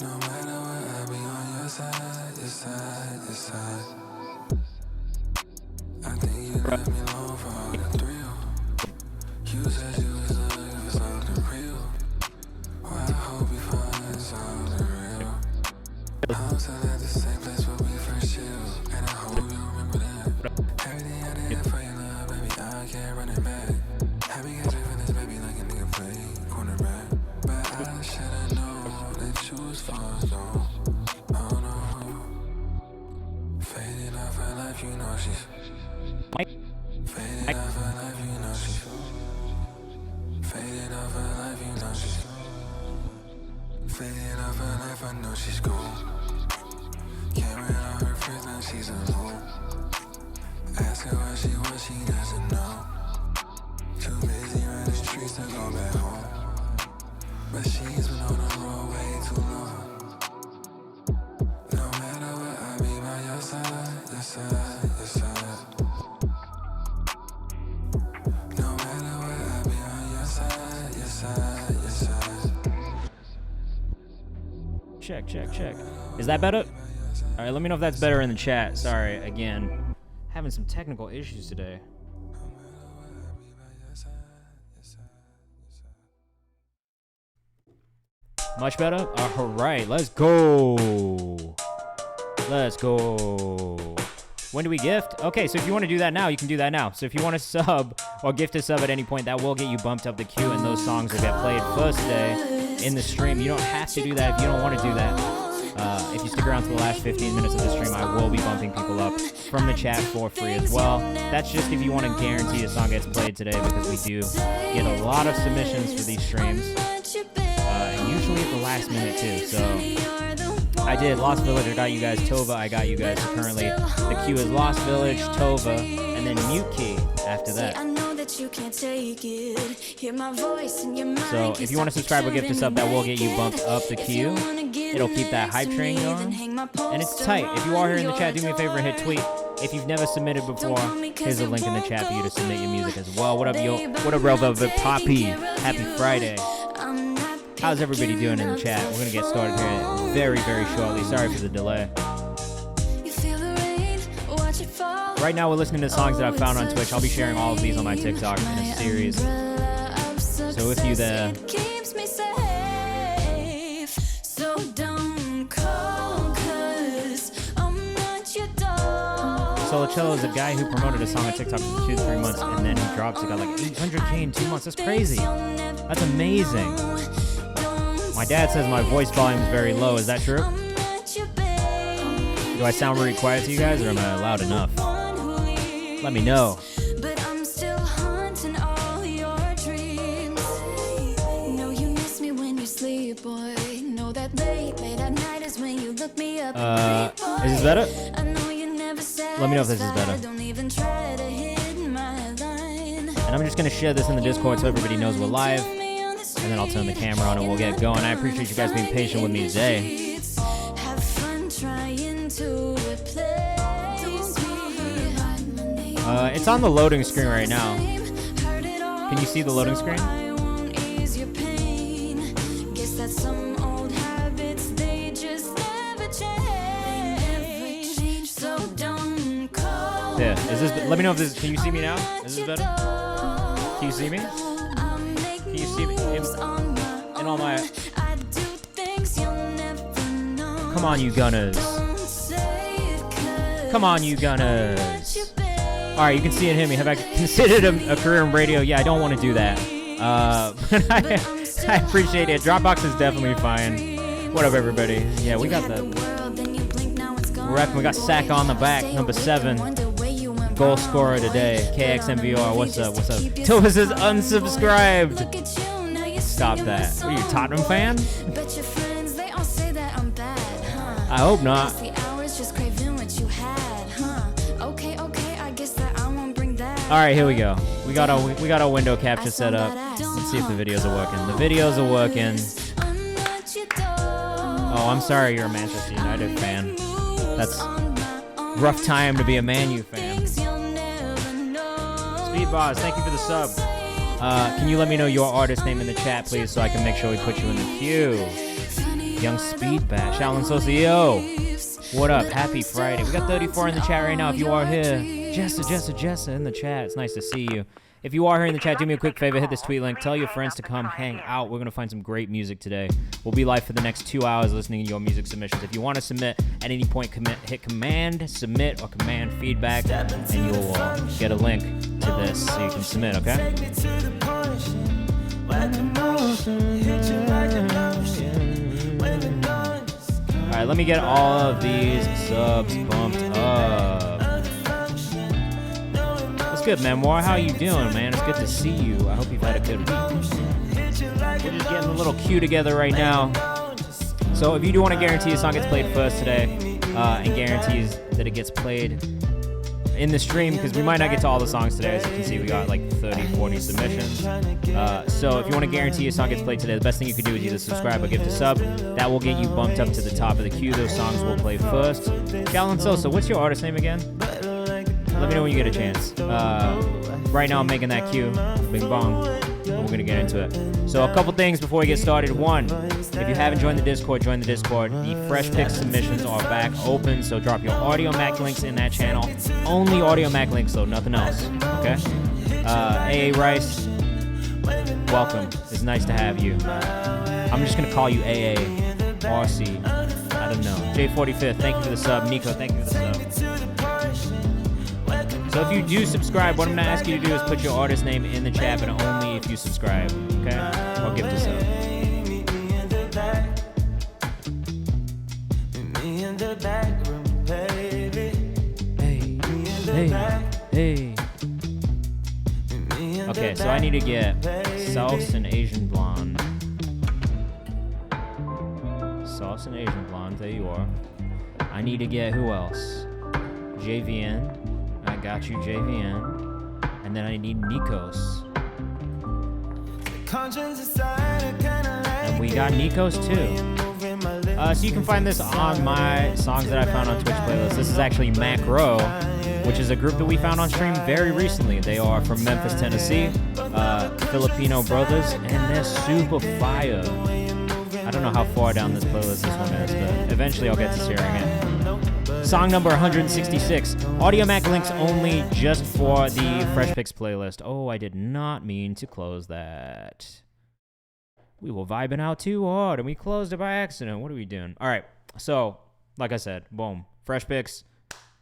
No matter what, I'll be on your side, your side, your side. I think you let me alone for all the thrill. You said you was looking for something real. Well, I hope you find something real. I'm still at the same place where we first chill, and I hope you remember that. Everything I did for your love, baby, I can't run it back. Happy got you feelings, baby, like a nigga play cornerback. But I should've known that you was false, though. Oh no. Fading off her life, you know she's fading off her life, you know she's fading off her life, you know she's fading off her life, I know she's cool. Camera on her face, now she's alone. Ask her what she wants, she doesn't know. Too busy running the streets to go back home. But she's been on the road way too long. No matter what, I'll be by your side, your side, your side. No matter what, I'll be on your side, your side, your side. Check. Is that better? All right, let me know if that's better in the chat. Sorry, again, having some technical issues today. Much better? All right, let's go. When do we gift? Okay, so if you want to do that now, you can do that now. So if you want to sub or gift a sub at any point, that will get you bumped up the queue, and those songs will get played first day in the stream. You don't have to do that if you don't want to do that. If you stick around to the last 15 minutes of the stream, I will be bumping people up from the chat for free as well. That's just if you want to guarantee a song gets played today, because we do get a lot of submissions for these streams. And usually at the last minute too. So I did Lost Village, I got you guys. Tova, I got you guys. So currently the queue is Lost Village, Tova, and then Mute Key after that. So if you want to subscribe or gift us up, that will get you bumped up the queue. It'll keep that hype train going. And it's tight. If you are here in the chat, do me a favor, hit tweet. If you've never submitted before, here's a link in the chat for you to submit your music as well. What up, yo? What up, Real Velvet Poppy? Happy Friday. How's everybody doing in the chat? We're going to get started here very, very shortly. Sorry for the delay. Right now, we're listening to songs that I've found on Twitch. I'll be sharing all of these on my TikTok in a series. So if you there... Solocello is a guy who promoted a song on TikTok for 2 to 3 months, and then he dropped it. Got like 800K in 2 months. That's crazy. That's amazing. My dad says my voice volume is very low. Is that true? Do I sound really quiet to you guys, or am I loud enough? Let me know. Is this better? Let me know if this is better. And I'm just going to share this in the Discord so everybody knows we're live. And then I'll turn the camera on and we'll get going. I appreciate you guys being patient with me today. It's on the loading screen right now. Can you see the loading screen? Yeah, is this, let me know if this, can you see me now? Is this better? Can you see me? Can you see me? In all my... Come on, you gunners. Come on, you gunners. Alright, you can see and hear me. Have I considered a career in radio? Yeah, I don't want to do that. But I appreciate it. Dropbox is definitely fine. What up, everybody? Yeah, we got the... We got Sack on the back, number 7. Goal scorer today. KXMVR, what's up? What's up? Tova says unsubscribed. Stop that. What are you, a Tottenham fan? I hope not. Alright, here we go. We got our window capture set up. Let's see if the videos are working. The videos are working. Oh, I'm sorry you're a Manchester United fan. That's rough time to be a Man U fan. Speedboss, thank you for the sub. Can you let me know your artist name in the chat, please, so I can make sure we put you in the queue? Young Speed Bash. Shaolin Socio. What up? Happy Friday. We got 34 in the chat right now. If you are here, Jessa in the chat. It's nice to see you. If you are here in the chat, do me a quick favor. Hit this tweet link. Tell your friends to come hang out. We're going to find some great music today. We'll be live for the next 2 hours listening to your music submissions. If you want to submit at any point, hit command submit or command feedback, and you'll get a link to this so you can submit, okay? All right, let me get all of these subs bumped up. What's good, Memoir? How you doing, man? It's good to see you. I hope you've had a good week. We're just getting a little queue together right now. So if you do want to guarantee a song gets played first today, and guarantees that it gets played in the stream, because we might not get to all the songs today. As you can see, we got like 30, 40 submissions. So if you want to guarantee a song gets played today, the best thing you could do is either subscribe or gift a sub. That will get you bumped up to the top of the queue. Those songs will play first. Shaolin Sosa, what's your artist name again? Let me know when you get a chance. Right now I'm making that queue. Bing bong. And we're going to get into it. So a couple things before we get started. One, if you haven't joined the Discord, join the Discord. The Fresh Pick submissions are back open, so drop your Audio Mac links in that channel. Only Audio Mac links, though, nothing else. Okay? AA Rice, welcome. It's nice to have you. I'm just going to call you AA, RC. I don't know. J45th, thank you for the sub. Nico, thank you for the sub. So if you do subscribe, what I'm going to ask you to do is put your artist name in the chat, but only if you subscribe, okay? Or give this up. Hey. Okay, so I need to get Sauce and Asian Blonde. Sauce and Asian Blonde, there you are. I need to get who else? JVN. I got you, JVN. And then I need Nikos. And we got Nikos too. So you can find this on my songs that I found on Twitch playlist. This is actually Macro, which is a group that we found on stream very recently. They are from Memphis, Tennessee, Filipino brothers, and they're super fire. I don't know how far down this playlist this one is, but eventually I'll get to hearing it. Song number 166. Audio Mac links only just for the Fresh Picks playlist. Oh, I did not mean to close that. We were vibing out too hard, and we closed it by accident. What are we doing? All right, so, like I said, boom. Fresh Picks.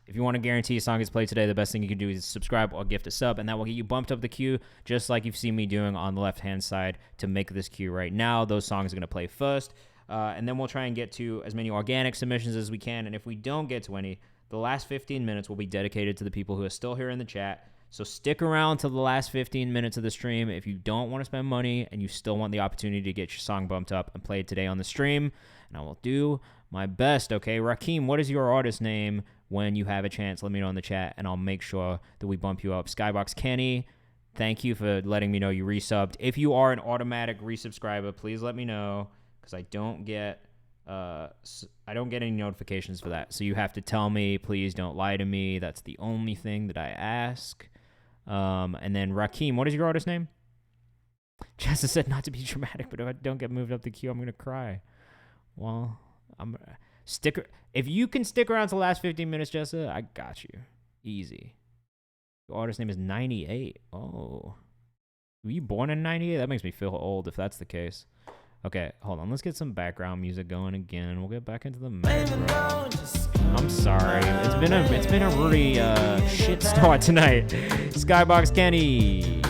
If you want to guarantee a song gets played today, the best thing you can do is subscribe or gift a sub, and that will get you bumped up the queue, just like you've seen me doing on the left-hand side to make this queue right now. Those songs are going to play first. And then we'll try and get to as many organic submissions as we can. And if we don't get to any, the last 15 minutes will be dedicated to the people who are still here in the chat. So stick around to the last 15 minutes of the stream if you don't want to spend money and you still want the opportunity to get your song bumped up and played today on the stream. And I will do my best, okay? Rakeem, what is your artist name when you have a chance? Let me know in the chat, and I'll make sure that we bump you up. Skybox Kenny, thank you for letting me know you resubbed. If you are an automatic resubscriber, please let me know, because I don't get any notifications for that. So you have to tell me, please don't lie to me. That's the only thing that I ask. And then Rakeem, what is your artist name? Jessa said not to be dramatic, but if I don't get moved up the queue, I'm gonna cry. Well, if you can stick around to the last 15 minutes, Jessa, I got you. Easy. Your artist name is 98. Oh. Were you born in 98? That makes me feel old if that's the case. Okay, hold on. Let's get some background music going again. We'll get back into the macro. I'm sorry. It's been a really shit start tonight. Skybox Kenny.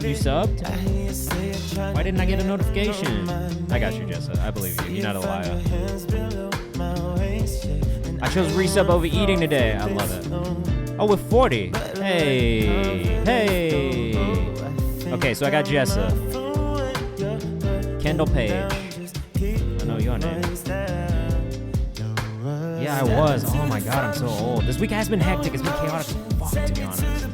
You subbed? Why didn't I get a notification? I got you, Jessa. I believe you. You're not a liar. I chose resub over eating today. I love it. Oh, with 40. Hey. Okay, so I got Jessa. Kendall Page. I know your name. Yeah, I was. Oh my god, I'm so old. This week has been hectic. It's been chaotic as fuck, to be honest.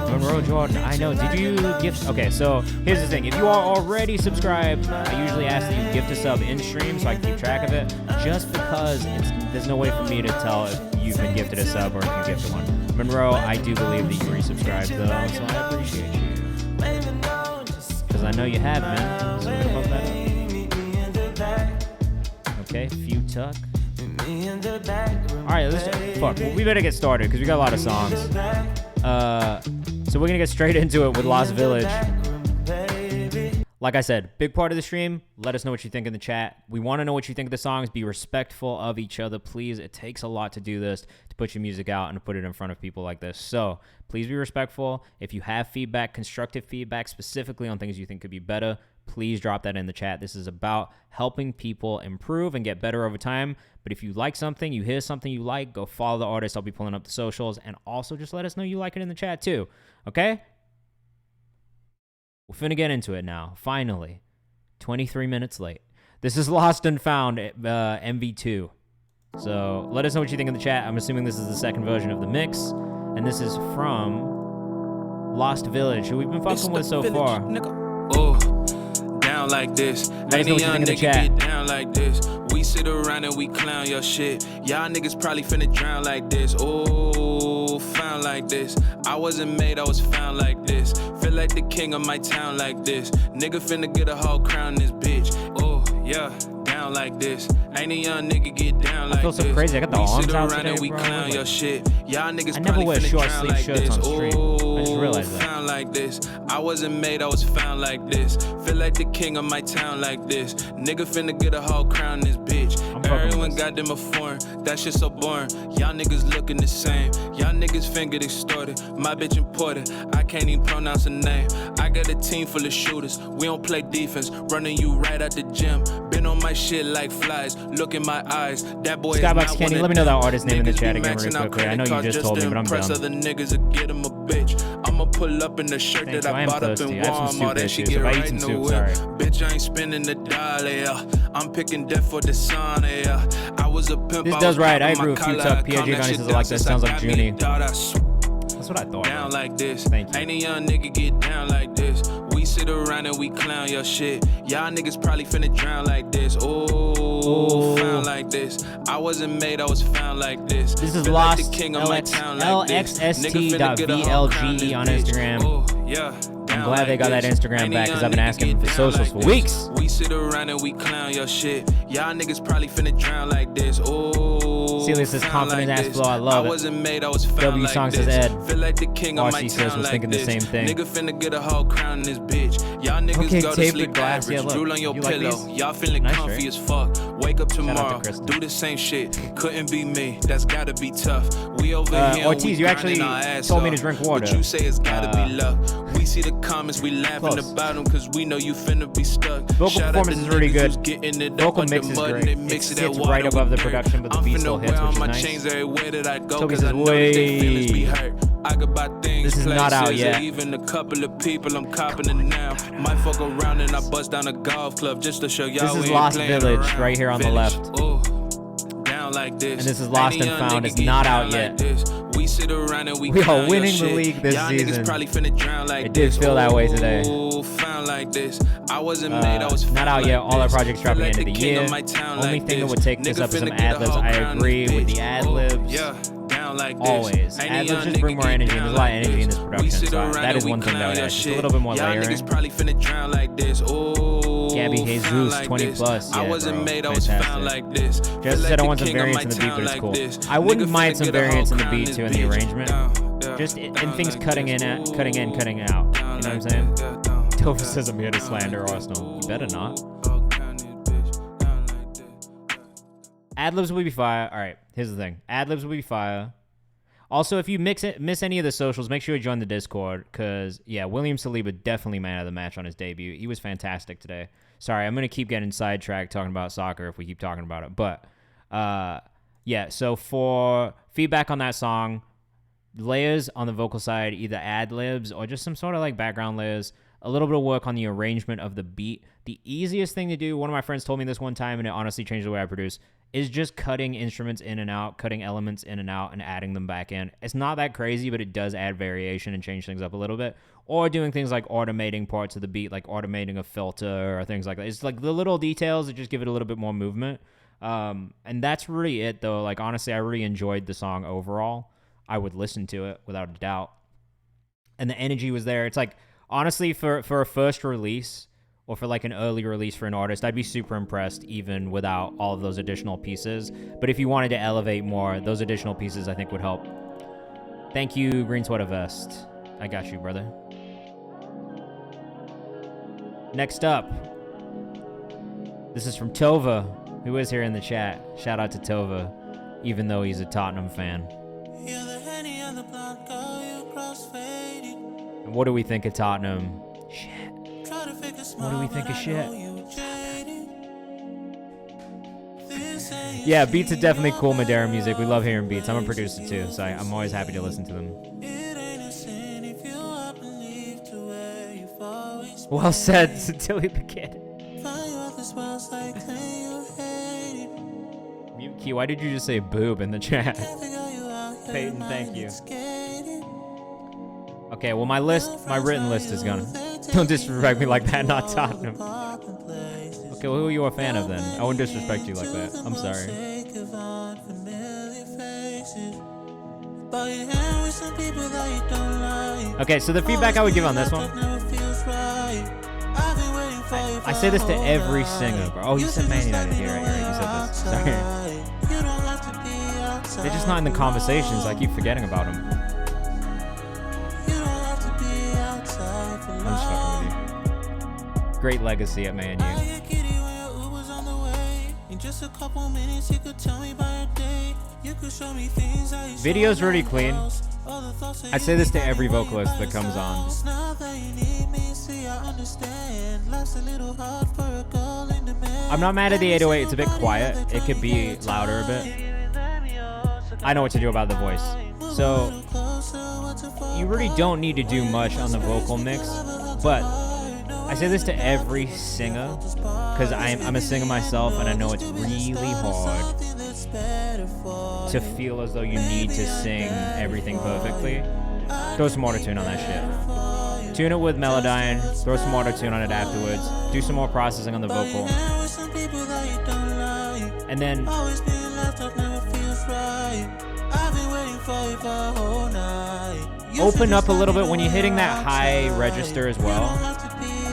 Monroe Jordan, I know. Did you gift? Okay, so here's the thing. If you are already subscribed, I usually ask that you gift a sub in stream so I can keep track of it. Just because there's no way for me to tell if you've been gifted a sub or if you gifted one. Monroe, I do believe that you resubscribed though, so I appreciate you. Because I know you have, man. So we're gonna bump Okay, Few Tuck. All right, fuck. Well, we better get started because we got a lot of songs. So we're gonna get straight into it with Lost Village. Like I said, big part of the stream. Let us know what you think in the chat. We want to know what you think of the songs. Be respectful of each other, please. It takes a lot to do this, to put your music out and to put it in front of people like this. So please be respectful. If you have feedback, constructive feedback, specifically on things you think could be better, please drop that in the chat. This is about helping people improve and get better over time. But if you like something, you hear something you like, go follow the artist. I'll be pulling up the socials. And also just let us know you like it in the chat too. Okay? We're finna get into it now. Finally. 23 minutes late. This is Lost and Found, MV2. So let us know what you think in the chat. I'm assuming this is the second version of the mix. And this is from Lost Village, who we've been fucking with so far. Down like this. Let us know what you think in the chat. Get down like this. We sit around and we clown your shit. Y'all niggas probably finna drown like this. Oh, found like this. I wasn't made, I was found like this. Feel like the king of my town like this. Nigga finna get a whole crown this bitch. Oh, yeah. Down like this. Ain't a young nigga get down like this. I feel so crazy. I got the arms out today, and we clown your shit. Y'all niggas I never wear short sleeve shirts on stream. I just realized that. Found like this. I wasn't made, I was found like this. Feel like the king of my town like this. Nigga finna get a whole crown this bitch. Everyone got them a foreign. That shit so boring. Y'all niggas looking the same. Y'all niggas finger distorted. My bitch important. I can't even pronounce a name. I got a team full of shooters. We don't play defense. Running you right out the gym. Been on my shit like flies. Look in my eyes. That boy Skybox Kenny, let me know that artist name in the chat again real quickly. I know you just told me, but I'm done. Other niggas will get him a bitch. I'ma pull up in the shirt that I bought up in Walmart. That shit get right in the whip. Bitch, I ain't spending the dollar, yeah. I'm picking death for the sauna, yeah. I was a pimp. This does right. I agree with you, Tuck. PIJ Gunny says it like this. Sounds like Junie. That's what I thought. Down like this. Thank you. Ain't a young nigga get down like this. We sit around and we clown your shit. Y'all niggas probably finna drown like this. Oh, found like this. I wasn't made, I was found like this. This is Feel Lost like the king of my town like this. LXST.VLGE on Instagram. Oh, yeah. I'm glad they got that Instagram back because I've been asking for socials for weeks. We sit around and we clown your shit. Y'all niggas probably finna drown like this. Oh, Celia says confident ass flow. I love it. I wasn't made, I was found W like Song this. says Ed. Feel like the king of RC my says town was like thinking the this. same thing. Nigga finna get a whole crown in this bitch. Y'all niggas Okay, go to tapered sleep glass. average. Yeah, look. Drool on your You like pillow. these? Y'all feeling Nice, comfy right? as fuck. Wake up out to tomorrow. Kristen. Do the same shit. Couldn't be me. That's gotta be tough. We over here. Ortiz, you actually told me to drink water. But you say it's gotta be luck. We see the comments, we laughing Close. about them cause we know you finna be stuck. Vocal Shout out performance to is really niggas good. who's getting it Vocal up mix under is mud great. and they It mix sits that right water above the with dirt. production, but the I'm beat finna still hits, wear all which is my nice. chains everywhere that I go Toby cause I says, know that they feelings be "Way." hurt. I could buy things, This is not out places, yet. or even a couple of people I'm copping it now. Might fuck around and I bust down a golf club just to show y'all This we is ain't Lost playing Village around. right here on the Village. left. Ooh, down like this. And this is Lost Ain't a and young Found. nigga It's get not down out like yet. this. We sit around and we We are clown your winning the shit. league this Y'all season. niggas probably finna drown like It did this. feel that way today. Ooh, found like this. I wasn't made, I was Not found out like yet. All our this. projects Feel dropping like end of the king year. my town Only like thing that this. would take this Nigga up is some finna get a ad-libs. whole I crown agree this with the bitch. ad-libs. Yeah, down like this. Always. Ain't a Ad-libs young just bring nigga more get energy. down There's a lot of like energy in this this. production. We sit So around that and is we one thing that clown would your add. Just a shit. little bit more Y'all layering. niggas probably finna drown like this. Ooh, Gabby found Jesus, like 20 this. plus. I Yeah, wasn't bro. made, I was Fantastic. found like this. Feel Just like said I the want some king of variants my in the beat, town but it's like cool. this. I wouldn't Nigga mind finna some get a whole variants in the crown beat this too, in the bitch. arrangement. Just in things cutting in, cutting in, cutting out. You know what I'm saying? Topher says I'm here to slander Arsenal. You better not. Ad-libs will be fire. All right, here's the thing. Ad-libs will be fire. Also, if you miss any of the socials, make sure you join the Discord because, yeah, William Saliba definitely man of the match on his debut. He was fantastic today. Sorry, I'm going to keep getting sidetracked talking about soccer if we keep talking about it. But, yeah, so for feedback on that song, layers on the vocal side, either ad-libs or just some sort of like background layers, a little bit of work on the arrangement of the beat. The easiest thing to do, one of my friends told me this one time and it honestly changed the way I produce, is just cutting instruments in and out, cutting elements in and out and adding them back in. It's not that crazy, but it does add variation and change things up a little bit. Or doing things like automating parts of the beat, like automating a filter or things like that. It's like the little details that just give it a little bit more movement. And that's really it though. Like honestly, I really enjoyed the song overall. I would listen to it without a doubt. And the energy was there. It's like, honestly, for a first release, or for like an early release for an artist, I'd be super impressed even without all of those additional pieces. But if you wanted to elevate more, those additional pieces I think would help. Thank you, Green Sweater Vest. I got you, brother. Next up, this is from Tova, who is here in the chat. Shout out to Tova, even though he's a Tottenham fan. And what do we think of Tottenham? Shit. What do we think of shit? Yeah, beats are definitely cool Madeira music. We love hearing beats. I'm a producer too, so I'm always happy to listen to them. Well said, Tilly the Kid. Mute Key, why did you just say boob in the chat? Peyton, thank you. Okay, well my written list is gone. Don't disrespect me like that, not Tottenham. Okay, well who are you a fan of then? I wouldn't disrespect you like that. I'm sorry. Okay, so the feedback I would give on this one. I say this to every singer, bro. Oh, you said Man United here, right? You said this. Sorry. They're just not in the conversations. I keep forgetting about them. I'm just fucking with you. Great legacy at Man U. Video's really clean. I say this to every vocalist that comes on. I'm not mad at the 808. It's a bit quiet. It could be louder a bit. I know what to do about the voice. So you really don't need to do much on the vocal mix, but I say this to every singer because I'm a singer myself, and I know it's really hard to feel as though you need to sing everything perfectly. Throw some auto-tune on that shit. Tune it with Melodyne, throw some auto-tune on it afterwards, do some more processing on the vocal. And then open up a little bit when you're hitting that high register as well.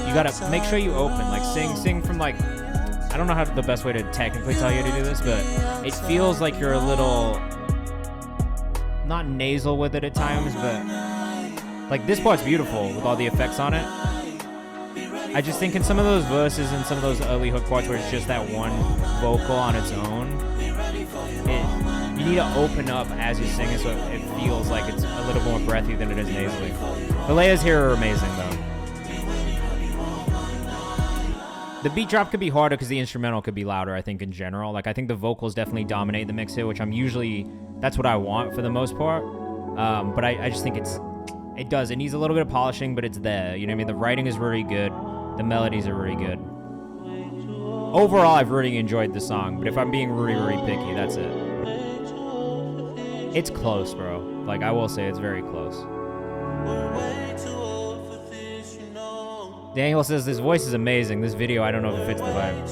You gotta make sure you open, like sing from like, I don't know how the best way to technically tell you to do this, but it feels like you're a little, not nasal with it at times, but like this part's beautiful with all the effects on it. I just think in some of those verses and some of those early hook parts where it's just that one vocal on its own, you need to open up as you sing it so it feels like it's a little more breathy than it is nasally. The layers here are amazing though. The beat drop could be harder because the instrumental could be louder, I think, in general. Like, I think the vocals definitely dominate the mix here, which that's what I want for the most part. But I just think it does. It needs a little bit of polishing, but it's there. You know what I mean? The writing is really good. The melodies are really good. Overall, I've really enjoyed the song, but if I'm being really, really picky, that's it. It's close, bro. Like, I will say it's very close. Daniel says this voice is amazing. This video, I don't know if it fits the vibe.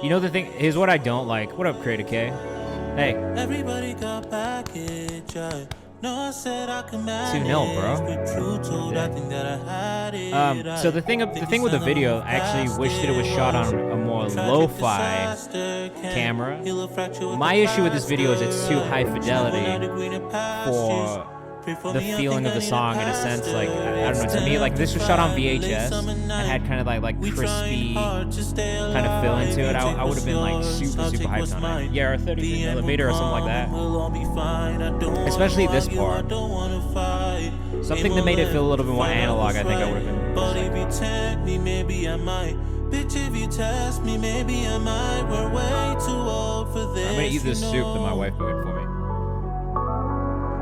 You know the thing, here's what I don't like. What up, Creator K? Hey. Everybody got package. 2-0, bro. So the thing with the video, I actually wish that it was shot on a more lo-fi camera. My issue with this video is it's too high fidelity for the feeling of the song in a sense. Like, I don't know, to me, like, this was shot on VHS and had kind of like crispy kind of feel into it. I would have been like super hyped on it. Yeah, or 33mm or something like that. Especially this part. Something that made it feel a little bit more analog, I think I would have been. I'm gonna eat this soup that my wife made for me.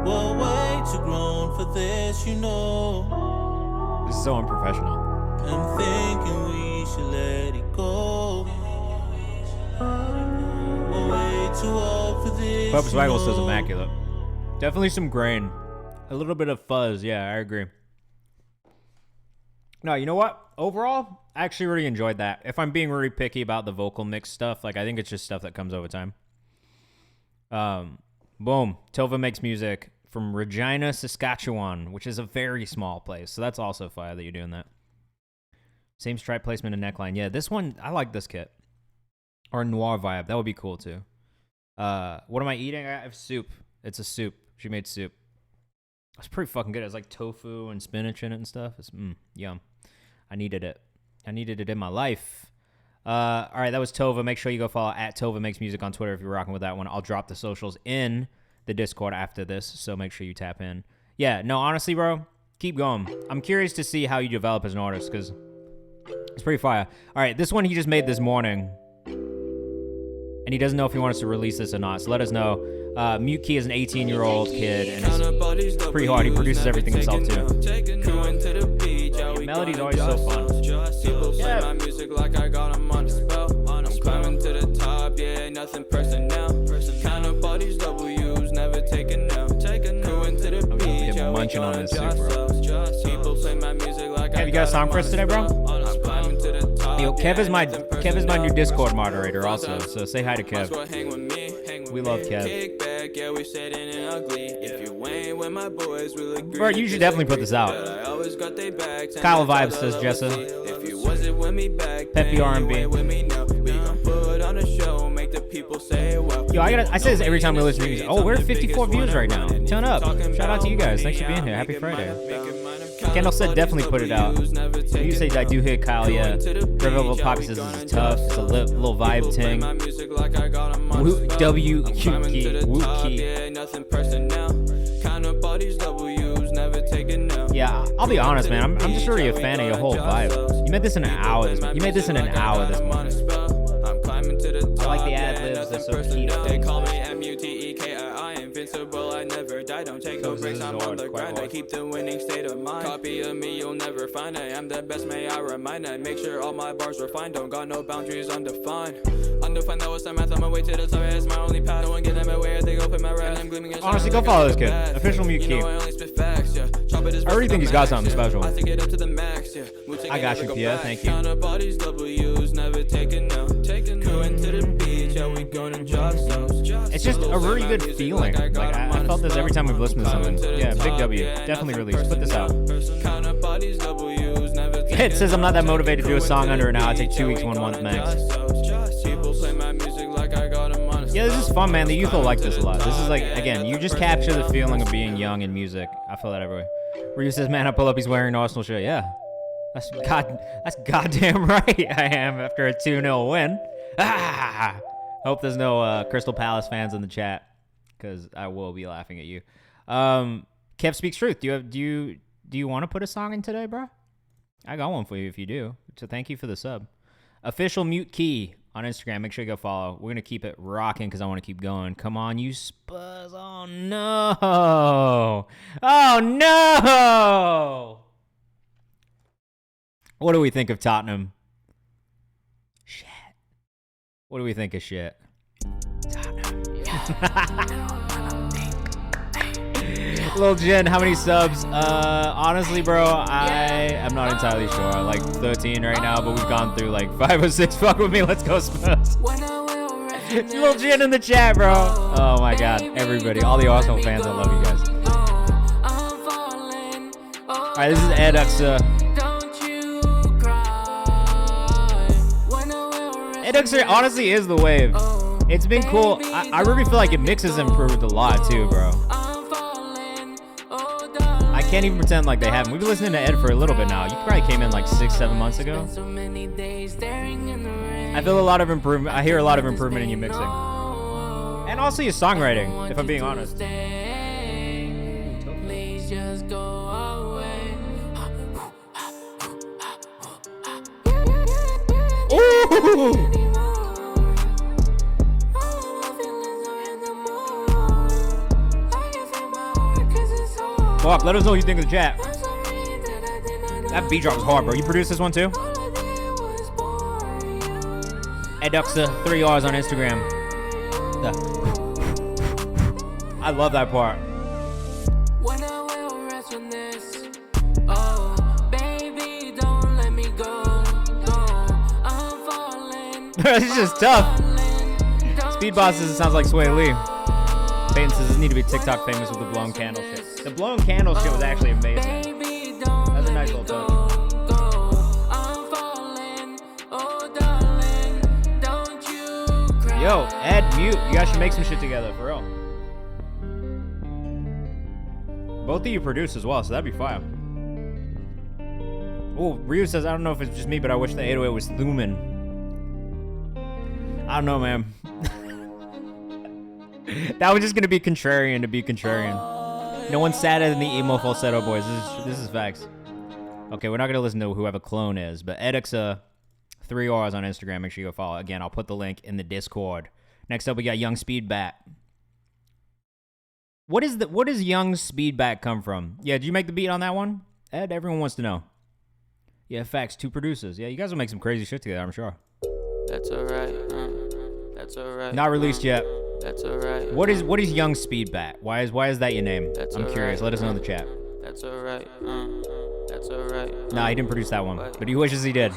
We're way too grown for this, you know. This is so unprofessional. I'm thinking we should let it go. We're way too old for this. Pub Swaggle says immaculate. Definitely some grain. A little bit of fuzz, yeah, I agree. No, you know what? overall, I actually really enjoyed that. If I'm being really picky about the vocal mix stuff, like I think it's just stuff that comes over time. Boom. Tova makes music from Regina, Saskatchewan, which is a very small place. So that's also fire that you're doing that. Same stripe placement and neckline. Yeah, this one, I like this kit. Or noir vibe. That would be cool too. What am I eating? I have soup. It's a soup. She made soup. It's pretty fucking good. It's like tofu and spinach in it and stuff. It's yum. I needed it. I needed it in my life. All right, that was Tova. Make sure you go follow at Tova Makes Music on Twitter if you're rocking with that one. I'll drop the socials in the Discord after this, so make sure you tap in. Yeah, no, honestly, bro, keep going. I'm curious to see how you develop as an artist, because it's pretty fire. All right, this one he just made this morning, and he doesn't know if he wants to release this or not, so let us know. Mute Key is an 18-year-old kid, and it's pretty hard. He produces everything himself, too. Melody's always so fun. Yeah. My music like I got him on a spell. I'm climbing to the top, yeah, nothing personnel. Count up all these W's, never take a no. Going to the beach, yeah, munching on this soup, bro. People play my music like have you got a song for us today, bro? Yo, Kev is my new Discord moderator also, so say hi to Kev. We love Kev. Bro, you should definitely put this out. Kyle Vibes says Jessa. Peppy R&B. Yo, I say this every time we listen to music. Oh, we're at 54 views right now. Turn up. Shout out to you guys. Thanks for being here. Happy Friday. Kendall said definitely put it out. You say I do hit Kyle, yeah. Revel Poppy says this is tough. It's a little vibe ting. W-Q-Key. Yeah, I'll be honest, man. I'm just really a fan of your whole vibe. You made this in an hour. You made this in an hour this morning. I like the ad-libs. They're so key to things. I never die, don't take no breaks, I'm on the grind, I keep the winning state of mind. Copy of me, you'll never find it, I'm the best, may I remind it. Make sure all my bars are fine, don't got no boundaries undefined. Undefined, that was the math, on my way to the top, it's my only path. No one get in my way, they go put my rap. I'm gleaming. Honestly, go follow this kid. Official Mute Key. I already think he's got something special. I got you, Pierre, thank you. It's just a really good feeling. Like I felt this every time we've listened to something. Yeah, big W. Definitely release. Put this out. It says I'm not that motivated to do a song under an hour. I take 2 weeks, 1 month max. Yeah, this is fun, man. The youth will like this a lot. This is like, again, you just capture the feeling of being young in music. I feel that everywhere. Ryu says, man, I pull up, he's wearing an Arsenal shirt. Yeah. That's goddamn right I am after a 2-0 win. Ah! Hope there's no Crystal Palace fans in the chat, because I will be laughing at you. Kev Speaks Truth. Do you want to put a song in today, bro? I got one for you if you do. So thank you for the sub. Official Mute Key on Instagram. Make sure you go follow. We're gonna keep it rocking because I want to keep going. Come on, you Spurs! Oh no! Oh no! What do we think of Tottenham? Shit. What do we think of shit? Lil Jen, how many subs? Honestly, bro, I am not entirely sure. Like 13 right now, but we've gone through like 5 or 6. Fuck with me, let's go Spurs. Lil Jen in the chat, bro. Oh my god, everybody, all the Arsenal fans, I love you guys. All right, this is Ed Uxa. Ed Uxa honestly is the wave. It's been cool. I really feel like it mixes improved a lot too, bro. I can't even pretend like they haven't. We've been listening to Ed for a little bit now. You probably came in like 6-7 months ago. I feel a lot of improvement. I hear a lot of improvement in you mixing. And also your songwriting, if I'm being honest. Ooh! Fuck, let us know what you think of the chat. That beat drop was hard, bro. You produced this one too? Eduxa 3 R's on Instagram. I love that part. Oh, baby, don't let me go. This is just tough. Speed Bosses, it sounds like Sway Lee. Peyton says this need to be TikTok famous with the blown candle shit. The blown candle shit was actually amazing. That's a nice little touch. Yo, Ed, mute. You guys should make some shit together, for real. Both of you produce as well, so that'd be fire. Oh, Ryu says, I don't know if it's just me, but I wish the 808 was Thuman. I don't know, man. That was just gonna be contrarian to be contrarian. No one's sadder than the emo falsetto boys. This is facts. Okay, we're not gonna listen to whoever Clone is, but Edixa 3 R's on Instagram. Make sure you go follow. Again, I'll put the link in the Discord. Next up, we got Young Speedbat. What does Young Speedbat come from? Yeah, did you make the beat on that one? Ed, everyone wants to know. Yeah, facts. 2 producers. Yeah, you guys will make some crazy shit together, I'm sure. That's alright. That's alright. Not released yet. That's alright. What is Young Speedbat? Why is that your name? That's I'm curious. Let us know in the chat. That's alright. That's alright. Nah, he didn't produce that one, but he wishes he did.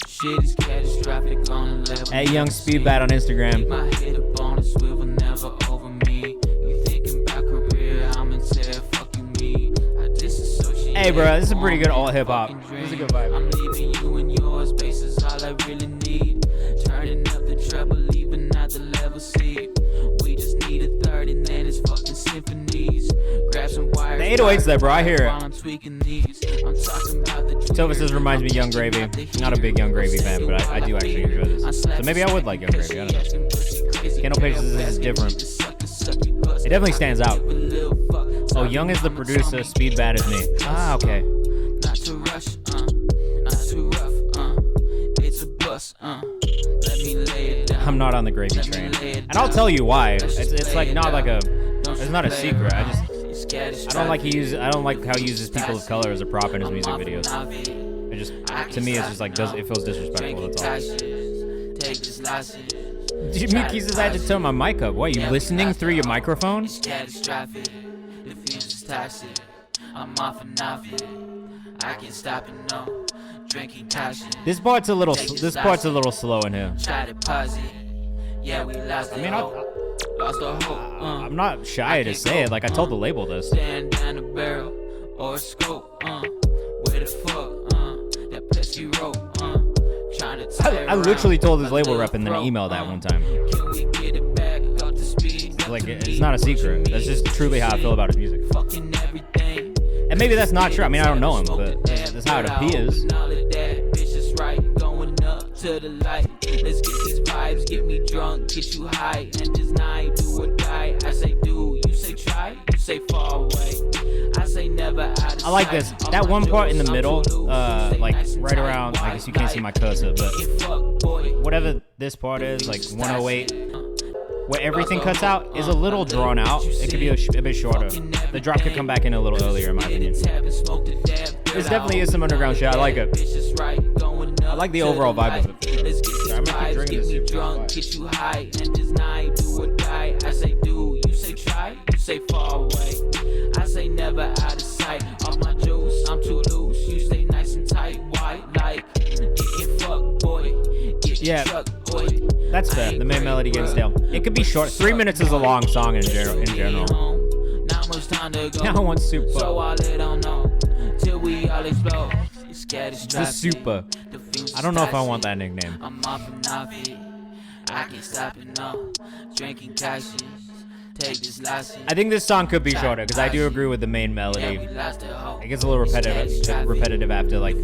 Shit is catastrophic on a level. Hey, Young Speedbat on Instagram. My head up on a swivel, never over me. You thinking about career? I'm into fucking me. I disassociate. Hey, bro, this is a pretty good alt hip hop. This is a good vibe. I'm leaving you in your space is all I really need. Turning up the treble, leaving out the level C. We just need a third and then it's fucking symphonies. Grab some wires. The 808's there, bro. I hear it. I'm tweaking these. I'm talking about the Tova says reminds me of Young Gravy. Not a big Young Gravy fan, but I do actually enjoy this. So maybe I would like Young Gravy. I don't know. Candle Pages is different. It definitely stands out. Oh, Young is the producer. Speedbat is me. Ah, okay. Not too rush, not too rough, it's a bus, let me lay it down. I'm not on the gravy train, and I'll tell you why. It's like not like a. It's not a secret. I don't like how he uses people of color as a prop in his music videos. It just, to me, it's just like it feels disrespectful. That's all. Miki says I had to turn my mic up. What, you listening through your microphone? It's catastrophic. The fumes is toxic. I'm off and off it. I can't stop it, no. Drinking passion. This part's a little slow in here. Try to pause it. Yeah, we lost the hope. Lost the hope. I'm not shy to say it. Like I told the label this. Stand down a barrel or a scope. Where the fuck? That pesky rope. Trying to I literally told his label rep in an email that one time. Can we get it back up to speed? Like it's not a secret. That's just truly how I feel about his music. Fucking everything. And maybe that's not true. I mean, I don't know him, but that's how it appears. Going up to the light. Let's get these vibes, get me drunk, get you high, and just night do or die. I say do, you say try, you say far away. I say never out of I like this. That one part in the middle, like right around, I guess you can't see my cursor, but whatever this part is, like 108, where everything cuts out, is a little drawn out. It could be a bit shorter. The drop could come back in a little earlier, in my opinion. This definitely is some underground shit. I like it. I like the overall vibe of it. I'm gonna keep drinking this drunk, get you high, and just night do or die. I say do, you say try, you say far away. I say never out of sight. Off my juice, I'm too loose. You stay nice and tight. Why? Like getting fucked, boy. Yeah, that's fair. The main melody gets stale. It could be short. 3 minutes is a long song in general. Not much time to go. Now I want super. So I'll let them know till we all explode. The super. I don't know if I want that nickname. I'm off and off it. I can't stop it, no. Drinking cashes. Take this last. I think this song could be shorter because I do agree with the main melody. It gets a little repetitive after like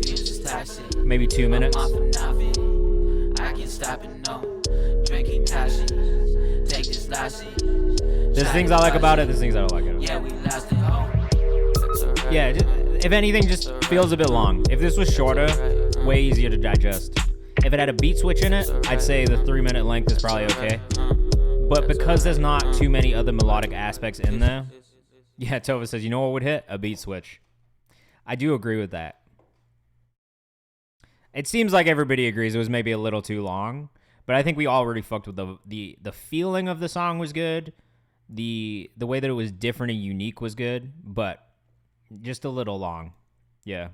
maybe 2 minutes. I can't stop it, no. Drinking cashes. Take this last. There's things I like about it. There's things I don't like about it. Yeah, we lasted home. Yeah, if anything, just feels a bit long. If this was shorter, way easier to digest. If it had a beat switch in it, I'd say the 3 minute length is probably okay. But because there's not too many other melodic aspects in there, yeah, Tova says, you know what would hit? A beat switch. I do agree with that. It seems like everybody agrees it was maybe a little too long, but I think we already fucked with the feeling of the song was good. The way that it was different and unique was good, but just a little long. Yeah.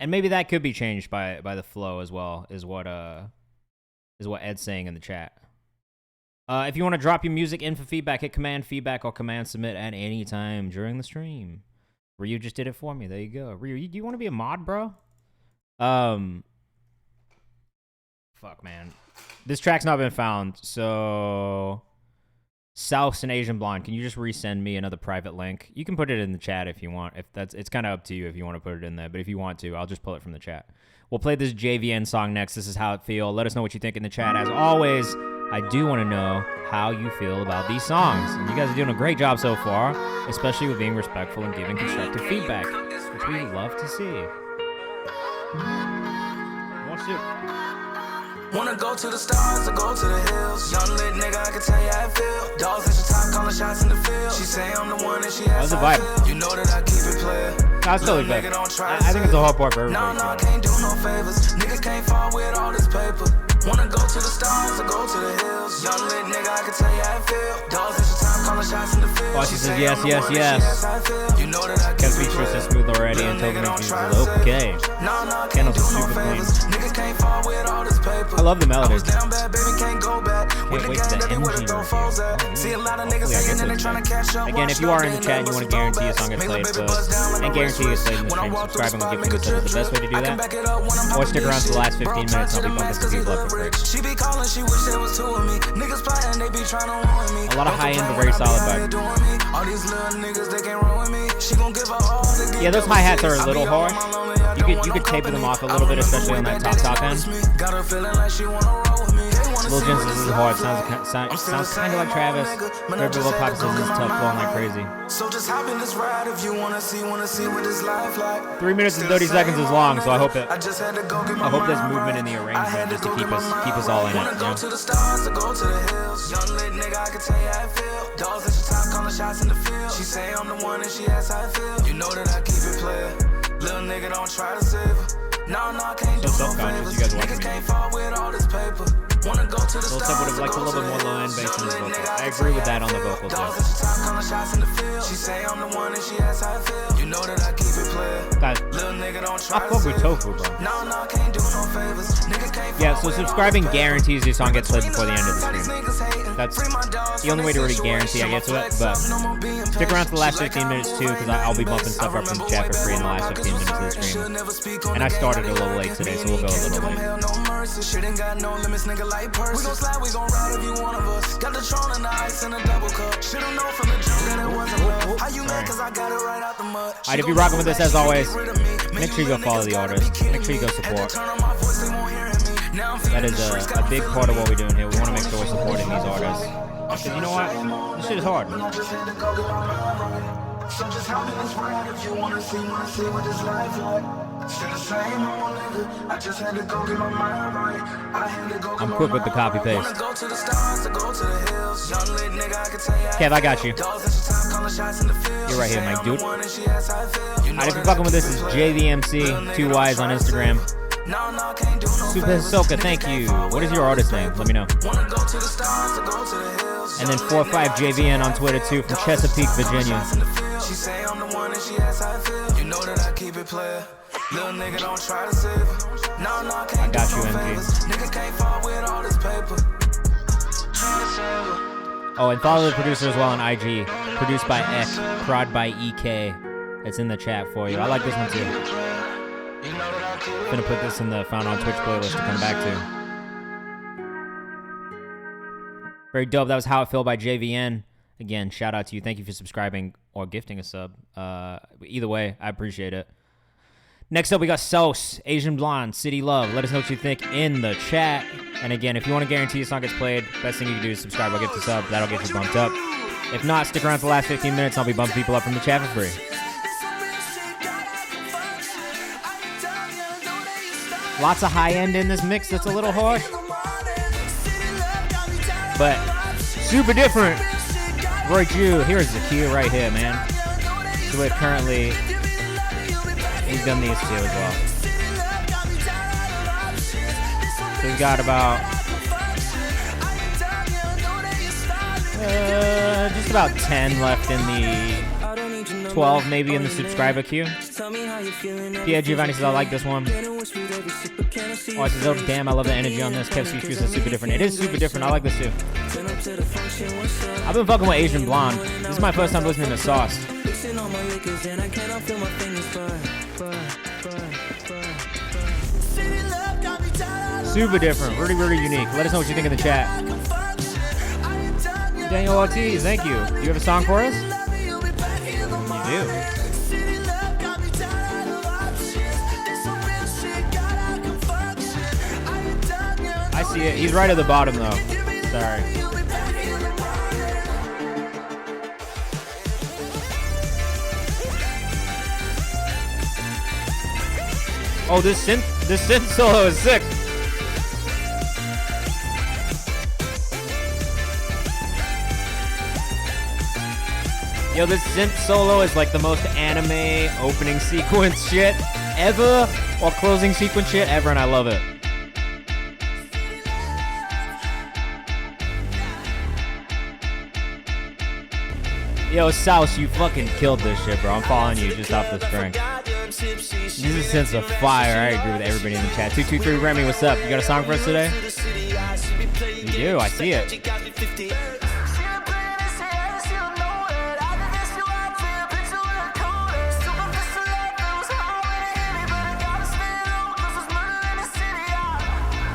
And maybe that could be changed by the flow as well, is what Ed's saying in the chat. If you want to drop your music in for feedback, hit command feedback or command submit at any time during the stream. Ryu just did it for me. There you go. Ryu, do you want to be a mod, bro? Fuck, man. This track's not been found, so... Souths and Asian Blonde, can you just resend me another private link? You can put it in the chat if you want. It's kind of up to you if you want to put it in there, but if you want to, I'll just pull it from the chat. We'll play this JVN song next. This is How It Feel. Let us know what you think in the chat. As always, I do want to know how you feel about these songs. And you guys are doing a great job so far, especially with being respectful and giving constructive feedback, which we love to see. What's it? Wanna go to the stars or go to the hills? Young lit nigga, I can tell you how I feel. Dogs at your top, calling shots in the field. She say I'm the one and she has how I feel. You know that I keep it playing. No, it's totally good. I think it's a hard part for everybody. No, I can't do no favors. Niggas can't fall with all this paper. Wanna go to the stars or go to the hills? Young lit nigga, I can tell you how I feel. Dogs at your top, calling shots in the field. Oh, she says yes, yes, yes. You know that I Kev features is smooth already and Token is okay. Candles are super clean. Niggas can't fall with all this paper. I love the melody. Down bad, baby, can't go back. Can't wait for the energy review. See a lot of niggas saying that they trying to catch up. Again, if you are in the chat and you want to guarantee a song gets played first, and guarantee it's played in the stream, subscribing or gifting a sub is the best way to do that. Or stick around for the last 15 minutes and I'll be bumping some people up for free. She be calling, she wish there was two of me. Niggas plotting, they be trying to ruin me. A lot of high end but very solid vibe. All these little niggas, they can't ruin me. She gon' give her all to get. Yeah, those hi-hats are a little harsh. You could taper them off a little bit, especially on that top end. Got her feeling like she wanna roll with me. Lil Jen says this is hard. Sounds kind of like Travis. Third Bill Pop says this is tough, flowing like crazy. So just hop in this ride if you wanna see what this life like. 3 minutes and 30 seconds is long, so I hope there's movement movement in the arrangement just to keep us all in it. Wanna go to the stars or go to the hills? Young lit nigga, I can tell you how I feel. Dogs at your top, calling shots in the field. She say I'm the one and she asks how I feel. You know that I keep it playing. Little nigga, don't try to save her. No, I can't do no favors. Niggas can't fall with all this paper. Wanna go to the stars. Lil would have liked a little bit more low end bass in his vocal. I agree with that on the vocal too. She say I'm the one and she asks how I feel. You know that I keep it playing. Little nigga, don't try I fuck with Tofu, bro. No, I can't do no favors. Niggas can't Yeah, so subscribing guarantees your song gets played before the end of the stream. That's the only way to really guarantee I get to it, but stick around for the last 15 minutes too, because I'll be bumping stuff up from the chat for free in the last 15 minutes of the stream. And I started a little late today, so we'll go a little late. Shit ain't got no limits, nigga, like purse. We gon' slide, we gon' ride if you one of us. Got the Tron and the ice and a double cup. Should've known from the jump that it wasn't love. How you mad? Cause I got it right out the mud. Alright, if you're rocking with us as always, make sure you go follow the artist. Make sure you go support. That is a big part of what we're doing here. We want to make sure we're supporting these artists. Because you know what? This shit is hard. So just hop in this ride if you wanna see what this life like. Still the same old nigga. I just had to go get my mind right. I had to go get I'm quick with the copy paste. Wanna go to the stars or go to the hills. Young lit nigga, I can tell you. Kev, I got you. You're right here, my dude. Alright, if you're fucking with this, is JVMC, 2 Ys on Instagram. Super Hisoka, thank you. What is your artist name? Let me know. And then 45JVN on Twitter too, from Chesapeake, Virginia. She say I'm the one and she asks how I feel. You know that I keep it player. Little nigga, don't try to save her. No, I can't. I got you, MG. Niggas can't fall with all this paper. Oh, and follow the producer as well on IG. Produced by Ek, prod by EK. It's in the chat for you. I like this one too. Gonna put this in the Found on Twitch playlist to come back to. Very dope. That was How It Feel by JVN. Again, shout out to you. Thank you for subscribing or gifting a sub. Either way, I appreciate it. Next up, we got Sauce, Asian Blonde, City Love. Let us know what you think in the chat. And again, if you want to guarantee a song gets played, best thing you can do is subscribe or gift a sub. That'll get you bumped up. If not, stick around for the last 15 minutes. I'll be bumping people up from the chat for free. Lots of high end in this mix that's a little harsh, but super different. Roy Jew, here's the cue right here, man. So it currently, he's done these two as well. So we've got about just about 10 left in the 12 maybe in the subscriber queue. Pierre Giovanni says, I like this one. Oh, it says, oh, damn, I love the energy on this. Kev C3 says, super different. It is super different. I like this too. I've been fucking with Asian Blonde. This is my first time listening to Sauce. Super different. Really, really unique. Let us know what you think in the chat. Daniel Ortiz, thank you. Do you have a song for us? You do. I see it. He's right at the bottom, though. Sorry. Oh, this synth solo is sick. Yo, this synth solo is like the most anime opening sequence shit ever, or closing sequence shit ever, and I love it. Yo, Souse, you fucking killed this shit, bro. I'm following you just off the string. These synths are fire. I agree with everybody in the chat. 223 Remy, what's up? You got a song for us today? You do, I see it.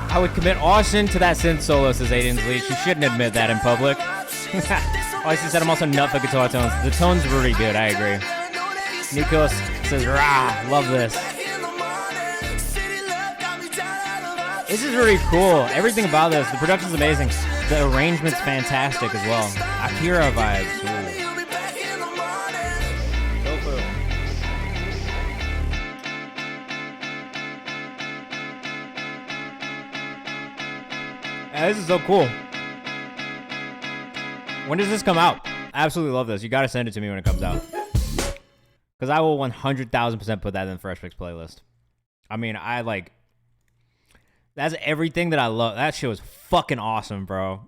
I would commit arson to that synth solo, says Aiden's Leech. You shouldn't admit that in public. Oh, he said I'm also nut for guitar tones. The tones are really good, I agree. Nikos says, rah, love this. This is really cool. Everything about this. The production's amazing. The arrangement's fantastic as well. Akira vibes. Ooh. Yeah, this is so cool. When does this come out? I absolutely love this. You gotta send it to me when it comes out. Because I will 100,000% put that in the Fresh Fix playlist. I mean, that's everything that I love. That shit was fucking awesome, bro.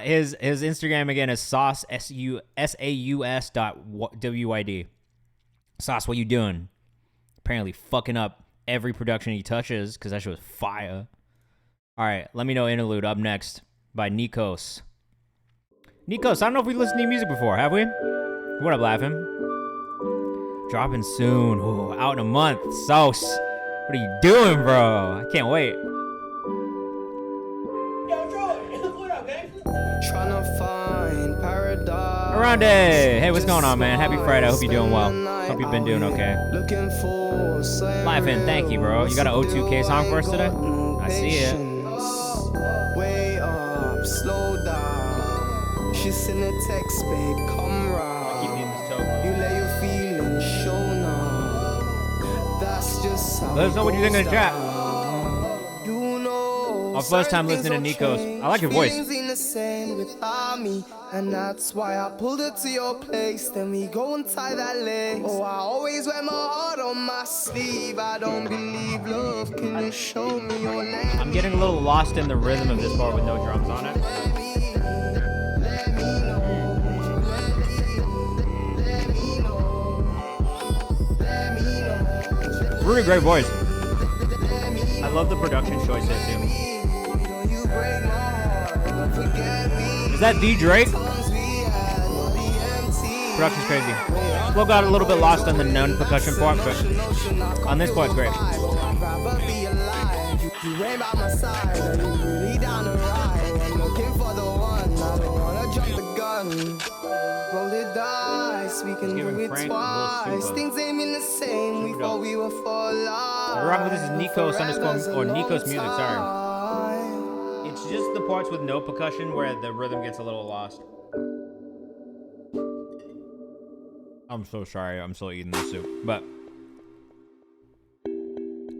His Instagram again is sauce, SAUS.WYD. Sauce, what you doing? Apparently fucking up every production he touches because that shit was fire. All right, let me know interlude up next by Nikos. Nikos, I don't know if we listened to your music before, have we? What up, Laughing? Dropping soon. Ooh, out in a month. Sauce. What are you doing, bro? I can't wait. Tryna find paradise. Aronde. Hey, what's going on, man? Happy Friday. I hope you're doing well. Hope you've been doing okay. Looking for Laughing, thank you, bro. You got an O2K song for us today? I see it. Way up, slow down. She's in a text, babe, come round. You let your feelings show now. That's just how Let us know what you think in the chat. You know, Our first time listening to Nikos. I like your voice. And that's why I pulled it to your place. Then we go and tie that lace. Oh, I always wear my heart on my sleeve. I don't believe love. Can you show me your name? I'm getting a little lost in the rhythm of this part with no drums on it. Really great voice. I love the production choice here too. Is that the Drake? Production's crazy. Flo got a little bit lost on the non-percussion part, but on this part it's great. You ran by my side, and you really down the ride. I'm looking for the one, I don't wanna jump the gun. Roll the dice, we can do it twice. Things ain't been the same, we thought we were for life. Rock with this is Nikos underscore, or Nikos Music, sorry. It's just the parts with no percussion where the rhythm gets a little lost. I'm so sorry, I'm still eating this soup, but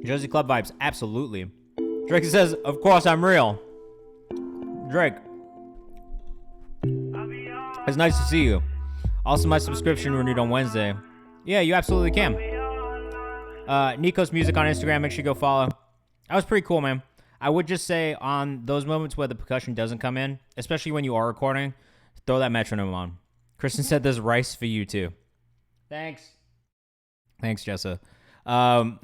Jersey Club vibes, absolutely. Drake says, of course I'm real. Drake, it's nice to see you. Also, my subscription renewed on Wednesday. Yeah, you absolutely can. Nikos Music on Instagram, make sure you go follow. That was pretty cool, man. I would just say on those moments where the percussion doesn't come in, especially when you are recording, throw that metronome on. Kristen said there's rice for you too. Thanks, Jessa. We're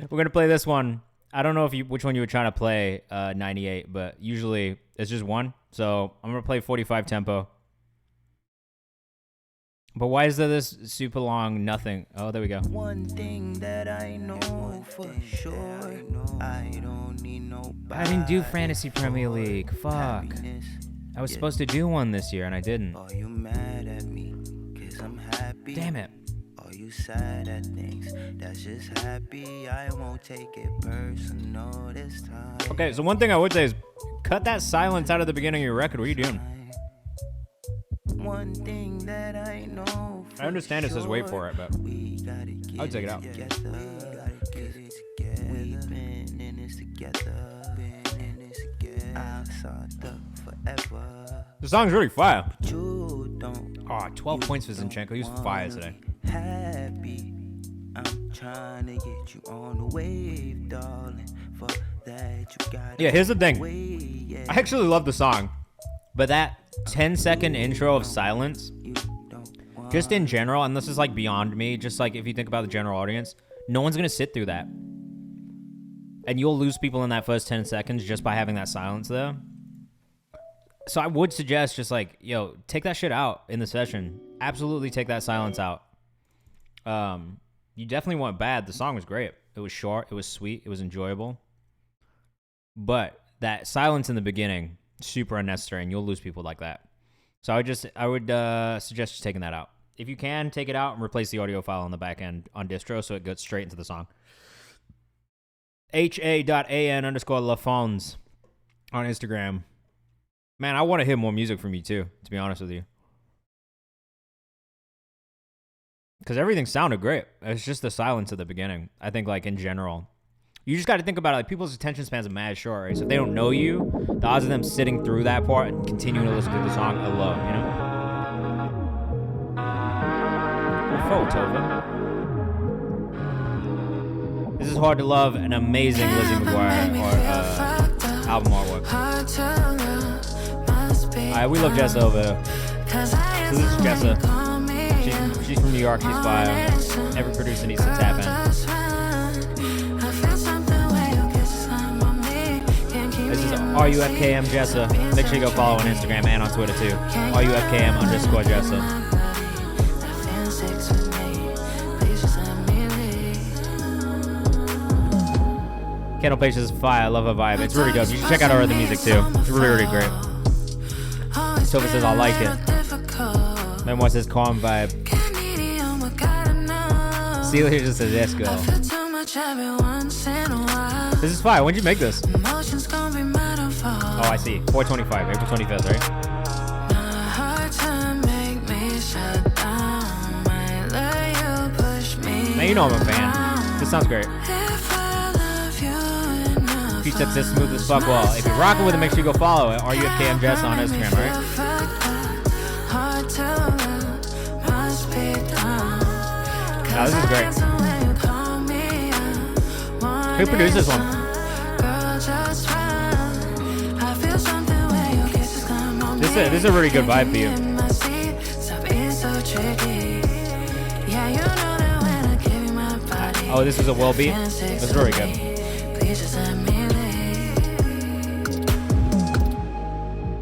gonna play this one. I don't know which one you were trying to play, 98, but usually it's just one. So I'm gonna play 45 tempo. But why is there this super long nothing? Oh, there we go. One thing that I know for sure, I don't need nobody. I didn't do Fantasy Premier League. Fuck. I was supposed to do one this year and I didn't. Are you mad at me? 'Cause I'm happy. Damn it. Are you sad at things? That's just happy. I won't take it personal this time. Okay, so one thing I would say is cut that silence out of the beginning of your record. What are you doing? One thing that I know I understand it says wait for it, but we gotta get I would take it out. We've been in this together. Forever. The song's really fire. You don't 12 points for Zinchenko. He was fire today. happy. I'm trying to get you on the wave, darling. For that you got. Yeah, here's the thing. I actually love the song, but that 10-second intro of silence, just in general, and this is like beyond me, just like if you think about the general audience, no one's gonna sit through that. And you'll lose people in that first 10 seconds just by having that silence there. So I would suggest just like, yo, take that shit out in the session. Absolutely take that silence out. You definitely want bad. The song was great. It was short. It was sweet. It was enjoyable. But that silence in the beginning, super unnecessary, and you'll lose people like that. So I would suggest just taking that out. If you can, take it out and replace the audio file on the back end on distro so it goes straight into the song. ha.an_lafons on Instagram. Man, I want to hear more music from you too, to be honest with you. Because everything sounded great. It's just the silence at the beginning. I think, like, in general. You just got to think about it. Like, people's attention spans are mad short, right? So if they don't know you, the odds of them sitting through that part and continuing to listen to the song are low, you know? Tova. This is Hard to Love, an amazing Lizzie McGuire album artwork. Alright, we love Jessa over here. So this is Jessa. She's from New York, she's fire. Every producer needs to tap in. This is RUFKM Jessa. Make sure you go follow on Instagram and on Twitter too. RUFKM_Jessa. Candle Patience is fire. I love her vibe. It's really dope. You should check out her other music too. It's really, really great. Tova says I like it. Memoir says calm vibe. Celia just says yes, go. This is fire. When'd you make this? Oh, I see. 4/25, April 25th, right? Man, you know I'm a fan. This sounds great. He said this smooth as fuck. Well, if you're rocking with it, make sure you go follow it. RUFKM Jess on Instagram, right? Now, this is great. Who produced this one? This is a really good vibe for you. Oh, this is a well beat? That's very good.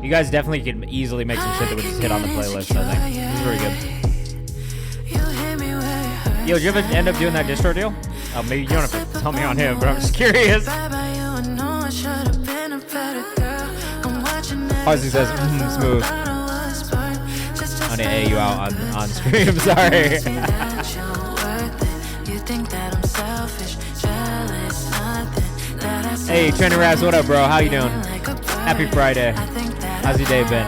You guys definitely could easily make some shit that would just hit on the playlist, I think. This is very good. Yo, did you ever end up doing that distro deal? Oh, maybe you don't have to tell me on him, but I'm just curious. Ozzy says, smooth. I'm gonna A you out on stream, sorry. Hey, Trendy Raps, what up, bro? How you doing? Happy Friday. How's your day been?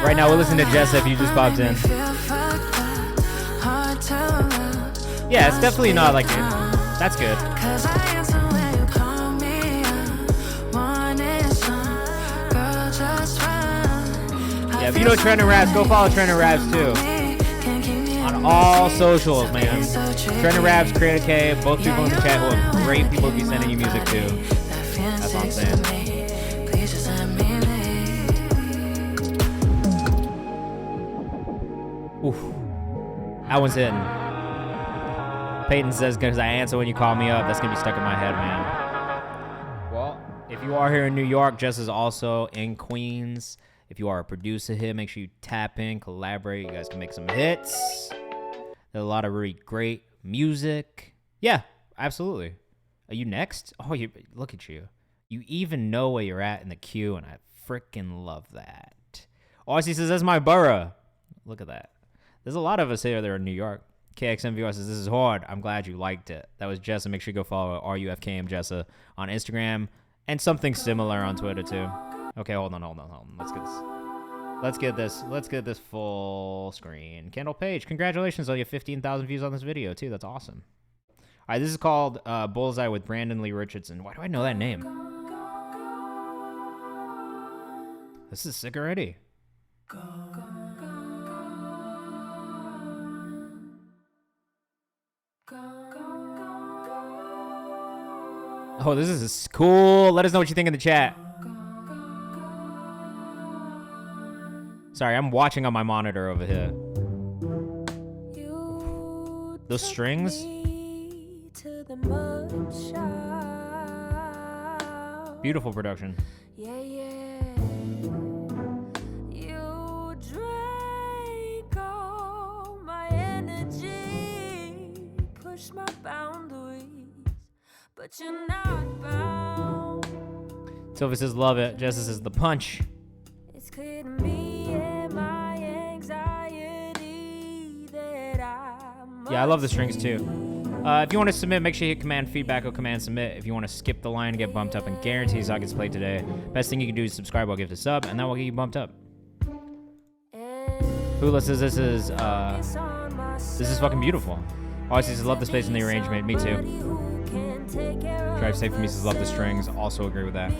Right now, we're listening to Jessa if you just popped in. Yeah, it's definitely not like it. That's good. Yeah, if you know Trending Raps, go follow Trending Raps too. On all socials, man. Trending Raps, Creator K, both people in the chat who are great people to be sending you music to. That's what I'm saying. Oof. That one's hitting. Peyton says, because I answer when you call me up. That's going to be stuck in my head, man. Well, if you are here in New York, Jess is also in Queens. If you are a producer here, make sure you tap in, collaborate. You guys can make some hits. There's a lot of really great music. Yeah, absolutely. Are you next? Oh, you look at you. You even know where you're at in the queue, and I freaking love that. Aussie says, that's my borough. Look at that. There's a lot of us here that are in New York. KXMVR says, this is hard. I'm glad you liked it. That was Jessa. Make sure you go follow RUFKM Jessa on Instagram and something similar on Twitter too. Okay, hold on. Let's get this full screen. Kendall Page, congratulations on your 15,000 views on this video too. That's awesome. All right, this is called Bullseye with Brandon Lee Richardson. Why do I know that name? This is sick already. Oh, this is cool. Let us know what you think in the chat. Sorry, I'm watching on my monitor over here. Those strings. Beautiful production. Yeah, yeah. You drank all my energy, push my boundaries, but you're not bound. Sylvia says, love it. Jessica says, the punch. It's clear to me and my anxiety that Yeah, I love the strings too. If you want to submit, make sure you hit command feedback or command submit. If you want to skip the line and get bumped up and guarantee song gets played today, best thing you can do is subscribe or give a sub, and that will get you bumped up. Hula says this is fucking beautiful. Aussie says love the space and the arrangement. Me too. Drive safe for me says love the strings. Also agree with that.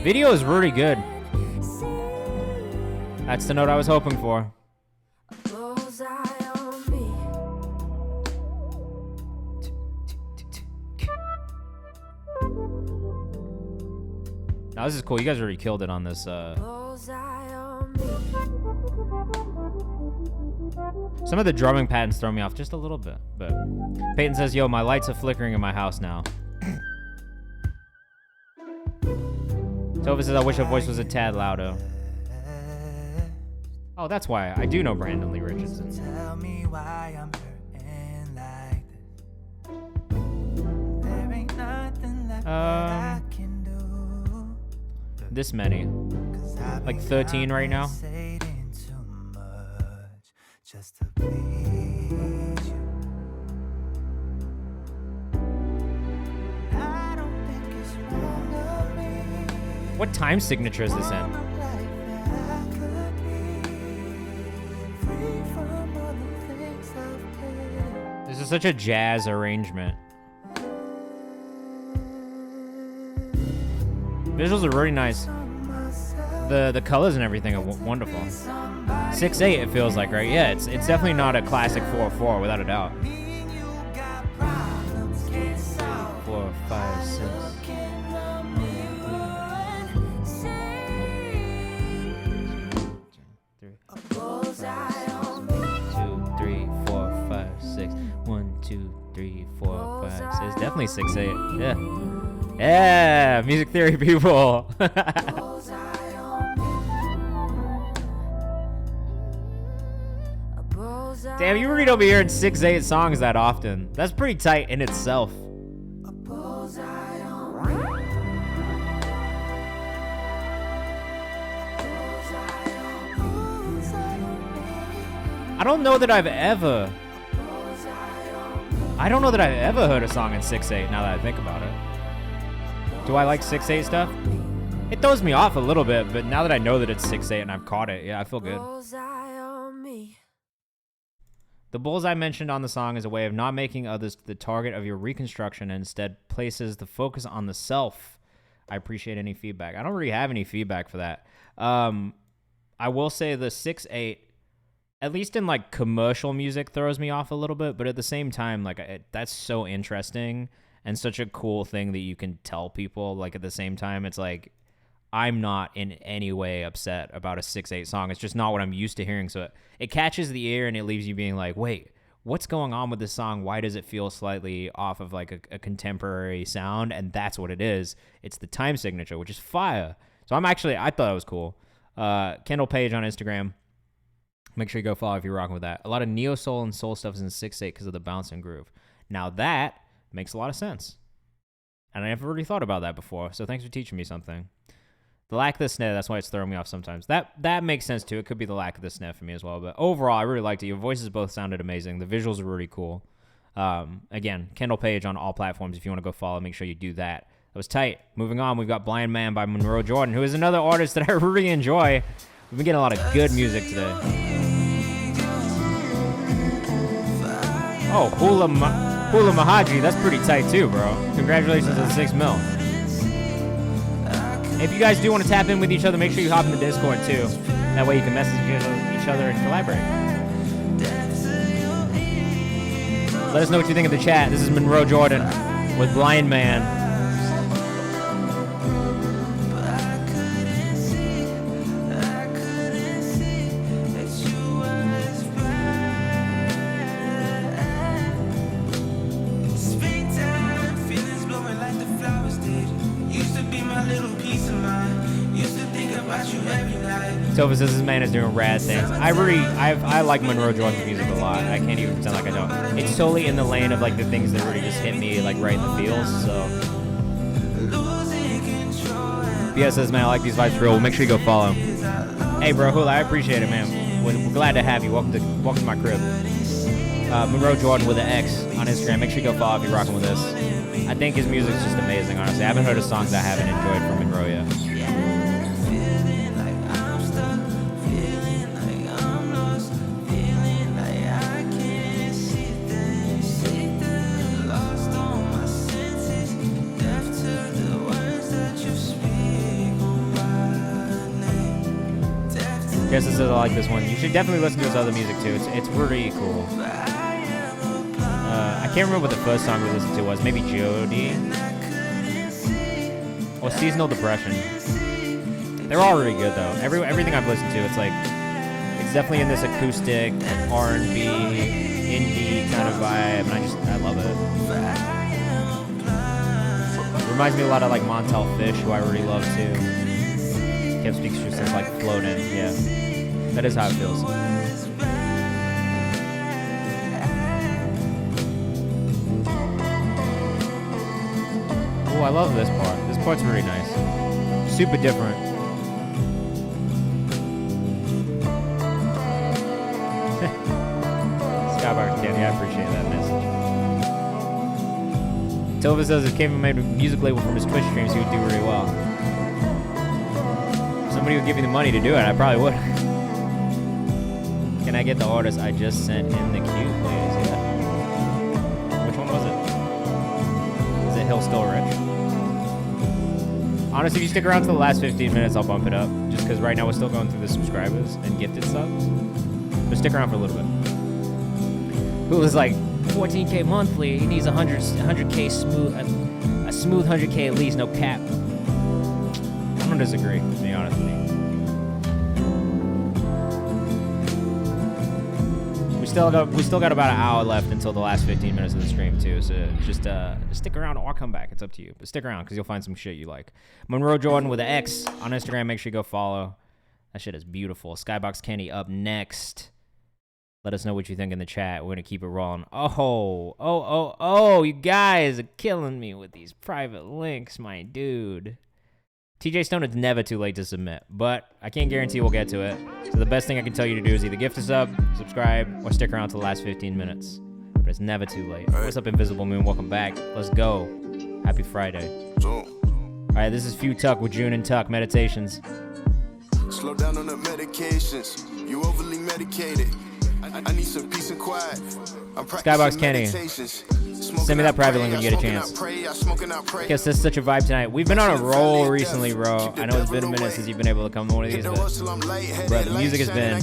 Video is really good. That's the note I was hoping for. Now this is cool. You guys already killed it on this. Some of the drumming patterns throw me off just a little bit. But Peyton says, yo, my lights are flickering in my house now. Tova says, I wish her voice was a tad louder. Oh, that's why. I do know Brandon Lee Richardson. Tell me why I'm hurting like this. There ain't nothing left that I can do. This many. Like 13 right now. Just to please you. I don't think it's wrong of me. What time signature is this in? This is such a jazz arrangement. Visuals are really nice. The colors and everything are wonderful. 6/8 it feels like, right? Yeah, it's definitely not a classic 4/4 without a doubt. 4, 5, 6. 1, 2, 3, 4, 5, 6. It's definitely 6/8. Yeah. Yeah, music theory people. Damn, you really don't be hearing 6/8 songs that often. That's pretty tight in itself. I don't know that I've ever heard a song in 6/8 now that I think about it. Do I like 6/8 stuff? It throws me off a little bit, but now that I know that it's 6/8 and I've caught it, yeah, I feel good. The bullseye mentioned on the song is a way of not making others the target of your reconstruction and instead places the focus on the self. I appreciate any feedback. I don't really have any feedback for that. I will say the 6/8, at least in like commercial music, throws me off a little bit, but at the same time, like that's so interesting and such a cool thing that you can tell people. Like at the same time, it's like I'm not in any way upset about a 6/8 song. It's just not what I'm used to hearing. So it catches the ear and it leaves you being like, wait, what's going on with this song? Why does it feel slightly off of like a contemporary sound? And that's what it is. It's the time signature, which is fire. So I thought it was cool. Kendall Page on Instagram. Make sure you go follow if you're rocking with that. A lot of neo soul and soul stuff is in 6/8 because of the bounce and groove. Now that makes a lot of sense. And I never really thought about that before. So thanks for teaching me something. The lack of the snare, that's why it's throwing me off sometimes. That makes sense too. It could be the lack of the snare for me as well. But overall, I really liked it. Your voices both sounded amazing. The visuals were really cool. Again, Kendall Page on all platforms. If you want to go follow, make sure you do that. That was tight. Moving on, we've got Blind Man by Monroe Jordan, who is another artist that I really enjoy. We've been getting a lot of good music today. Oh, Hula Mahaji, that's pretty tight too, bro. Congratulations on 6 mil. If you guys do want to tap in with each other, make sure you hop in the Discord too. That way you can message each other and collaborate. Let us know what you think in the chat. This is Monroe Jordan with Blind Man. Tova says this man is doing rad things. I like Monroe Jordan's music a lot. I can't even pretend like I don't. It's totally in the lane of like the things that really just hit me like right in the feels. So BS says, man, I like these vibes for real. Well, make sure you go follow him. Hey bro, Hula, I appreciate it, man. We're glad to have you. Welcome to my crib. Monroe Jordan with an X on Instagram. Make sure you go follow if you're rocking with this. I think his music's just amazing, honestly. I haven't heard of songs I haven't enjoyed from Monroe yet. Jess says I like this one. You should definitely listen to his other music too. It's really cool. I can't remember what the first song we listened to was. Maybe Jody or Seasonal Depression. They're all really good though. Everything I've listened to, it's definitely in this acoustic R&B indie kind of vibe, and I love it. Reminds me a lot of like Montel Fish, who I really love too. Kev Speaks just says like floating, yeah. That is how it feels. Oh, I love this part. This part's really nice. Super different. Skybox Candy, I appreciate that message. Tova says if Kayvan made a music label from his Twitch streams, he would do really well. If somebody would give me the money to do it, I probably would. Can I get the artist I just sent in the queue, please? Yeah. Which one was it? Is it Hill Still Rich? Honestly, if you stick around to the last 15 minutes, I'll bump it up. Just because right now we're still going through the subscribers and gifted subs. But stick around for a little bit. Who was like, 14K monthly, he needs 100K smooth, a smooth 100K at least, no cap. I don't disagree, to be honest with you. We still got about an hour left until the last 15 minutes of the stream too. So just stick around or come back. It's up to you. But stick around because you'll find some shit you like. Monroe Jordan with an X on Instagram. Make sure you go follow. That shit is beautiful. Skybox Kenny up next. Let us know what you think in the chat. We're gonna keep it rolling. Oh! You guys are killing me with these private links, my dude. TJ Stone, it's never too late to submit, but I can't guarantee we'll get to it. So the best thing I can tell you to do is either gift a sub, subscribe, or stick around to the last 15 minutes. But it's never too late. What's up, Invisible Moon? Welcome back. Let's go. Happy Friday. All right, this is Few Tuck with June and Tuck Meditations. Slow down on the medications. You overly medicated. I need some peace and quiet. I'm Skybox Kenny. Send me that private link when you get a chance. Guess this is such a vibe tonight. We've been on a roll recently, bro. I know it's been a minute since you've been able to come to one of these, but the music has been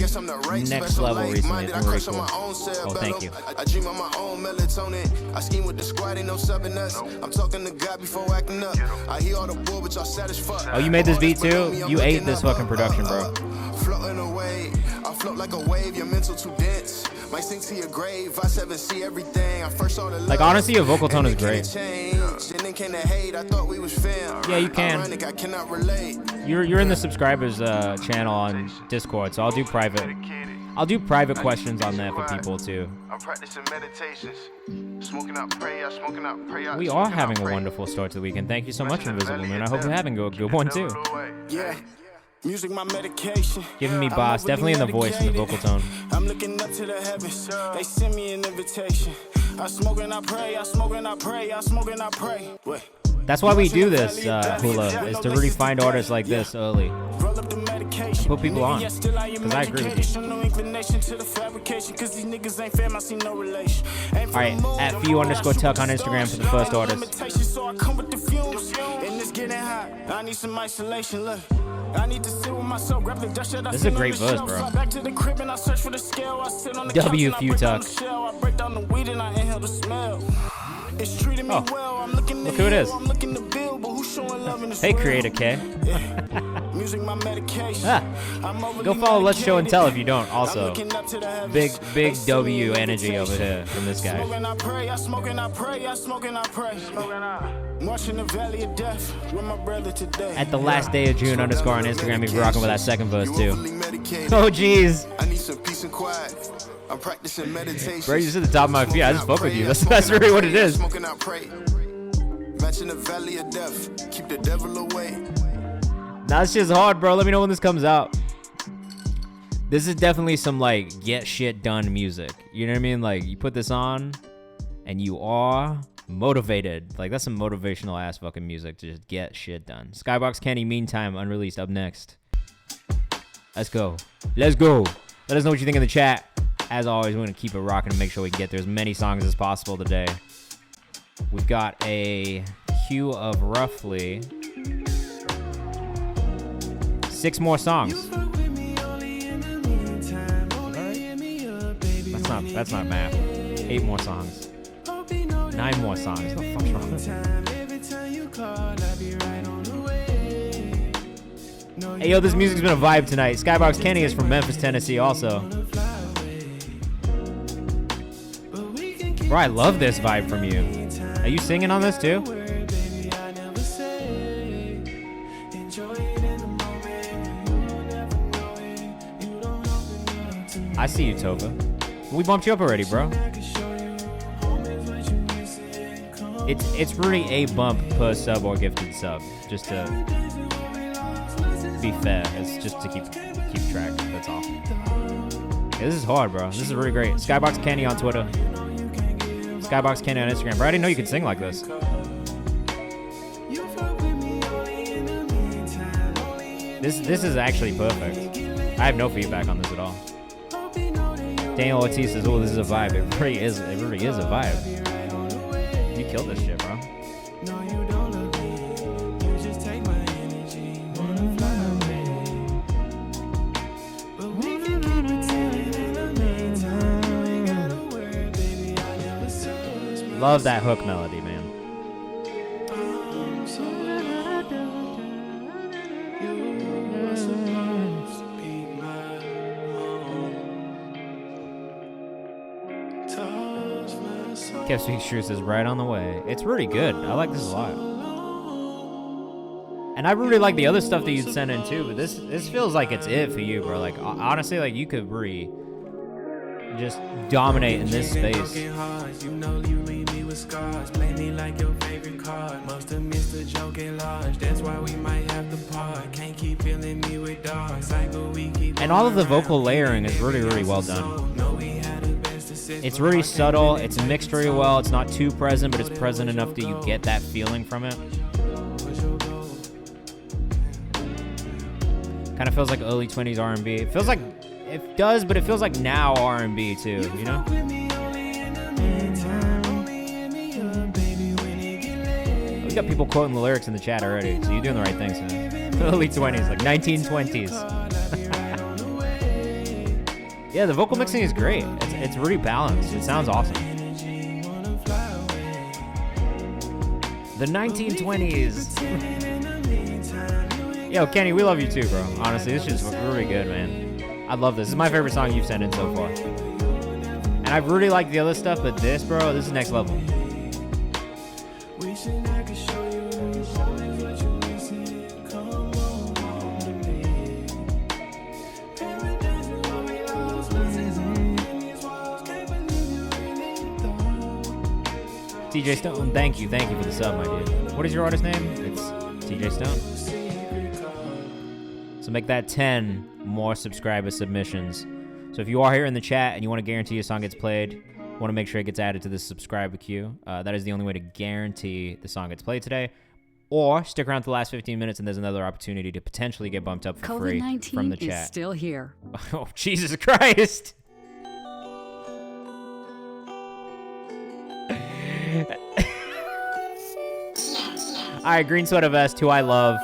next level recently. It's been really cool. Oh, thank you. I dream of my own melatonin. I scheme with the squad, ain't no subbing us. I'm talking to God before acting up. I hear all the bull, but y'all sad as fuck. Oh, you made this beat too? You ate this fucking production, bro. Floating away, I float like a wave. Your mental too dense. Might sink to your grave. I 7 see everything. I first saw the love. Like, honestly, your vocal tone is great. Yeah, you can. I cannot relate. You're in the subscribers channel on Discord, so I'll do private questions on there for people too. I'm practicing meditations. Smoking out prayer, smoking out prayer. We are having a wonderful start to the weekend. Thank you so much, Invisible Moon. I hope you're having a good one too. Yeah. Music, my medication. Giving me boss, definitely in the voice and the vocal tone. I'm looking up to the heavens. They send me an invitation. I smoke and I pray. I smoke and I pray. I smoke and I pray. Wait. That's why we do this, Hula, is to really find artists like this early. And put people on. Because I agree with you. Alright, at @FU_Tuck on Instagram for the first artist. I need some isolation, look. I need to sit with myself, grab the dust that I This is a great verse, bro. Back to the crib and I search for the scale. I sit on the W couch and I Few break down Tuck. the shell. I break down the weed and I inhale the smell. It's treating me well. I'm looking to look who it is. I'm looking to build, but who's showing love in this Hey, world? Creator K. Music, my medication. Go follow Let's Show and Tell if you don't. Also, big W energy over here from this guy. I pray, I smoke and I pray, I smoke and I pray. Watching the valley of death with my brother today. At the last day of June _ on Instagram, if you're rocking with that second verse too. Oh jeez. I need some peace and quiet. I'm practicing meditation. Bro, you just at the top of my feet. I just fuck with you. That's really what it is. Smoking out pray. Matching the valley of death. Keep the devil away. Nah, this shit's hard, bro. Let me know when this comes out. This is definitely some like get shit done music. You know what I mean? Like you put this on and you are motivated. Like that's some motivational ass fucking music to just get shit done. Skybox Kenny, Meantime, unreleased, up next. Let's go. Let's go. Let us know what you think in the chat. As always, we're going to keep it rocking and make sure we can get through as many songs as possible today. We've got a queue of roughly 6 more songs. That's not math. 8 more songs. 9 more songs. What the fuck's wrong with me? Hey, yo, this music's been a vibe tonight. Skybox Kenny is from Memphis, Tennessee also. Bro, I love this vibe from you. Are you singing on this too? I see you, Tova. We bumped you up already, bro. It's really a bump per sub or gifted sub, just to be fair. It's just to keep track. That's all. Yeah, this is hard, bro. This is really great. Skybox Kenny on Twitter. Skybox Kenny on Instagram. Bro, I didn't know you could sing like this. This is actually perfect. I have no feedback on this at all. Daniel Ortiz says, "Oh, this is a vibe." It really is. It really is a vibe. You killed this shit, bro. Love that hook melody, man. Kev Speak Truth is right on the way. It's really good. I like this a lot. And I really like the other stuff that you'd send in too, but this feels like it's it for you, bro. Like honestly, like you could really just dominate in this space. You know you leave me with scars. Play me like your favorite card. Must have missed the joke at large. That's why we might have to part. Can't keep filling me with dogs. Cycle we keep. And all of the vocal layering is really, really well done. It's really subtle. It's mixed really well. It's not too present, but it's present enough that you get that feeling from it. Kind of feels like early 20s R&B. It feels like it does, but it feels like now R&B too, you know? You got people quoting the lyrics in the chat already, so you're doing the right things, man. Early 20s, like 1920s. Yeah, the vocal mixing is great. It's really balanced. It sounds awesome. The 1920s. Yo, Kenny, we love you too, bro. Honestly, this is just really good, man. I love this. This is my favorite song you've sent in so far. And I really like the other stuff, but this, bro, this is next level. TJ Stone, thank you for the sub, my dude. What is your artist name? It's TJ Stone. So make that 10 more subscriber submissions. So if you are here in the chat and you want to guarantee a song gets played, want to make sure it gets added to the subscriber queue, that is the only way to guarantee the song gets played today. Or stick around for the last 15 minutes and there's another opportunity to potentially get bumped up for free from the chat. COVID-19 is still here. Oh, Jesus Christ. All right, Green Sweater Vest, who I love.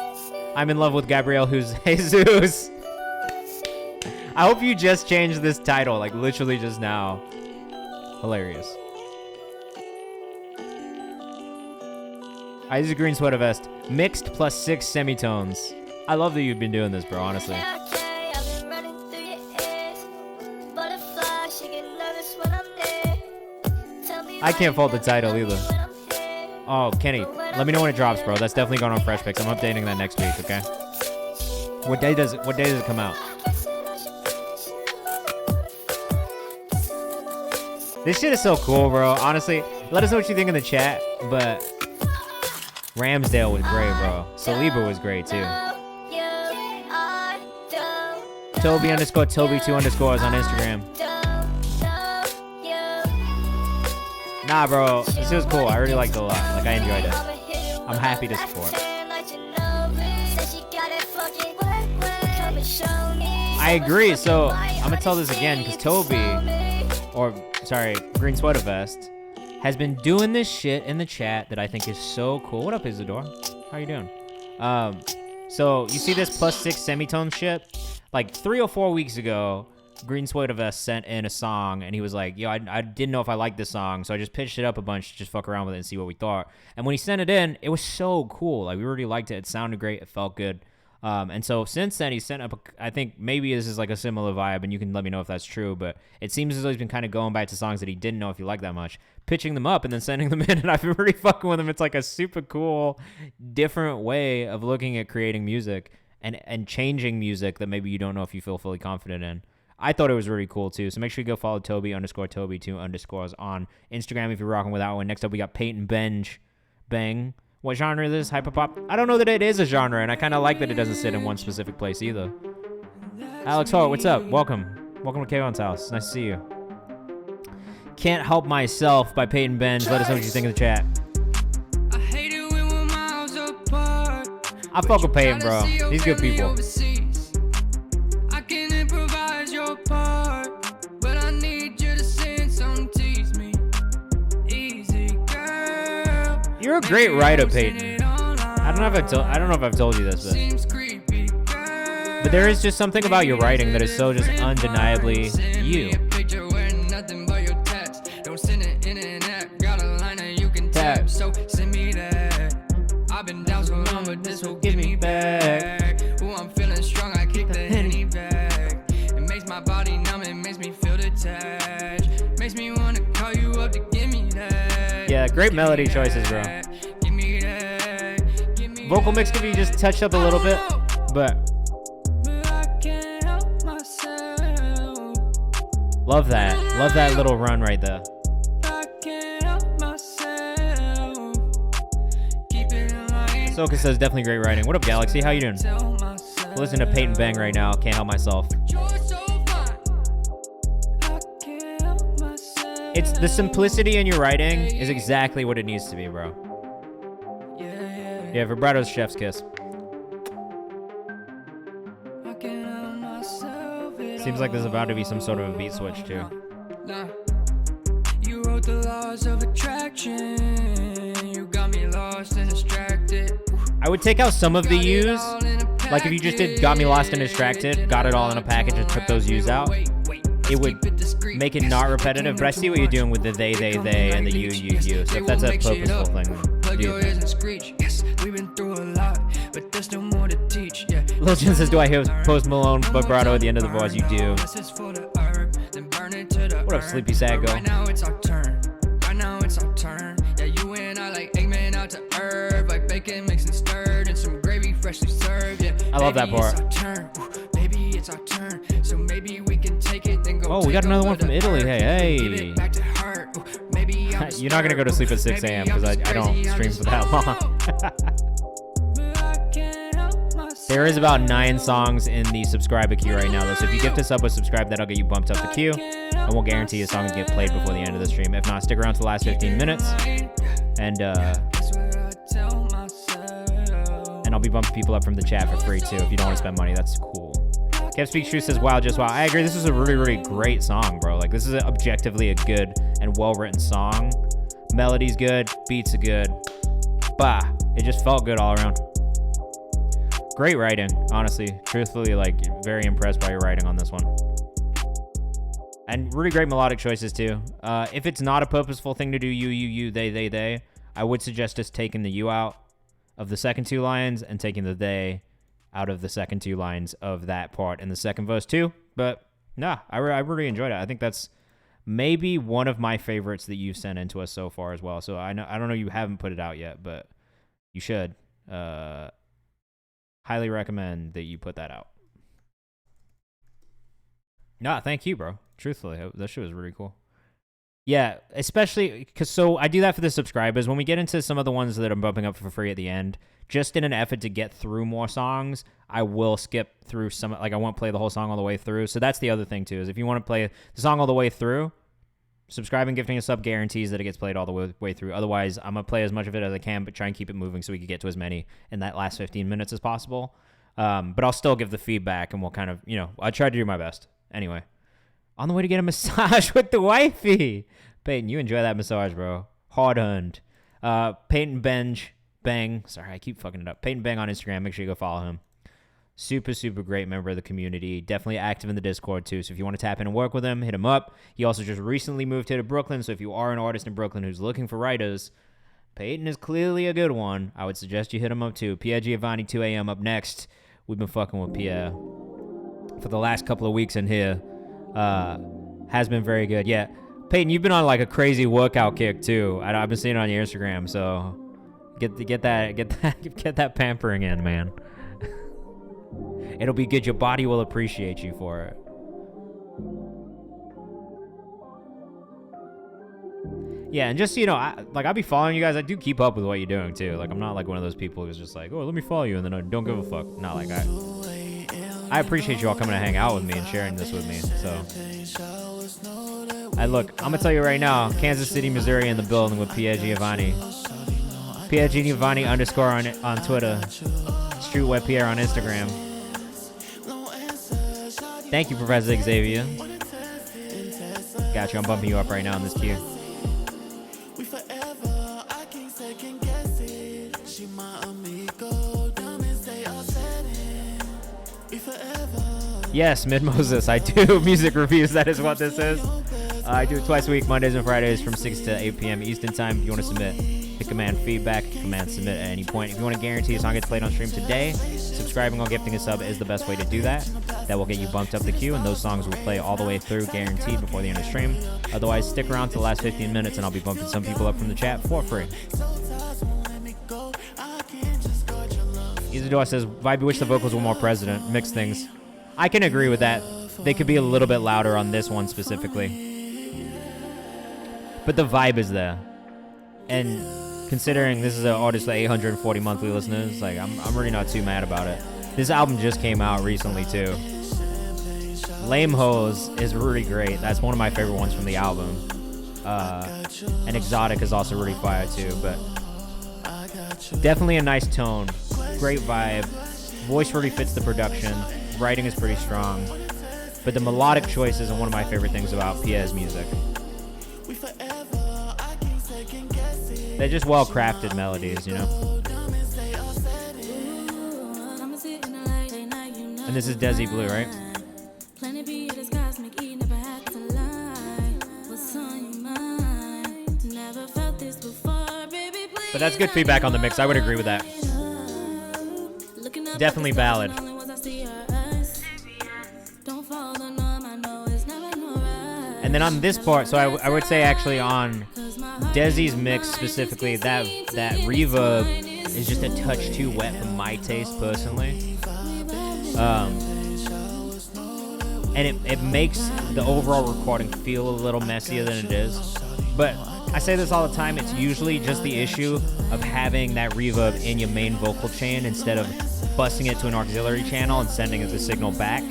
I'm in love with Gabriel, who's Jesus. I hope you just changed this title, like literally just now. Hilarious. All right, this is Green Sweater Vest. Mixed plus 6 semitones. I love that you've been doing this, bro, honestly. I can't fault the title either. Oh, Kenny, let me know when it drops, bro. That's definitely going on Fresh Picks. I'm updating that next week, okay? What day does it come out? This shit is so cool, bro. Honestly, let us know what you think in the chat, but Ramsdale was great, bro. Saliba was great, too. Toby_Toby 2 underscores on Instagram. Nah, bro, this was cool. I really liked it a lot. Like, I enjoyed it. I'm happy to support. I agree. So, I'm going to tell this again because Green Sweater Vest, has been doing this shit in the chat that I think is so cool. What up, Isidore? How you doing? So, you see this plus 6 semitone shit? Like, 3 or 4 weeks ago, Green Sweater Vest sent in a song, and he was like, yo, I didn't know if I liked this song, so I just pitched it up a bunch to just fuck around with it and see what we thought. And when he sent it in, it was so cool. Like, we really liked it. It sounded great. It felt good. And so since then, he sent up, I think maybe this is like a similar vibe, and you can let me know if that's true, but it seems as though he's been kind of going back to songs that he didn't know if he liked that much, pitching them up and then sending them in, and I've been really fucking with them. It's like a super cool, different way of looking at creating music and changing music that maybe you don't know if you feel fully confident in. I thought it was really cool, too. So make sure you go follow Toby_Toby 2 underscores on Instagram if you're rocking with that one. Next up, we got Peyton Bang. What genre is this? Hyperpop? I don't know that it is a genre, and I kind of like that it doesn't sit in one specific place either. Alex Hart, what's up? Welcome. Welcome to Kayvan's house. Nice to see you. Can't Help Myself by Peyton Benge. Let us know what you think in the chat. I fuck with Peyton, bro. These good people. You're a great writer, Peyton. I don't know if I've told you this, but there is just something about your writing that is so just undeniably you. Tap. So send me that. I've been down so long, but this will give me back. Ooh, I'm feeling strong. I kick the Henny back. It makes my body numb. It makes me feel detached. Makes me wanna call you up to give me that. Yeah, great melody choices, bro. Vocal mix could be just touched up a little bit, but love that. Love that little run right there. Soka says definitely great writing. What up, Galaxy? How you doing? Listen to Peyton Bang right now. Can't help myself. It's the simplicity in your writing is exactly what it needs to be, bro. Yeah, vibrato's chef's kiss. Seems like there's about to be some sort of a beat switch too. You wrote the laws of attraction. You got me lost in distraction. would take out some of the U's. Like if you just did Got Me Lost and Distracted, got it all in a package and took those U's out, it would make it not repetitive. But I see what you're doing with the they, and the you. So if that's a purposeful thing, do it. Lil Jen says, do I hear Post Malone vibrato at the end of the voice? You do. What up, Sleepy Sad Go? Right now it's our turn. Yeah, you and I like Eggman out to herb, like bacon mixed and stirred, and some gravy freshly served. Yeah, I love that part. Maybe it's our turn. So maybe we can take it, then go. Oh, we got another one from Italy. Hey. You're not gonna go to sleep at 6 a.m. because I don't stream for that long. There is about 9 songs in the subscriber queue right now, though. So if you gift us up with subscribe, that'll get you bumped up the queue. I won't guarantee a song will get played before the end of the stream. If not, stick around to the last 15 minutes. And I'll be bumping people up from the chat for free, too. If you don't want to spend money, that's cool. Kev Speaks True says, wow, just wow. I agree. This is a really, really great song, bro. Like, this is objectively a good and well-written song. Melody's good. Beats are good. Bah. It just felt good all around. Great writing, honestly. Truthfully, like, very impressed by your writing on this one. And really great melodic choices, too. If it's not a purposeful thing to do you, they, I would suggest just taking the you out of the second 2 lines and taking the they out of the second 2 lines of that part in the second verse, too. But, nah, I really enjoyed it. I think that's maybe one of my favorites that you've sent in to us so far as well. So I don't know you haven't put it out yet, but you should. Highly recommend that you put that out. Nah, thank you, bro. Truthfully, that shit was really cool. Yeah, especially because I do that for the subscribers. When we get into some of the ones that I'm bumping up for free at the end, just in an effort to get through more songs, I will skip through some. Like I won't play the whole song all the way through. So that's the other thing too. Is if you want to play the song all the way through, subscribing, gifting a sub guarantees that it gets played all the way through. Otherwise, I'm going to play as much of it as I can, but try and keep it moving so we can get to as many in that last 15 minutes as possible. But I'll still give the feedback, and we'll kind of, I tried to do my best. Anyway, on the way to get a massage with the wifey. Peyton, you enjoy that massage, bro. Hard-earned. Peyton Bang. Sorry, I keep fucking it up. Peyton Bang on Instagram. Make sure you go follow him. Super, super great member of the community. Definitely active in the Discord, too. So if you want to tap in and work with him, hit him up. He also just recently moved here to Brooklyn. So if you are an artist in Brooklyn who's looking for writers, Peyton is clearly a good one. I would suggest you hit him up, too. Pierre Giovanni, 2 a.m. up next. We've been fucking with Pierre for the last couple of weeks in here. Has been very good. Yeah. Peyton, you've been on like a crazy workout kick, too. I've been seeing it on your Instagram. So get that pampering in, man. It'll be good. Your body will appreciate you for it. Yeah, and just, I'll be following you guys. I do keep up with what you're doing, too. Like, I'm not like one of those people who's just like, oh, let me follow you, and then I don't give a fuck. Not like I appreciate you all coming to hang out with me and sharing this with me, so. I'm going to tell you right now, Kansas City, Missouri in the building with Pierre Giovanni. Pierre Giovanni _ on Twitter. Streetwear Pierre on Instagram. Thank you, Professor Xavier. Got you. I'm bumping you up right now in this queue. Yes, Mid-Moses, I do music reviews. That is what this is. I do it twice a week, Mondays and Fridays from 6 to 8 p.m. Eastern Time. If you want to submit, hit command feedback, command submit at any point. If you want to guarantee a song gets played on stream today, subscribing or gifting a sub is the best way to do that. That will get you bumped up the queue, and those songs will play all the way through, guaranteed, before the end of stream. Otherwise, stick around to the last 15 minutes, and I'll be bumping some people up from the chat for free. Isadora says, Vibe, wish the vocals were more present. Mixed things. I can agree with that. They could be a little bit louder on this one specifically. But the vibe is there. And considering this is an artist with 840 monthly listeners, like I'm really not too mad about it. This album just came out recently too. Lame Hoes is really great. That's one of my favorite ones from the album. And Exotic is also really fire too, but definitely a nice tone. Great vibe. Voice really fits the production. Writing is pretty strong. But the melodic choices are one of my favorite things about Pierre's music. They're just well-crafted melodies, And this is Desi Blue, right? Planet B, this cosmic E, never had to lie. What's on your mind? Never felt this before, baby. Please. But that's good feedback on the mix. I would agree with that. Definitely valid. And then on this part, so I would say actually on Desi's mix specifically, that reverb is just a touch too wet for my taste personally. And it makes the overall recording feel a little messier than it is. But I say this all the time, it's usually just the issue of having that reverb in your main vocal chain instead of busting it to an auxiliary channel and sending it the signal back,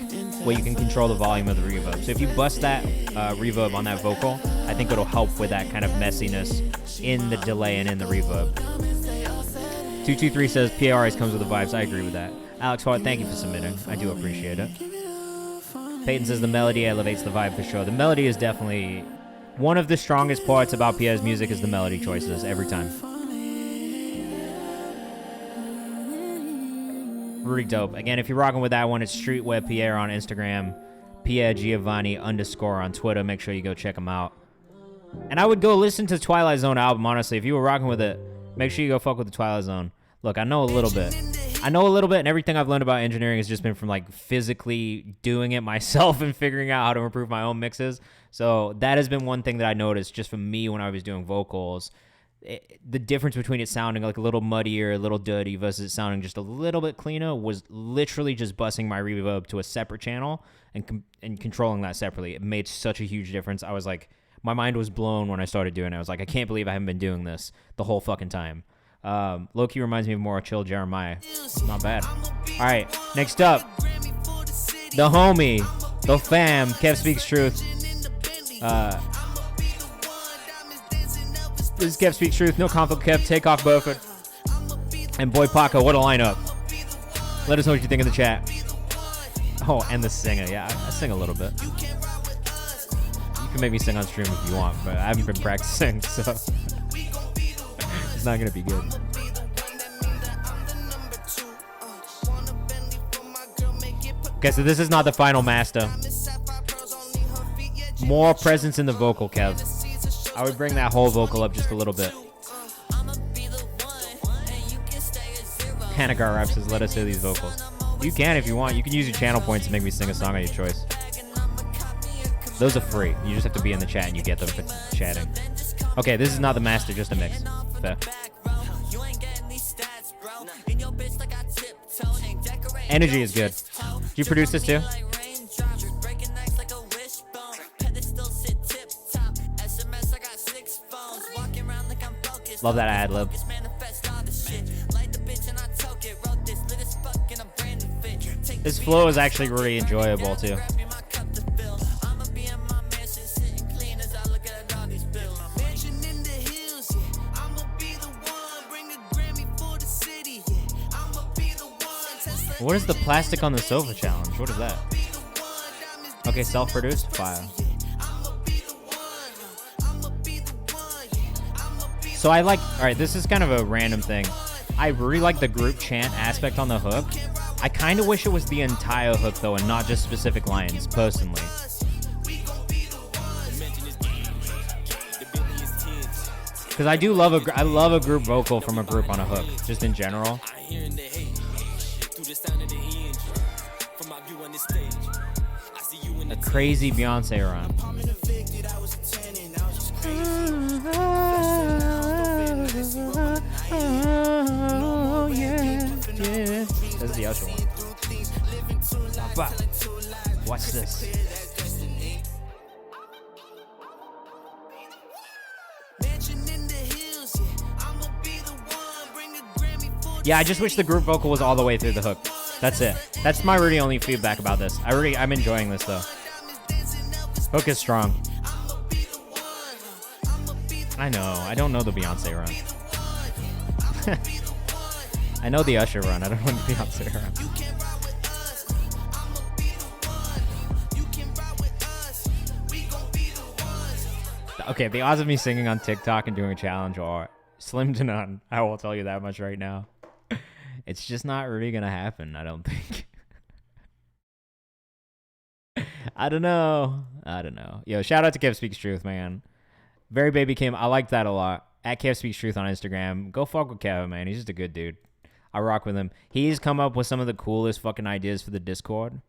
where you can control the volume of the reverb. So if you bust that reverb on that vocal, I think it'll help with that kind of messiness in the delay and in the reverb. 223 says, PA always comes with the vibes. I agree with that. Alex Hart, thank you for submitting. I do appreciate it. Peyton says the melody elevates the vibe for sure. The melody is definitely one of the strongest parts about Pierre's music is the melody choices every time. Really dope. Again, if you're rocking with that one, it's Streetwear Pierre on Instagram, Pierre Giovanni _ on Twitter. Make sure you go check him out. And I would go listen to Twilight Zone album, honestly. If you were rocking with it, make sure you go fuck with the Twilight Zone. Look, I know a little bit, and everything I've learned about engineering has just been from like physically doing it myself and figuring out how to improve my own mixes. So that has been one thing that I noticed just from me when I was doing vocals. The difference between it sounding like a little muddier, a little dirty versus it sounding just a little bit cleaner was literally just busing my reverb to a separate channel and controlling that separately. It made such a huge difference. I was like, my mind was blown when I started doing it. I was like, I can't believe I haven't been doing this the whole fucking time. Low-key reminds me of more Chill Jeremiah. Not bad. All right, next up, the homie, the fam, Kev Speaks Truth. This is Kev Speaks Truth. No conflict, Kev. Take off Burford. And Boy Paco, what a lineup. Let us know what you think in the chat. Oh, and the singer. Yeah, I sing a little bit. You can make me sing on stream if you want, but I haven't been practicing, so it's not gonna be good. Okay, so this is not the final master. More presence in the vocal, Kev. I would bring that whole vocal up just a little bit. Hanagar Rap says, let us hear these vocals. You can if you want. You can use your channel points to make me sing a song of your choice. Those are free. You just have to be in the chat and you get them for chatting. Okay, this is not the master, just a mix. Fair. Energy is good. Did you produce this too? Love that ad lib. This flow is actually really enjoyable too. What is the plastic on the sofa challenge? What is that? Okay, self-produced file. So I like, all right, this is kind of a random thing. I really like the group chant aspect on the hook. I kind of wish it was the entire hook though, and not just specific lines, personally. Because I do love I love a group vocal from a group on a hook, just in general. A crazy Beyonce run. Oh, yeah, yeah. This is the Usher one. Watch this. Yeah, I just wish the group vocal was all the way through the hook. That's it. That's my really only feedback about this. I'm enjoying this though. Hook is strong. I know. I don't know the Beyonce run. I know the Usher run. I don't know the Beyonce run. Okay, the odds of me singing on TikTok and doing a challenge are slim to none. I will tell you that much right now. It's just not really gonna happen, I don't think. I don't know. Yo, shout out to Kev Speaks Truth, man. Very Baby Kim. I like that a lot. At Kev Speaks Truth on Instagram. Go fuck with Kev, man. He's just a good dude. I rock with him. He's come up with some of the coolest fucking ideas for the Discord.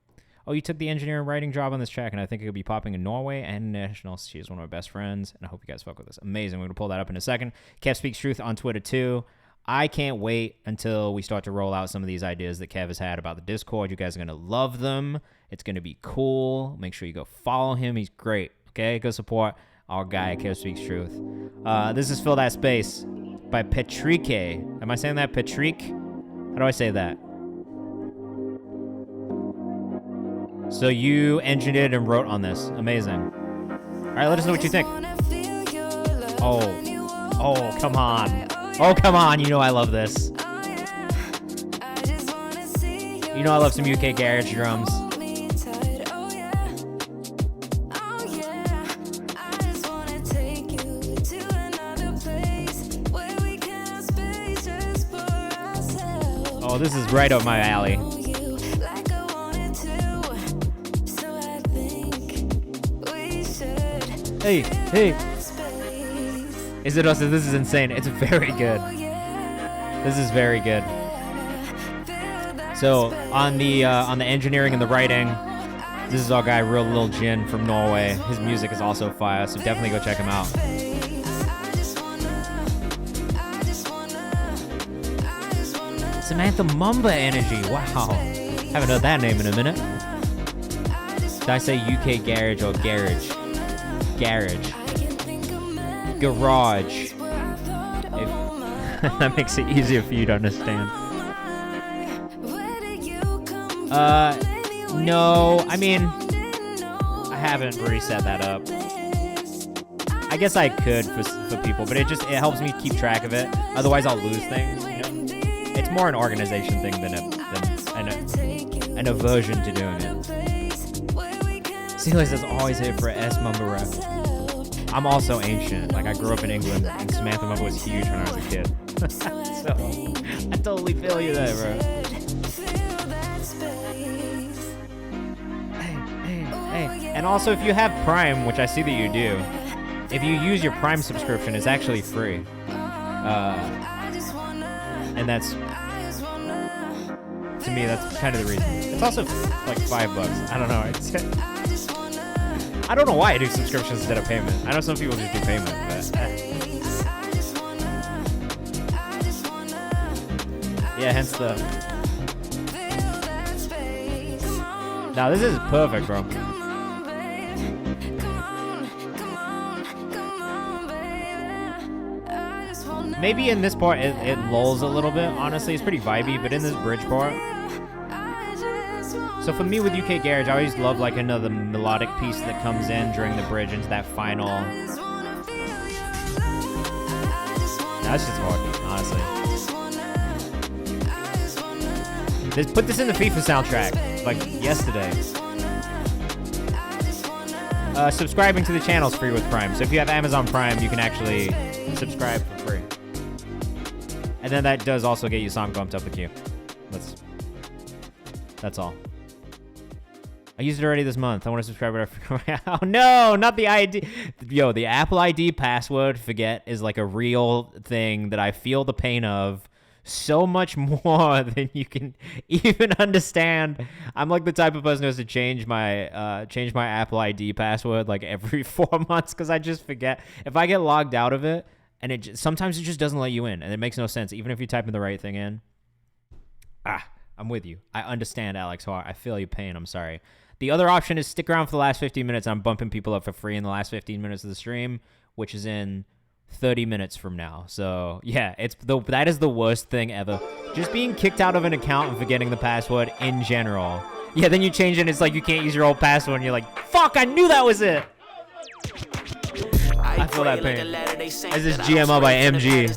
Oh, you took the engineering writing job on this track, and I think it could be popping in Norway and national. She is one of my best friends, and I hope you guys fuck with this. Amazing. We're going to pull that up in a second. Kev Speaks Truth on Twitter, too. I can't wait until we start to roll out some of these ideas that Kev has had about the Discord. You guys are going to love them. It's going to be cool. Make sure you go follow him. He's great. Okay? Go support our guy at Kev Speaks Truth. This is Fill That Space by Petrike. Am I saying that? Petrik? How do I say that? So you engineered and wrote on this. Amazing. All right, let us know what you think. Oh, come on. Oh, come on. You know I love this. You know I love some UK garage drums. Oh, this is right up my alley. Hey. Is it us? This is insane. It's very good. This is very good. So on the engineering and the writing, this is our guy Real Lil Jin from Norway. His music is also fire, so definitely go check him out. Samantha Mumba energy. Wow. Haven't heard that name in a minute. Did I say UK garage or garage? Garage. Garage. That makes it easier for you to understand. No. I mean, I haven't reset that up. I guess I could for people, but it helps me keep track of it. Otherwise, I'll lose things. You know? It's more an organization thing than an aversion to doing it. Celia says always here for S Mumba rap. I'm also ancient. Like I grew up in England, and Samantha Mumba was huge when I was a kid. So I totally feel you there, bro. Hey. And also, if you have Prime, which I see that you do, if you use your Prime subscription, it's actually free. And that's, to me, that's kind of the reason. It's also like $5. I don't know. I don't know why I do subscriptions instead of payment. I know some people just do payment, but yeah, hence the. Now this is perfect, bro. Maybe in this part it lulls a little bit. Honestly, it's pretty vibey, but in this bridge part. So for me with UK Garage, I always love like another melodic piece that comes in during the bridge into that final. That's just hard, honestly. Put this in the FIFA soundtrack, like yesterday. Subscribing to the channel is free with Prime. So if you have Amazon Prime, you can actually subscribe for free. And then that does also get you song bumped up the queue. That's all. I used it already this month. I want to subscribe. Oh no, not the ID. Yo, the Apple ID password, forget, is like a real thing that I feel the pain of so much more than you can even understand. I'm like the type of person who has to change my Apple ID password like every 4 months because I just forget. If I get logged out of it, and sometimes it just doesn't let you in, and it makes no sense, even if you type in the right thing in. I'm with you. I understand, Alex Hart. I feel your pain. I'm sorry. The other option is stick around for the last 15 minutes. I'm bumping people up for free in the last 15 minutes of the stream, which is in 30 minutes from now. So, yeah, that is the worst thing ever. Just being kicked out of an account and forgetting the password in general. Yeah, then you change it, and it's like you can't use your old password, and you're like, fuck, I knew that was it. I feel that pain. This is GMO by MG.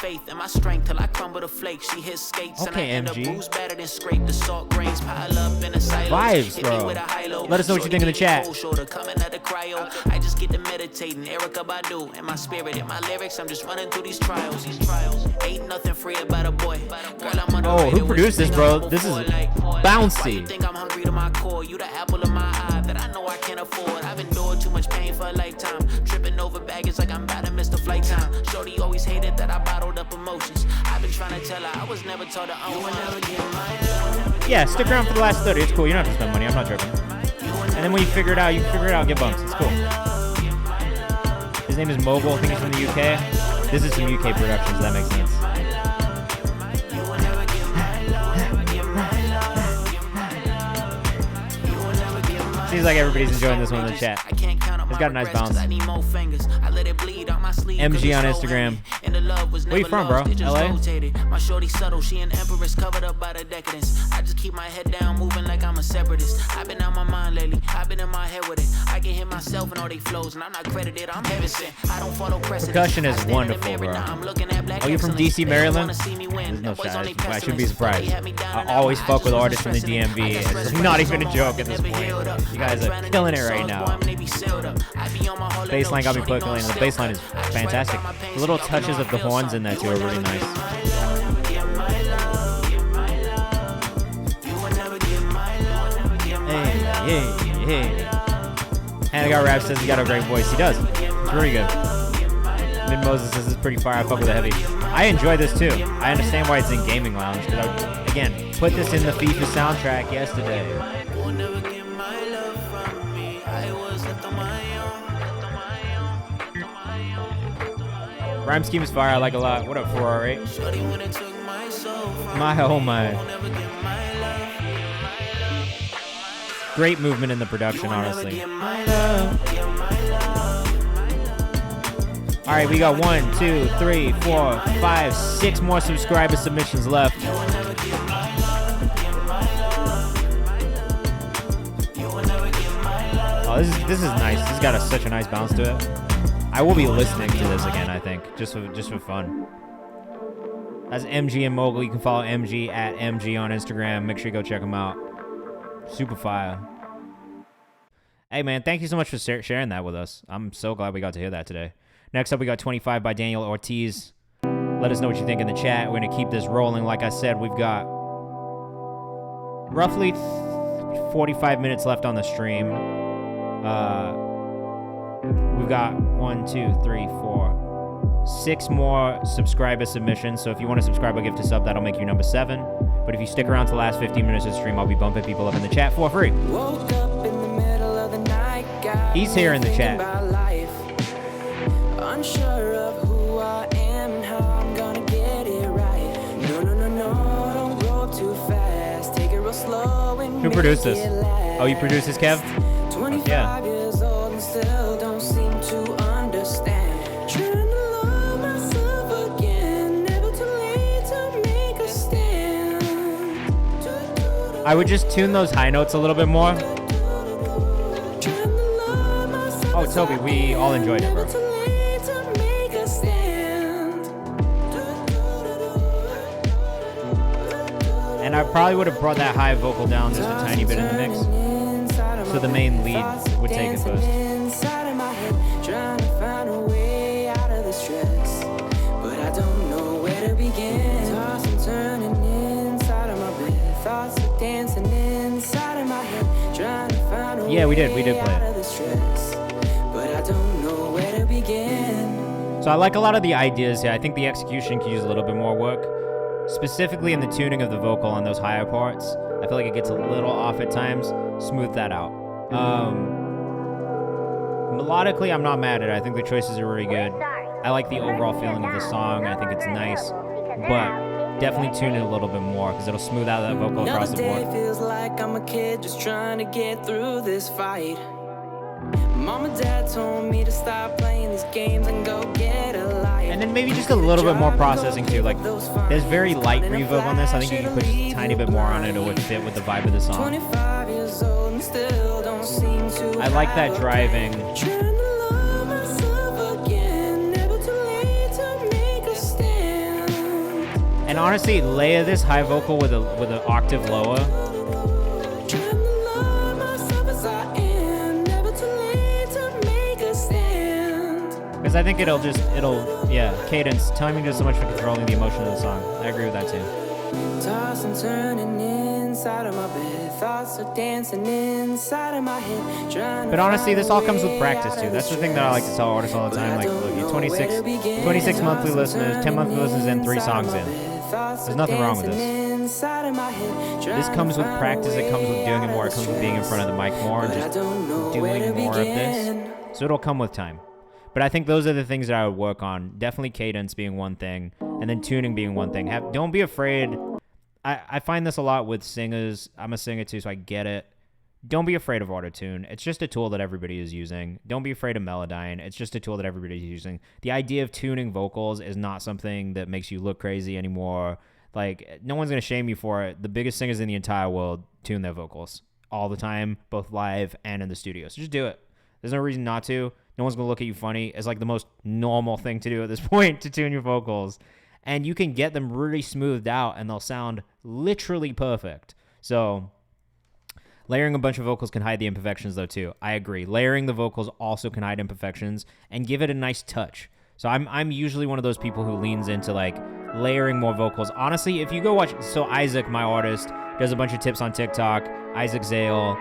faith and my strength till I crumble the flakes. She hits skates and I Okay, end up MG. bruised, battered and scraped. The salt grains pile up in a silo. Vibes, bro. Let us know what you think in the chat. Coming at the cryo. I just get to meditating. Erica Badu in my spirit, in my lyrics. I'm just running through these trials. Ain't nothing free about a boy. Girl, I'm Oh, who produced this, bro? This is bouncy. You think I'm hungry to my core? You the apple of my eye that I know I can't afford. I've endured too much pain for a lifetime. Tripping over baggage like I'm about to miss the flight time. Shorty always hated that I bottled up emotions. I've been trying to tell her I was never taught to own. Yeah, stick around for the last 30. It's cool. You don't have to spend money. I'm not joking. And then when you figure it out, get bumps. It's cool. His name is Mogul. I think he's from the UK. This is some UK productions. That makes sense. Seems like everybody's enjoying this one in the chat. It's got a nice bounce. MG on Instagram. Where you from, bro? LA? My shorty subtle, she an empress covered up by the decadence. I just keep my head down, moving like I'm a separatist. I've been on my mind lately, I've been in my head with it. I can hit myself and all they flows, and I'm not credited, I'm heaven sent. I don't follow precedent. Percussion is wonderful, bro. Oh, you from DC, Maryland? There's no shot. I shouldn't be surprised. I always fuck with artists from the DMV. It's not even a joke at this point. You guys are killing it right now. Bassline got me percolating. The bassline is fantastic. The little touches of the horns in that too are really nice. Hey. Hannah got rap says he got a great voice. He does. It's really good. Mid Moses says it's pretty fire. I fuck with the heavy. I enjoy this too. I understand why it's in Gaming Lounge because I, again, put this in the FIFA soundtrack yesterday. Rhyme scheme is fire. I like a lot. What up, 4R8? My oh my. Great movement in the production, honestly. All right, we got 1, 2, 3, 4, 5, 6 more subscriber submissions left. Oh, this is nice. This has got such a nice bounce to it. I will be listening to this again, I think, just for fun. That's MG and Mogul. You can follow MG at MG on Instagram. Make sure you go check him out. Super fire. Hey, man, thank you so much for sharing that with us. I'm so glad we got to hear that today. Next up, we got 25 by Daniel Ortiz. Let us know what you think in the chat. We're going to keep this rolling. Like I said, we've got roughly 45 minutes left on the stream. We've got 1, 2, 3, 4, 6 more subscriber submissions. So if you want to subscribe or gift a sub, that'll make you number 7. But if you stick around to the last 15 minutes of the stream, I'll be bumping people up in the chat for free. Woke up in the middle of the night, He's here in the chat. Unsure of who I am and how I'm gonna get it right. No, don't roll too fast. Take it real slow and Who produced this? Oh, you produced this, Kev? 25 Yeah. years old and still don't seem to understand. Trying to love myself again. Never too late to make a stand. I would just tune those high notes a little bit more. Oh, Toby, we all enjoyed it, bro. And I probably would have brought that high vocal down just a tiny bit in the mix. So the main lead would take it first. Trying to find a way out of the stress, but I don't know where to begin. Tossing, turning inside of my bed. Thoughts are dancing inside of my head. Trying to find a way Yeah, we did play out it. of the stress, but I don't know where to begin. So I like a lot of the ideas here. I think the execution could use a little bit more work. Specifically in the tuning of the vocal on those higher parts. I feel like it gets a little off at times. Smooth that out. Melodically, I'm not mad at it. I think the choices are really good. I like the overall feeling of the song. I think it's nice. But definitely tune it a little bit more because it'll smooth out that vocal across the Another day board. feels like I'm a kid just trying to get through this fight. Mom and Dad told me to stop playing these games and go get a life. And then maybe just a little bit more processing too. Like, there's very light reverb on this. I think you can put just a tiny bit more on it. It would fit with the vibe of the song. 25 years old and still don't seem to. I like that driving. Trying to love myself again. Never too late to make a stand. And honestly, layer this high vocal with an octave lower. Because I think cadence, timing does so much for controlling the emotion of the song. I agree with that too. Toss and turning inside of my bed, thoughts are dancing inside of my head. But honestly, this all comes with practice too. That's the thing that I like to tell artists all the time. Like, look, you're 26 monthly listeners, 10 monthly listeners in, 3 songs in. There's nothing wrong with this. This comes with practice. It comes with doing it more. It comes with being in front of the mic more and just doing more of this. So it'll come with time. But I think those are the things that I would work on. Definitely cadence being one thing, and then tuning being one thing. Don't be afraid. I find this a lot with singers. I'm a singer too, so I get it. Don't be afraid of autotune. It's just a tool that everybody is using. Don't be afraid of Melodyne. It's just a tool that everybody's using. The idea of tuning vocals is not something that makes you look crazy anymore. Like, no one's going to shame you for it. The biggest singers in the entire world tune their vocals all the time, both live and in the studio. So just do it. There's no reason not to. No one's going to look at you funny. It's like the most normal thing to do at this point, to tune your vocals. And you can get them really smoothed out, and they'll sound literally perfect. So layering a bunch of vocals can hide the imperfections, though, too. I agree. Layering the vocals also can hide imperfections and give it a nice touch. So I'm usually one of those people who leans into, like, layering more vocals. Honestly, if you go watch... So Isaac, my artist, does a bunch of tips on TikTok. Isaac Zale.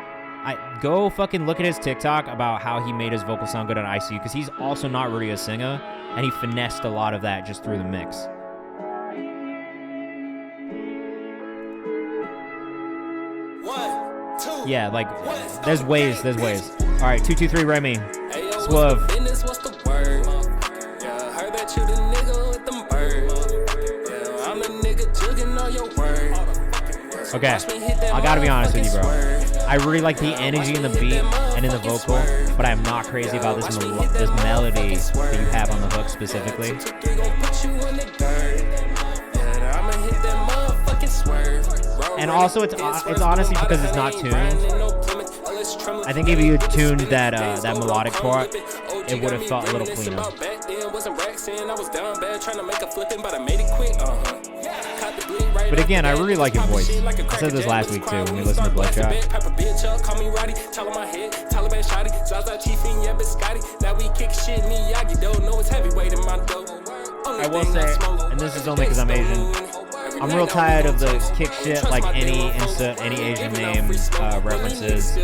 Go fucking look at his TikTok about how he made his vocal sound good on ICU, because he's also not really a singer, and he finessed a lot of that just through the mix. Yeah, like, there's ways. All right, 2, 2, 3, Remy. Swerve. Okay, I gotta be honest with you, bro. I really like the energy in the beat and in the vocal, but I'm not crazy about this melody that you have on the hook specifically. And also, it's honestly because it's not tuned. I think if you had tuned that melodic part, it would have felt a little cleaner. But again, I really like your voice. I said this last week too when we listened to Bloodshot. I will say, and this is only because I'm Asian, I'm real tired of the kick shit, like any Asian name references.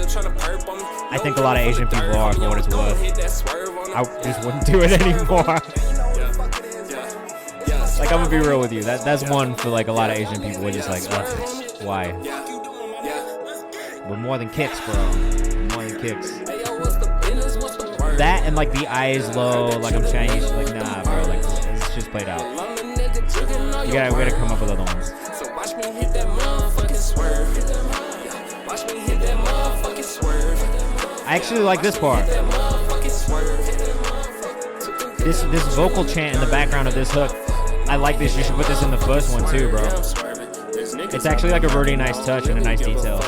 I think a lot of Asian people are, for what it's worth. I just wouldn't do it anymore. Like, I'm gonna be real with you. That's one for, like, a lot of Asian people. We're just like, why? We're more than kicks, bro. We're more than kicks. That and, like, the eyes low, like I'm Chinese. Like, nah, bro. Like, it's just played out. We gotta come up with other ones. I actually like this part. This vocal chant in the background of this hook. I like this. You should put this in the first one too, bro. It's actually like a really nice touch and a nice detail.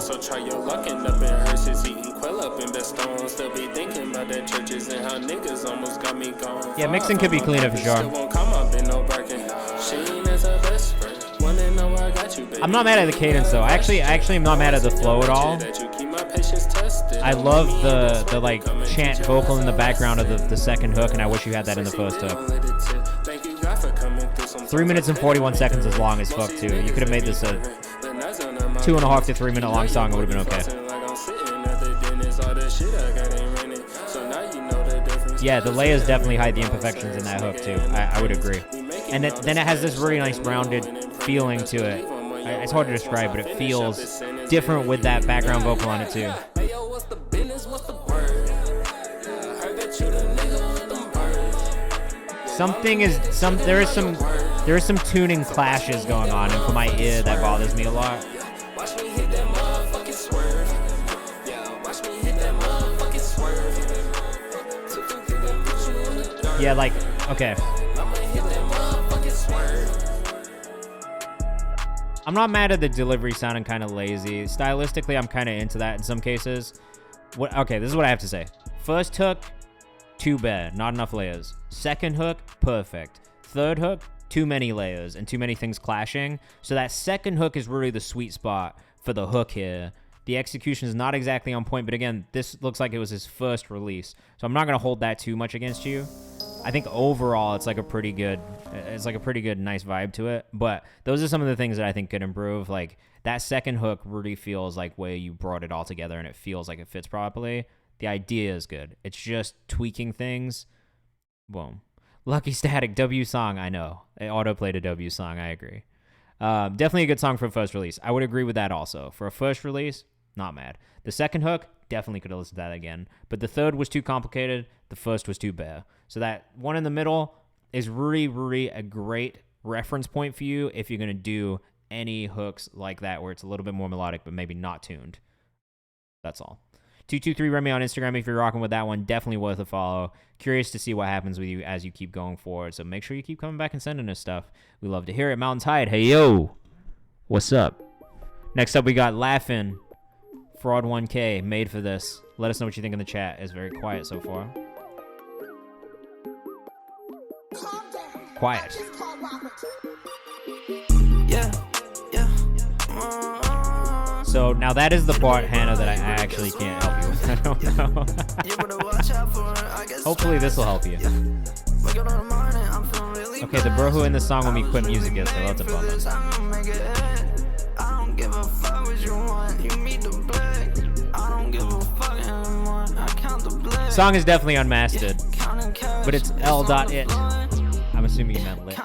Yeah, mixing could be cleaner for sure. I'm not mad at the cadence though. I actually am not mad at the flow at all. I love the like chant vocal in the background of the second hook, and I wish you had that in the first hook. 3 minutes and 41 seconds is long as fuck too. You could have made this a 2.5 to 3 minute long song. It would have been okay. Yeah, the layers definitely hide the imperfections in that hook too. I would agree. And then it has this really nice rounded feeling to it. It's hard to describe, but it feels different with that background vocal on it too. There is some tuning clashes going on, and for my ear that bothers me a lot. Yeah, like, okay. I'm not mad at the delivery sounding kind of lazy. Stylistically, I'm kind of into that in some cases. Okay, this is what I have to say. First hook, too bad. Not enough layers. Second hook, perfect. Third hook, too many layers and too many things clashing. So that second hook is really the sweet spot for the hook here. The execution is not exactly on point, but again, this looks like it was his first release. So I'm not going to hold that too much against you. I think overall it's like a pretty good, nice vibe to it. But those are some of the things that I think could improve. Like that second hook really feels like where you brought it all together and it feels like it fits properly. The idea is good. It's just tweaking things. Boom. Lucky Static, W song, I know. It auto-played a W song, I agree. Definitely a good song for a first release. I would agree with that also. For a first release, not mad. The second hook, definitely could have listened to that again. But the third was too complicated. The first was too bare. So that one in the middle is really, really a great reference point for you if you're going to do any hooks like that where it's a little bit more melodic but maybe not tuned. That's all. 223 Remy on Instagram if you're rocking with that one. Definitely worth a follow. Curious to see what happens with you as you keep going forward. So make sure you keep coming back and sending us stuff. We love to hear it. Mountain Tide, hey yo, what's up? Next up we got Laughin'. Fraud 1K, made for this. Let us know what you think in the chat. It's very quiet so far. Quiet. So now that is the part, Hannah, that I actually can't help you with. I don't know. Hopefully this will help you. Okay, the bro who in the song when we quit music yesterday. That's a bummer. Song is definitely unmastered, but it's L.it. I'm assuming you meant lit.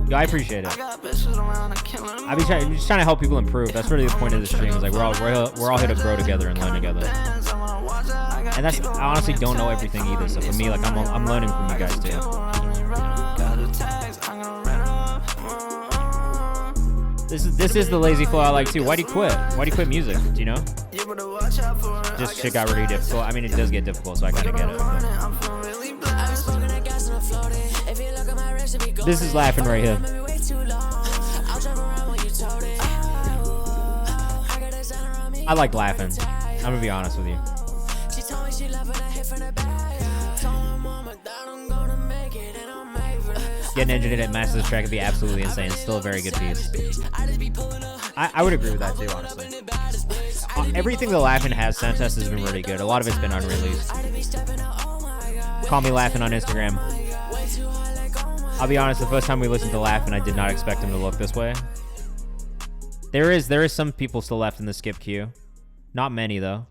Yo, I appreciate it. I'm just trying to help people improve. That's really the point of the stream. Is like we're all here to grow together and learn together. And that's, I honestly don't know everything either. So for me, like I'm learning from you guys too. This is the lazy flow I like too. Why'd you quit? Why'd you quit music? Do you know? Just shit got really difficult. I mean, it does get difficult, so I kind of get it. This is Laughing right here. I like Laughing. I'm gonna be honest with you. Getting engineered at Masters track would be absolutely insane. It's still a very good piece. I would agree with that too, honestly. Everything the Laughing has sent us has been really good. A lot of it's been unreleased. Call me Laughing on Instagram. I'll be honest, the first time we listened to Laughing, I did not expect him to look this way. There is some people still left in the skip queue. Not many though.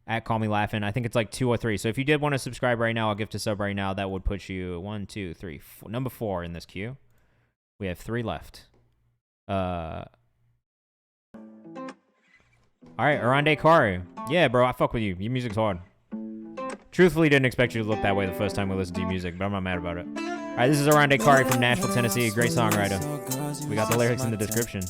At Call Me Laughing, I think it's like 2 or 3. So if you did want to subscribe right now, I'll gift a sub right now. That would put you 1, 2, 3, 4, number 4 in this queue. We have 3 left. All right, Arande Kari. Yeah, bro, I fuck with you. Your music's hard. Truthfully, didn't expect you to look that way the first time we listened to your music, but I'm not mad about it. All right, this is Arande Kari from Nashville, Tennessee. A great songwriter. We got the lyrics in the description.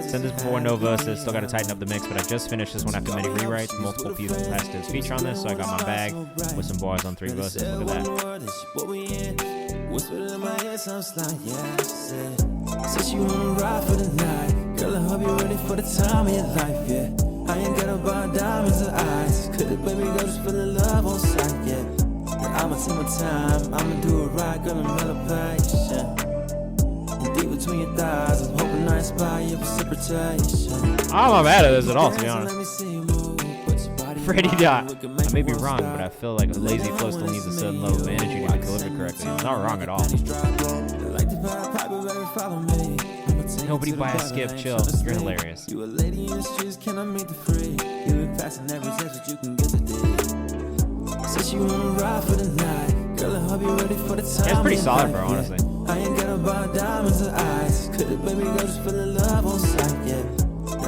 Send this before no verses. Still got to tighten up the mix, but I just finished this one after many rewrites. Multiple people passed his feature on this, so I got my bag with some bars on 3 verses. Look at that. Whispered in my ear, sounds like, yeah, said she wanna ride for the night. Girl, I hope you're ready for the time of your life, yeah. I ain't got about diamonds or eyes. Could it, baby girl, just feel the love on sight, yeah. I'ma take my time, I'ma do it right, girl, I'm hella patient. Deep between your thighs, I'm hoping I inspire your precipitation. I'm not mad at this at all, to be honest. Freddie Dot. I may be wrong, but I feel like a lazy flow still needs a certain level of energy to be delivered correctly. It's not wrong at all. Nobody buy a skip, chill. You're hilarious. You a lady in the streets, can I meet the free? You been passing every test that you can get today. Said you wanna ride for the night. Girl, I hope you're ready for the time. That's pretty solid, bro, honestly. I ain't got about diamonds or eyes. Could it, baby girl, just feel the love on sight, yeah.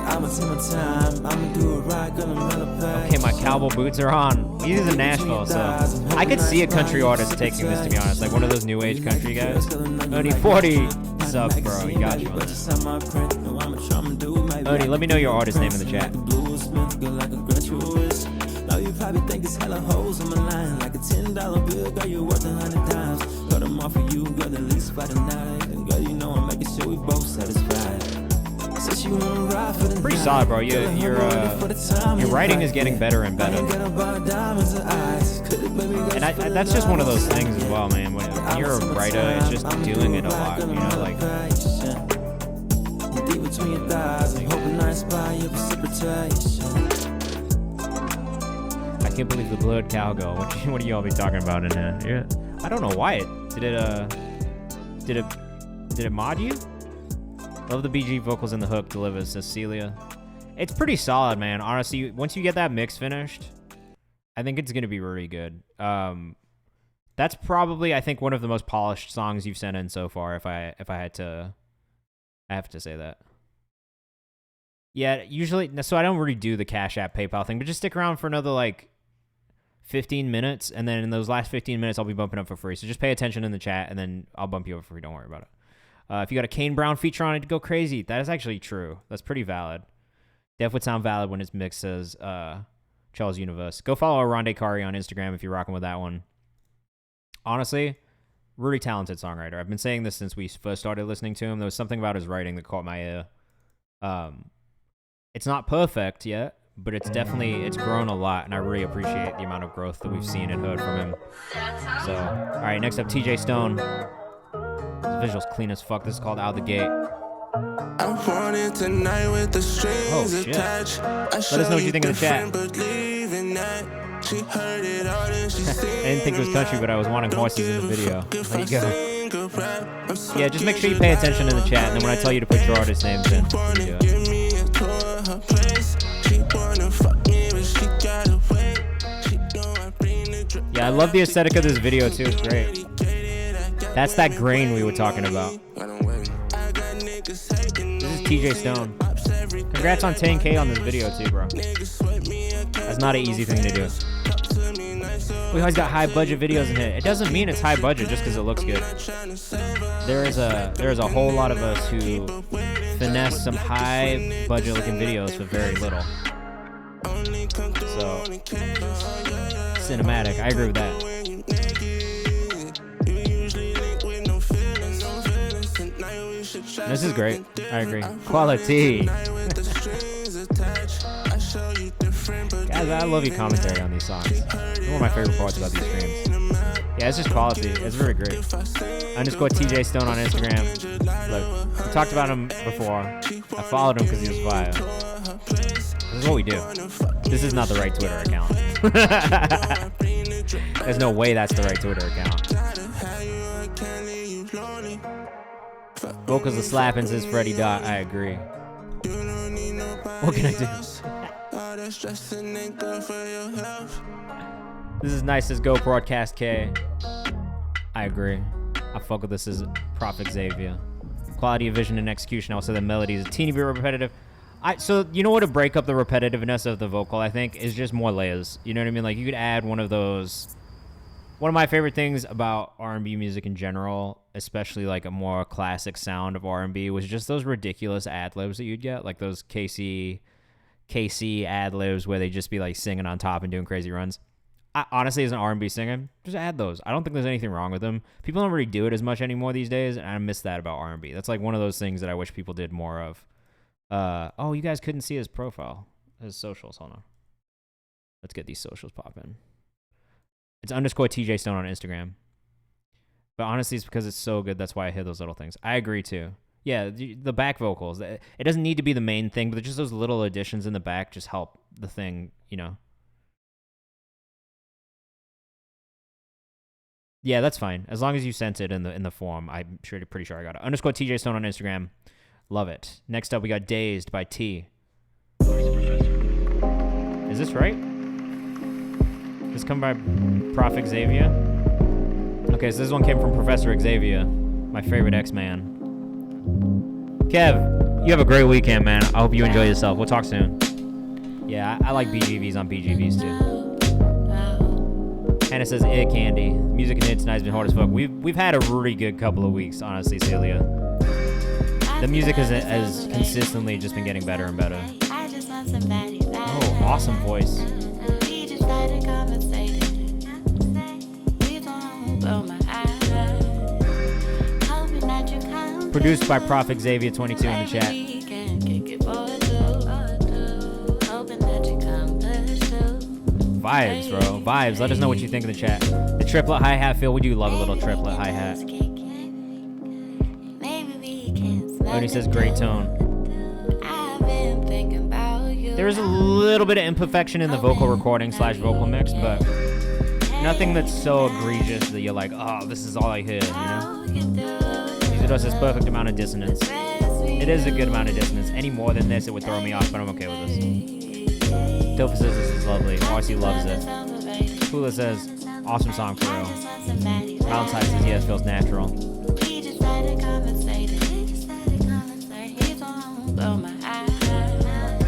I'ma take my time, I'ma do it right, girl, I'm hella patient. Okay, my cowboy boots are on. He's in Nashville, so I could see a country artist taking this, to be honest. Like one of those new age country guys. Only 40 subs, bro. He got you on this. Odie, let me know your artist name in the chat. Now you probably think it's hella hoes on my line. Like a $10 bill, girl, you're worth 100 times. Cut them off for you, girl, at least by the night. And girl, you know I'm making sure we both satisfied. Said she wanna ride for the Pretty night. solid, bro. Girl, Your writing is getting better and better. And that's just one of those things as well, man. When you're a writer, it's just doing it a lot, you know, like. Deep between your thighs, I'm hoping I inspire your precipitation. I can't believe the blurred cowgirl. What do you all be talking about in there? Yeah. I don't know why it did it mod you? Love the BG vocals in the hook delivers, says Celia. It's pretty solid, man. Honestly, once you get that mix finished, I think it's gonna be really good. That's probably, I think, one of the most polished songs you've sent in so far. If I have to say that. Yeah, usually, so I don't really do the Cash App PayPal thing, but just stick around for another like 15 minutes, and then in those last 15 minutes, I'll be bumping up for free. So just pay attention in the chat, and then I'll bump you up for free. Don't worry about it. If you got a Kane Brown feature on it, go crazy. That is actually true. That's pretty valid. Def would sound valid when it's mixed as Charles Universe. Go follow Ronde Kari on Instagram if you're rocking with that one. Honestly, really talented songwriter. I've been saying this since we first started listening to him. There was something about his writing that caught my ear. It's not perfect yet, but it's grown a lot, and I really appreciate the amount of growth that we've seen and heard from him. So, all right, next up, TJ Stone. The visual's clean as fuck. This is called Out the Gate. I'm running tonight with the strings attached. Let us know what you think in the chat. She heard it all and she I didn't think it was country, but I was wanting voices in the video. There you go. Yeah, just make sure you pay attention in the chat, and then when I tell you to put your artist names in, you do it. Yeah, I love the aesthetic of this video too. It's great. That's that grain we were talking about. This is TJ Stone. Congrats on 10K on this video too, bro. That's not an easy thing to do. We always got high budget videos in here. It doesn't mean it's high budget just because it looks good. There is a whole lot of us who finesse some high budget looking videos for very little. So cinematic. I agree with that. This is great. I agree. Quality. Guys, I love your commentary on these songs. It's one of my favorite parts about these streams. Yeah, it's just quality. It's very great. _ TJ Stone on Instagram. Look, we talked about him before. I followed him because he was fire. This is what we do. This is not the right Twitter account. There's no way that's the right Twitter account. Vocals of slapping, says Freddie Dot. I agree. What can I do? This is nice as Go Broadcast K. I agree. I fuck with this as Prophet Xavier. Quality of vision and execution. Also, the melody is a teeny bit repetitive. So you know what to break up the repetitiveness of the vocal, I think, is just more layers. You know what I mean? Like you could add one of those. One of my favorite things about R&B music in general, especially like a more classic sound of R&B, was just those ridiculous ad-libs that you'd get, like those KC ad-libs where they just be like singing on top and doing crazy runs. Honestly, as an R&B singer, just add those. I don't think there's anything wrong with them. People don't really do it as much anymore these days, and I miss that about R&B. That's like one of those things that I wish people did more of. Oh, you guys couldn't see his profile, his socials. Hold on. Let's get these socials popping. It's _ TJ Stone on Instagram. But honestly, it's because it's so good. That's why I hear those little things. I agree too. Yeah, the back vocals. It doesn't need to be the main thing, but just those little additions in the back just help the thing, you know. Yeah, that's fine. As long as you sent it in the form, I'm pretty sure I got it. _ TJ Stone on Instagram. Love it. Next up, we got Dazed by T. Is this right? This come by Prophet Xavier. Okay, so this one came from Professor Xavier, my favorite X-Man. Kev, you have a great weekend, man. I hope you enjoy yourself. We'll talk soon. Yeah, I like BGVs on BGVs too. Hannah says, candy. Music and hits tonight's been hard as fuck. We've had a really good couple of weeks, honestly, Celia. The music has consistently just been getting better and better. Oh, awesome voice. Produced by Prophet Xavier 22 in the chat. Vibes, bro. Vibes. Let us know what you think in the chat. The triplet hi-hat feel. We do love a little triplet hi-hat. Oni says great tone. There's a little bit of imperfection in the vocal recording / vocal mix, but nothing that's so egregious that you're like, oh, this is all I hear, you know? It does this perfect amount of dissonance. It is a good amount of dissonance. Any more than this, it would throw me off, but I'm okay with this. Tofa says this is lovely. Marcy loves it. Kula says, awesome song for real. Valentine says, yeah, it feels natural.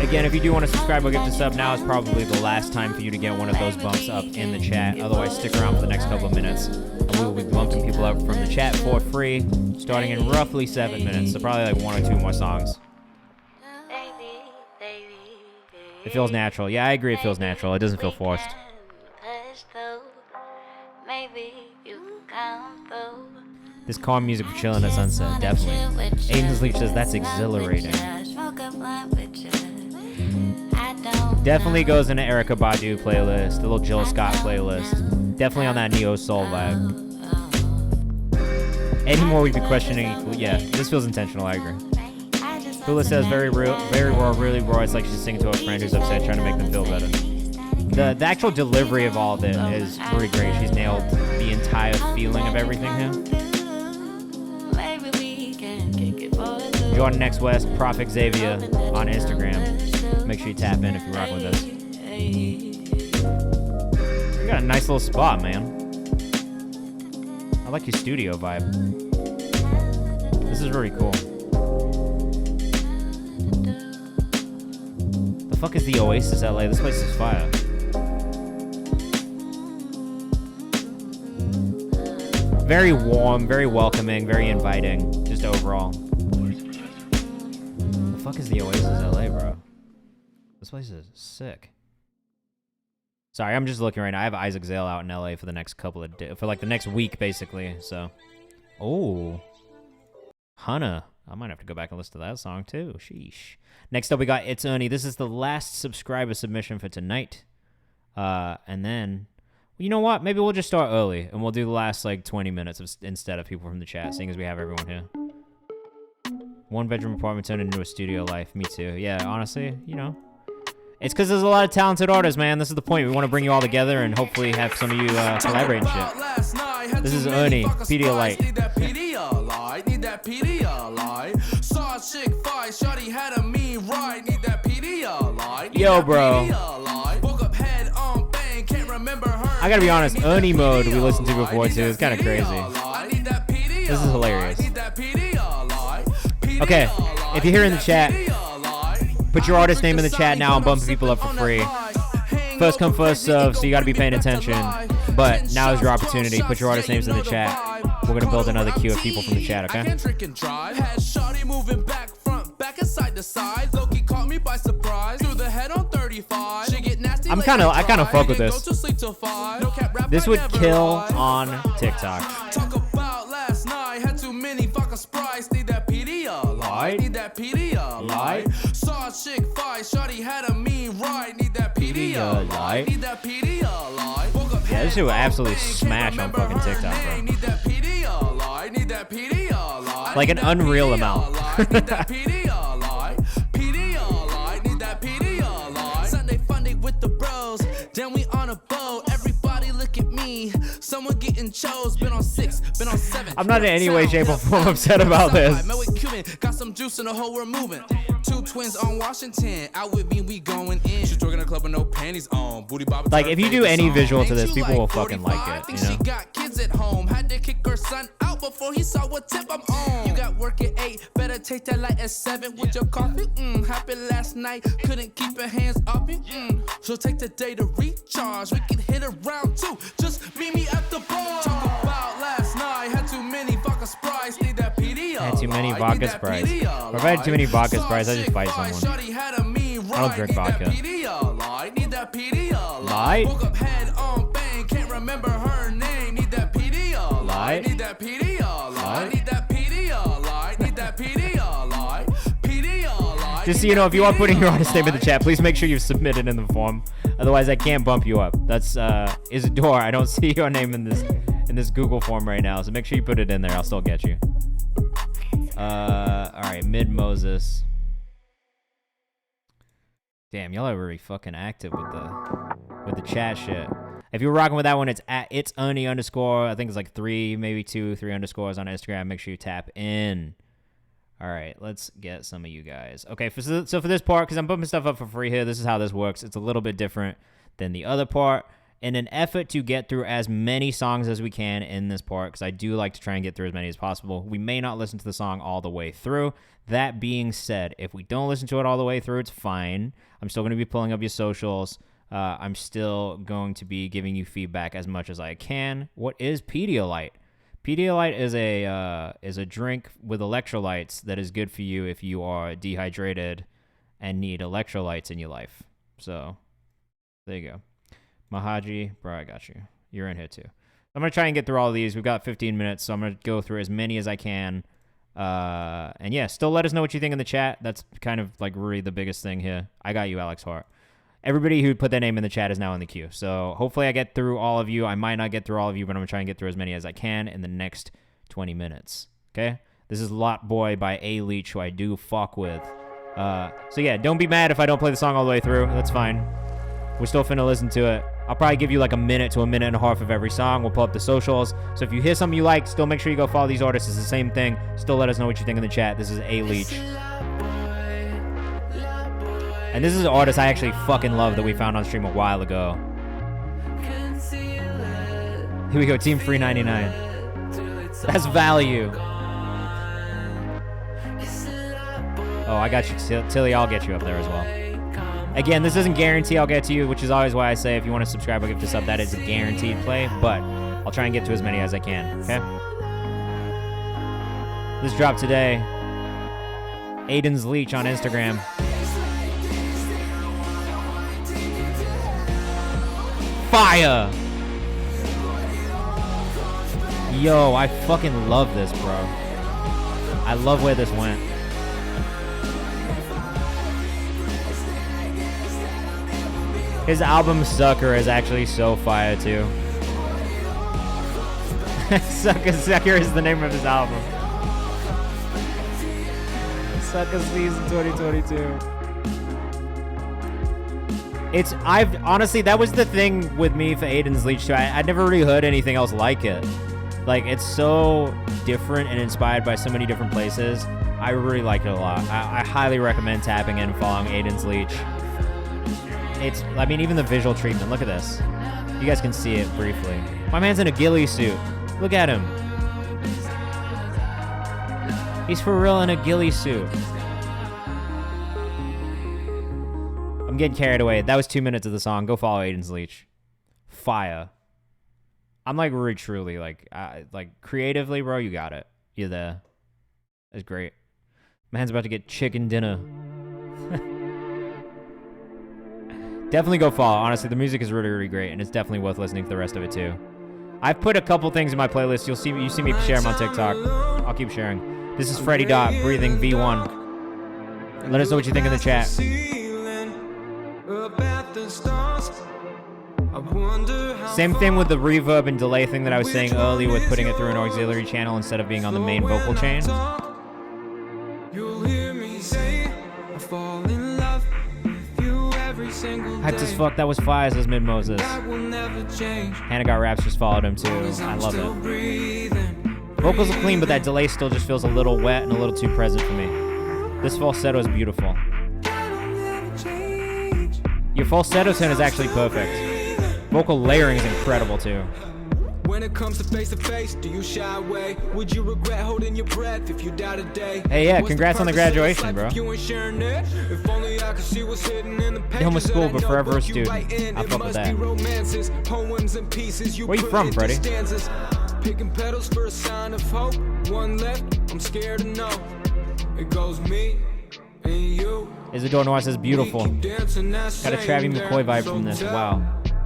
Again, if you do want to subscribe or gift a sub, now is probably the last time for you to get one of those bumps up in the chat. Otherwise, stick around for the next couple of minutes. And we will be bumping people up from the chat for free, starting in roughly 7 minutes. So probably like 1 or 2 more songs. It feels natural. Yeah, I agree it feels natural. It doesn't feel forced. This calm music for chilling at sunset, definitely. Aiden's Leech says that's exhilarating. Definitely goes in the Erykah Badu playlist, the little Jill Scott playlist. Definitely on that neo soul vibe. Any more we'd be questioning. Yeah, this feels intentional. I agree. Hula says very real, very raw, really raw. It's like she's singing to a friend who's upset, trying to make them feel better. The actual delivery of all of it is really great. She's nailed the entire feeling of everything here. Jordan Next West, Prophet Xavier on Instagram. Make sure you tap in if you're rocking with us. You got a nice little spot, man. I like your studio vibe. This is really cool. The fuck is the Oasis LA? This place is fire. Very warm, very welcoming, very inviting, just overall. The fuck is the Oasis LA, bro? This place is sick. Sorry, I'm just looking right now. I have Isaac Zale out in LA for the next couple of days, for like the next week, basically. So, oh, Hunna. I might have to go back and listen to that song too. Sheesh. Next up, we got It's Ernie. This is the last subscriber submission for tonight. And then, you know what? Maybe we'll just start early and we'll do the last like 20 minutes instead of people from the chat, seeing as we have everyone here. 1-bedroom apartment turned into a studio life. Me too. Yeah, honestly, you know. It's because there's a lot of talented artists, man. This is the point. We want to bring you all together and hopefully have some of you collaborate and shit. This is Ernie, Pedialyte. Need that Pedialyte. Saw a chick fight, shawty had a mean ride. Need that Pedialyte. Yo, bro. Woke up head on bang, can't remember her. I gotta be honest, Ernie mode we listened to before too. It's kind of crazy. This is hilarious. Okay, if you're here in the chat, put your artist name in the chat now. I'm bumping people up for free. First come, first serve, so you gotta be paying attention. But now is your opportunity. Put your artist names in the chat. We're gonna build another queue of people from the chat, okay? I kind of fuck with this. This would kill on TikTok. Talk about last night, had too many fucking sprites. Need that Pedialyte. Need that Pedialyte. Saw a chick fight, shawty had a mean ride. Need that Pedialyte. Need that Pedialyte. Yeah, this shit would absolutely smash on fucking TikTok, bro. Need that Pedialyte. Need that Pedialyte. Like an unreal amount. Need that Pedialyte. Pedialyte. Need that Pedialyte. Sunday funding with the bros. Then we on a boat. Everybody look at me. Someone getting chose. Been on 6, been on 7. I'm not in any way, shape, or form upset about this. Got some juice in the hole, we're moving. 2 twins on Washington. Out with me, we going in. She's twerking a club with no panties on. Booty bob. Like, if you do any visual to this, people will fucking like it, you know? She got kids at home. Had to kick her son out before he saw what tip I'm on. You got work at 8. Better take that light at 7 with your coffee. Happened last night. Couldn't keep her hands off me. So take the day to recharge. We can hit around 2. Just meet me at the bar. Talk about last night. Had too many vodka sprites. Need that Pedialyte. Had too many vodka sprites. If I had too many vodka sprites, I'd just fight someone. I don't drink vodka. Need that Pedialyte. Woke up head on bang, can't remember her name. Need that Pedialyte. Need that Pedialyte. Need that Pedialyte. Need that Pedialyte. Just so you know, if you are putting your artist name in the chat, please make sure you submit it in the form. Otherwise, I can't bump you up. That's Isadora. I don't see your name in this Google form right now, so make sure you put it in there. I'll still get you. All right, Mid Moses. Damn, y'all are very fucking active with the chat shit. If you're rocking with that one, it's @Ernie_. I think it's like 3, maybe 2, 3 underscores on Instagram. Make sure you tap in. All right, let's get some of you guys. Okay, so for this part, because I'm bumping stuff up for free here, this is how this works. It's a little bit different than the other part. In an effort to get through as many songs as we can in this part, because I do like to try and get through as many as possible, we may not listen to the song all the way through. That being said, if we don't listen to it all the way through, it's fine. I'm still going to be pulling up your socials. I'm still going to be giving you feedback as much as I can. What is Pedialyte? Pedialyte is a drink with electrolytes that is good for you if you are dehydrated and need electrolytes in your life. So there you go. Mahaji, bro, I got you. You're in here too. I'm going to try and get through all of these. We've got 15 minutes, so I'm going to go through as many as I can. And yeah, still let us know what you think in the chat. That's kind of like really the biggest thing here. I got you, Alex Hart. Everybody who put their name in the chat is now in the queue. So hopefully I get through all of you. I might not get through all of you, but I'm going to try and get through as many as I can in the next 20 minutes. Okay? This is Lot Boy by A Leech, who I do fuck with. So yeah, don't be mad if I don't play the song all the way through. That's fine. We're still finna listen to it. I'll probably give you like a minute to a minute and a half of every song. We'll pull up the socials. So if you hear something you like, still make sure you go follow these artists. It's the same thing. Still let us know what you think in the chat. This is A Leech. And this is an artist I actually fucking love that we found on stream a while ago. Here we go, Team Free 99. That's value. Oh, I got you, Tilly. I'll get you up there as well. Again, this doesn't guarantee I'll get to you, which is always why I say if you want to subscribe or give this up, that is a guaranteed play, but I'll try and get to as many as I can, okay? This dropped today. Aiden's Leech on Instagram. Fire! Yo, I fucking love this, bro. I love where this went. His album Sucker is actually so fire too. Sucker is the name of his album. Sucker Season 2022. Honestly, that was the thing with me for Aiden's Leech too. I'd never really heard anything else like it. Like, it's so different and inspired by so many different places. I really like it a lot. I highly recommend tapping in and following Aiden's Leech. I mean, even the visual treatment. Look at this. You guys can see it briefly. My man's in a ghillie suit. Look at him. He's for real in a ghillie suit. I'm getting carried away. That was 2 minutes of the song. Go follow Aiden's Leech. Fire. I'm like really truly like creatively, bro. You got it. You're there. That's great. Man's about to get chicken dinner. Definitely go follow. Honestly, the music is really, really great, and it's definitely worth listening to the rest of it too. I've put a couple things in my playlist. You see me share them on TikTok. I'll keep sharing. This is Freddie Dot, Breathing V1. Let us know what you think in the chat. Same thing with the reverb and delay thing that I was saying earlier with putting it through an auxiliary channel instead of being on the main vocal chain. Hyped as fuck. That was fire, says Mid Moses. Hannah Got Raps just followed him too. I love it. Vocals are clean, but that delay still just feels a little wet and a little too present for me. This falsetto is beautiful. Your falsetto tone is actually perfect. Vocal layering is incredible too. When it comes to face, do you shy away? Would you regret holding your breath if you die today? Hey, yeah, congrats on the graduation, bro. Done with school, but forever a student. I fuck with that. Where you from, Freddie? Picking petals for a sign of hope. One left, I'm scared to know. It goes me and you. Isadore Noir says beautiful. Got a Travis McCoy vibe from this. Wow.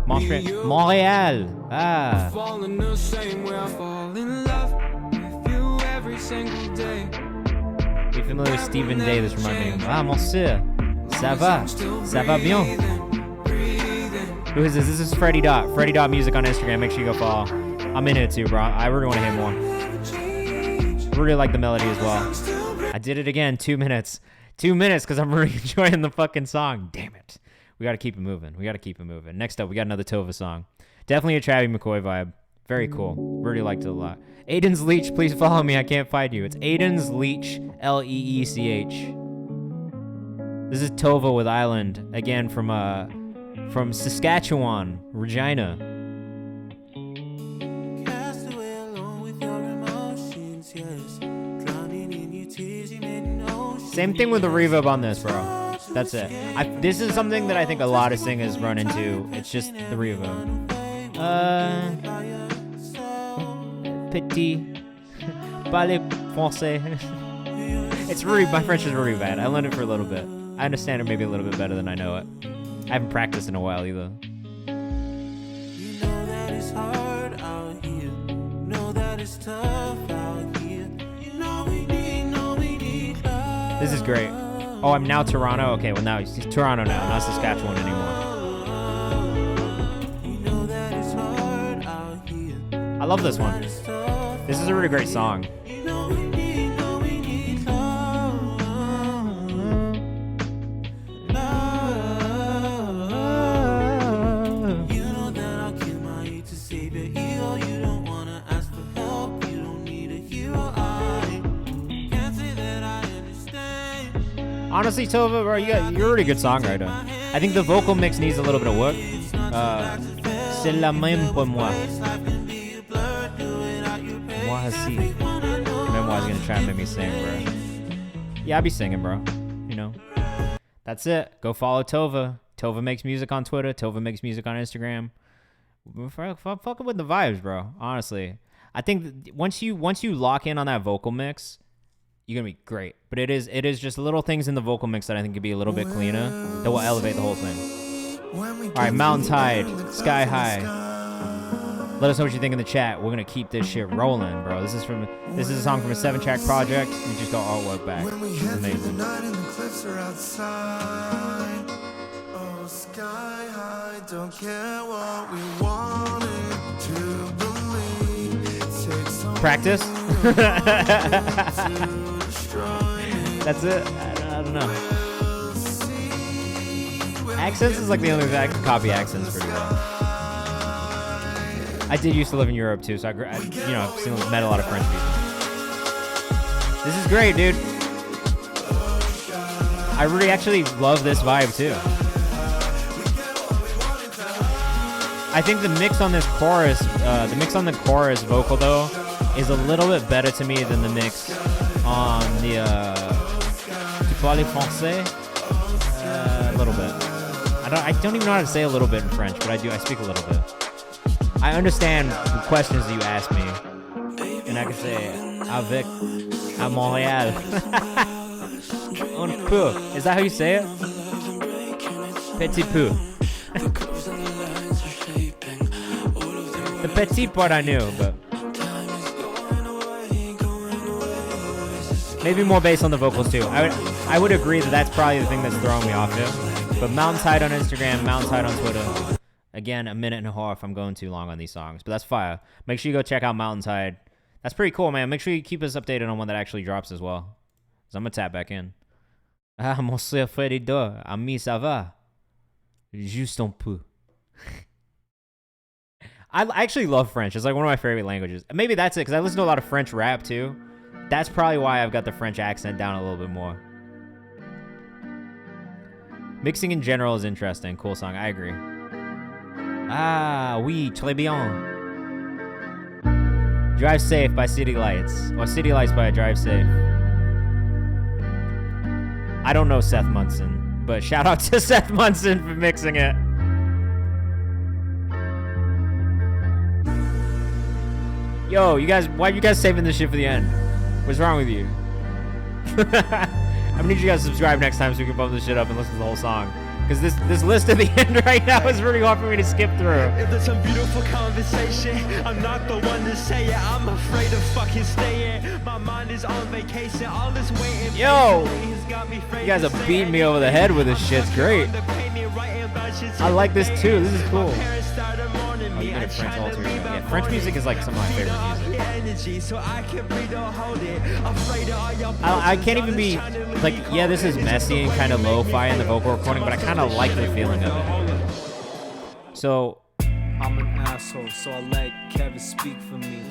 Montreal. Ah. Falling the same way I fall in love with you every single day. If you're familiar with Stephen Day, this reminds me of, ah, monsieur, ça va bien. Who is this? This is Freddie Dot. Freddie Dot Music on Instagram. Make sure you go follow. I'm in it too, bro. I really want to hear more. Really like the melody as well. I did it again. 2 minutes. 2 minutes because I'm really enjoying the fucking song. Damn it. We got to keep it moving. Next up, we got another Tova song. Definitely a Travie McCoy vibe. Very cool. Really liked it a lot. Aiden's Leech, please follow me. I can't find you. It's Aiden's Leech, Leech. This is Tova with Island. Again, from Saskatchewan, Regina. Same thing with the reverb on this, bro. That's it. This is something that I think a lot of singers run into. It's just the reverb. Petit. Parlez français. It's really, my French is really bad. I learned it for a little bit. I understand it maybe a little bit better than I know it. I haven't practiced in a while either. You know that it's hard out here. You know that it's tough out here. You know we need love. This is great. Oh, I'm now Toronto? Okay, well now he's Toronto now, not Saskatchewan anymore. You know that it's hard out here. I love this one. This is a really great song. You know we need love. You know that I'll kill my hate to save your ego. You don't wanna ask for help. You don't need a hero. I can't say that I understand. Honestly, Tova, bro, you're a really good songwriter. I think the vocal mix needs a little bit of work. C'est la même pour moi. Moi aussi. Memoir's gonna try and make me sing, bro. Yeah, I be singing, bro. You know. That's it. Go follow Tova. Tova makes music on Twitter. Tova makes music on Instagram. Fucking with the vibes, bro. Honestly, I think once you lock in on that vocal mix, you're gonna be great. But it is just little things in the vocal mix that I think could be a little bit cleaner that will elevate the whole thing. All right, Mountain Tide, Sky High. Let us know what you think in the chat. We're gonna keep this shit rolling, bro. This is a song from a 7-track project. We just got artwork back. It's amazing. Oh, sky high, don't care what we wanted to believe. Practice. That's it. I don't know. Accents is like the only thing I can copy accents pretty well. I did used to live in Europe too, so I've met a lot of French people. This is great, dude. I really actually love this vibe too. I think the mix on this chorus, vocal though, is a little bit better to me than the mix on the Tu parles français? A little bit. I don't even know how to say a little bit in French, but I speak a little bit. I understand the questions that you ask me, and I can say avec à Montréal. Un peu. Is that how you say it? Petit peu. The petit part I knew, but maybe more based on the vocals too. I would agree that that's probably the thing that's throwing me off here. But Mountain Tide on Instagram, Mountain Tide on Twitter. Again, a minute and a half. I'm going too long on these songs, but that's fire. Make sure you go check out Mountain Tide. That's pretty cool, man. Make sure you keep us updated on when that actually drops as well. So I'm gonna tap back in. Ah, monsieur Freddy Do, ami, ça va? Juste un peu. I actually love French. It's like one of my favorite languages. Maybe that's it, because I listen to a lot of French rap too. That's probably why I've got the French accent down a little bit more. Mixing in general is interesting. Cool song. I agree. Ah, oui, très bien. Drive Safe by City Lights. Or City Lights by Drive Safe. I don't know Seth Munson, but shout out to Seth Munson for mixing it. Yo, you guys, why are you guys saving this shit for the end? What's wrong with you? I'm gonna need you guys to subscribe next time so we can bump this shit up and listen to the whole song. Because this list at the end right now is really hard for me to skip through. If there's some beautiful conversation, I'm not the one to say it. I'm afraid to fucking stay it. My mind is on vacation. All this waiting. Yo, you guys are beating me over the head with this shit. It's great. I like this too. This is cool. Oh, you did a French alter. Yeah, French music is like some of my favorite music. I can't even be like, yeah, this is messy and kind of lo-fi in the vocal recording, but I kind of like the feeling of it. So I'm an asshole, so I let Kevin speak for me.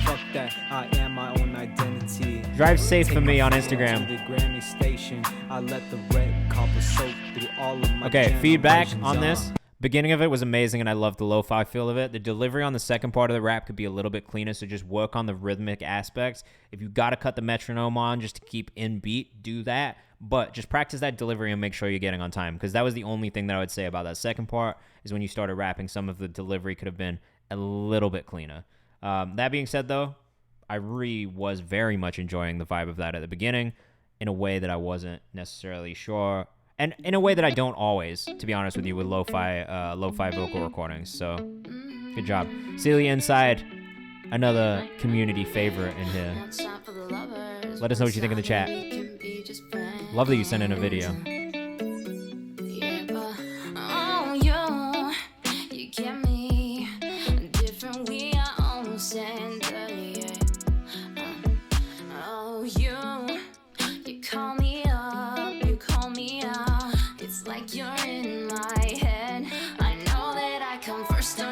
Fuck that, I am my own identity. Drive safe for me on Instagram. The Grammy station, I let the red carpet soak through all of my okay, feedback on this. Beginning of it was amazing, and I love the lo-fi feel of it. The delivery on the second part of the rap could be a little bit cleaner, so just work on the rhythmic aspects. If you got to cut the metronome on just to keep in beat, do that. But just practice that delivery and make sure you're getting on time, because that was the only thing that I would say about that second part is when you started rapping, some of the delivery could have been a little bit cleaner. That being said, though, I really was very much enjoying the vibe of that at the beginning in a way that I wasn't necessarily sure. And in a way that I don't always, to be honest with you, with lo-fi vocal recordings. So, good job. Celia Inside, another community favorite in here. Let us know what you think in the chat. Love that you sent in a video.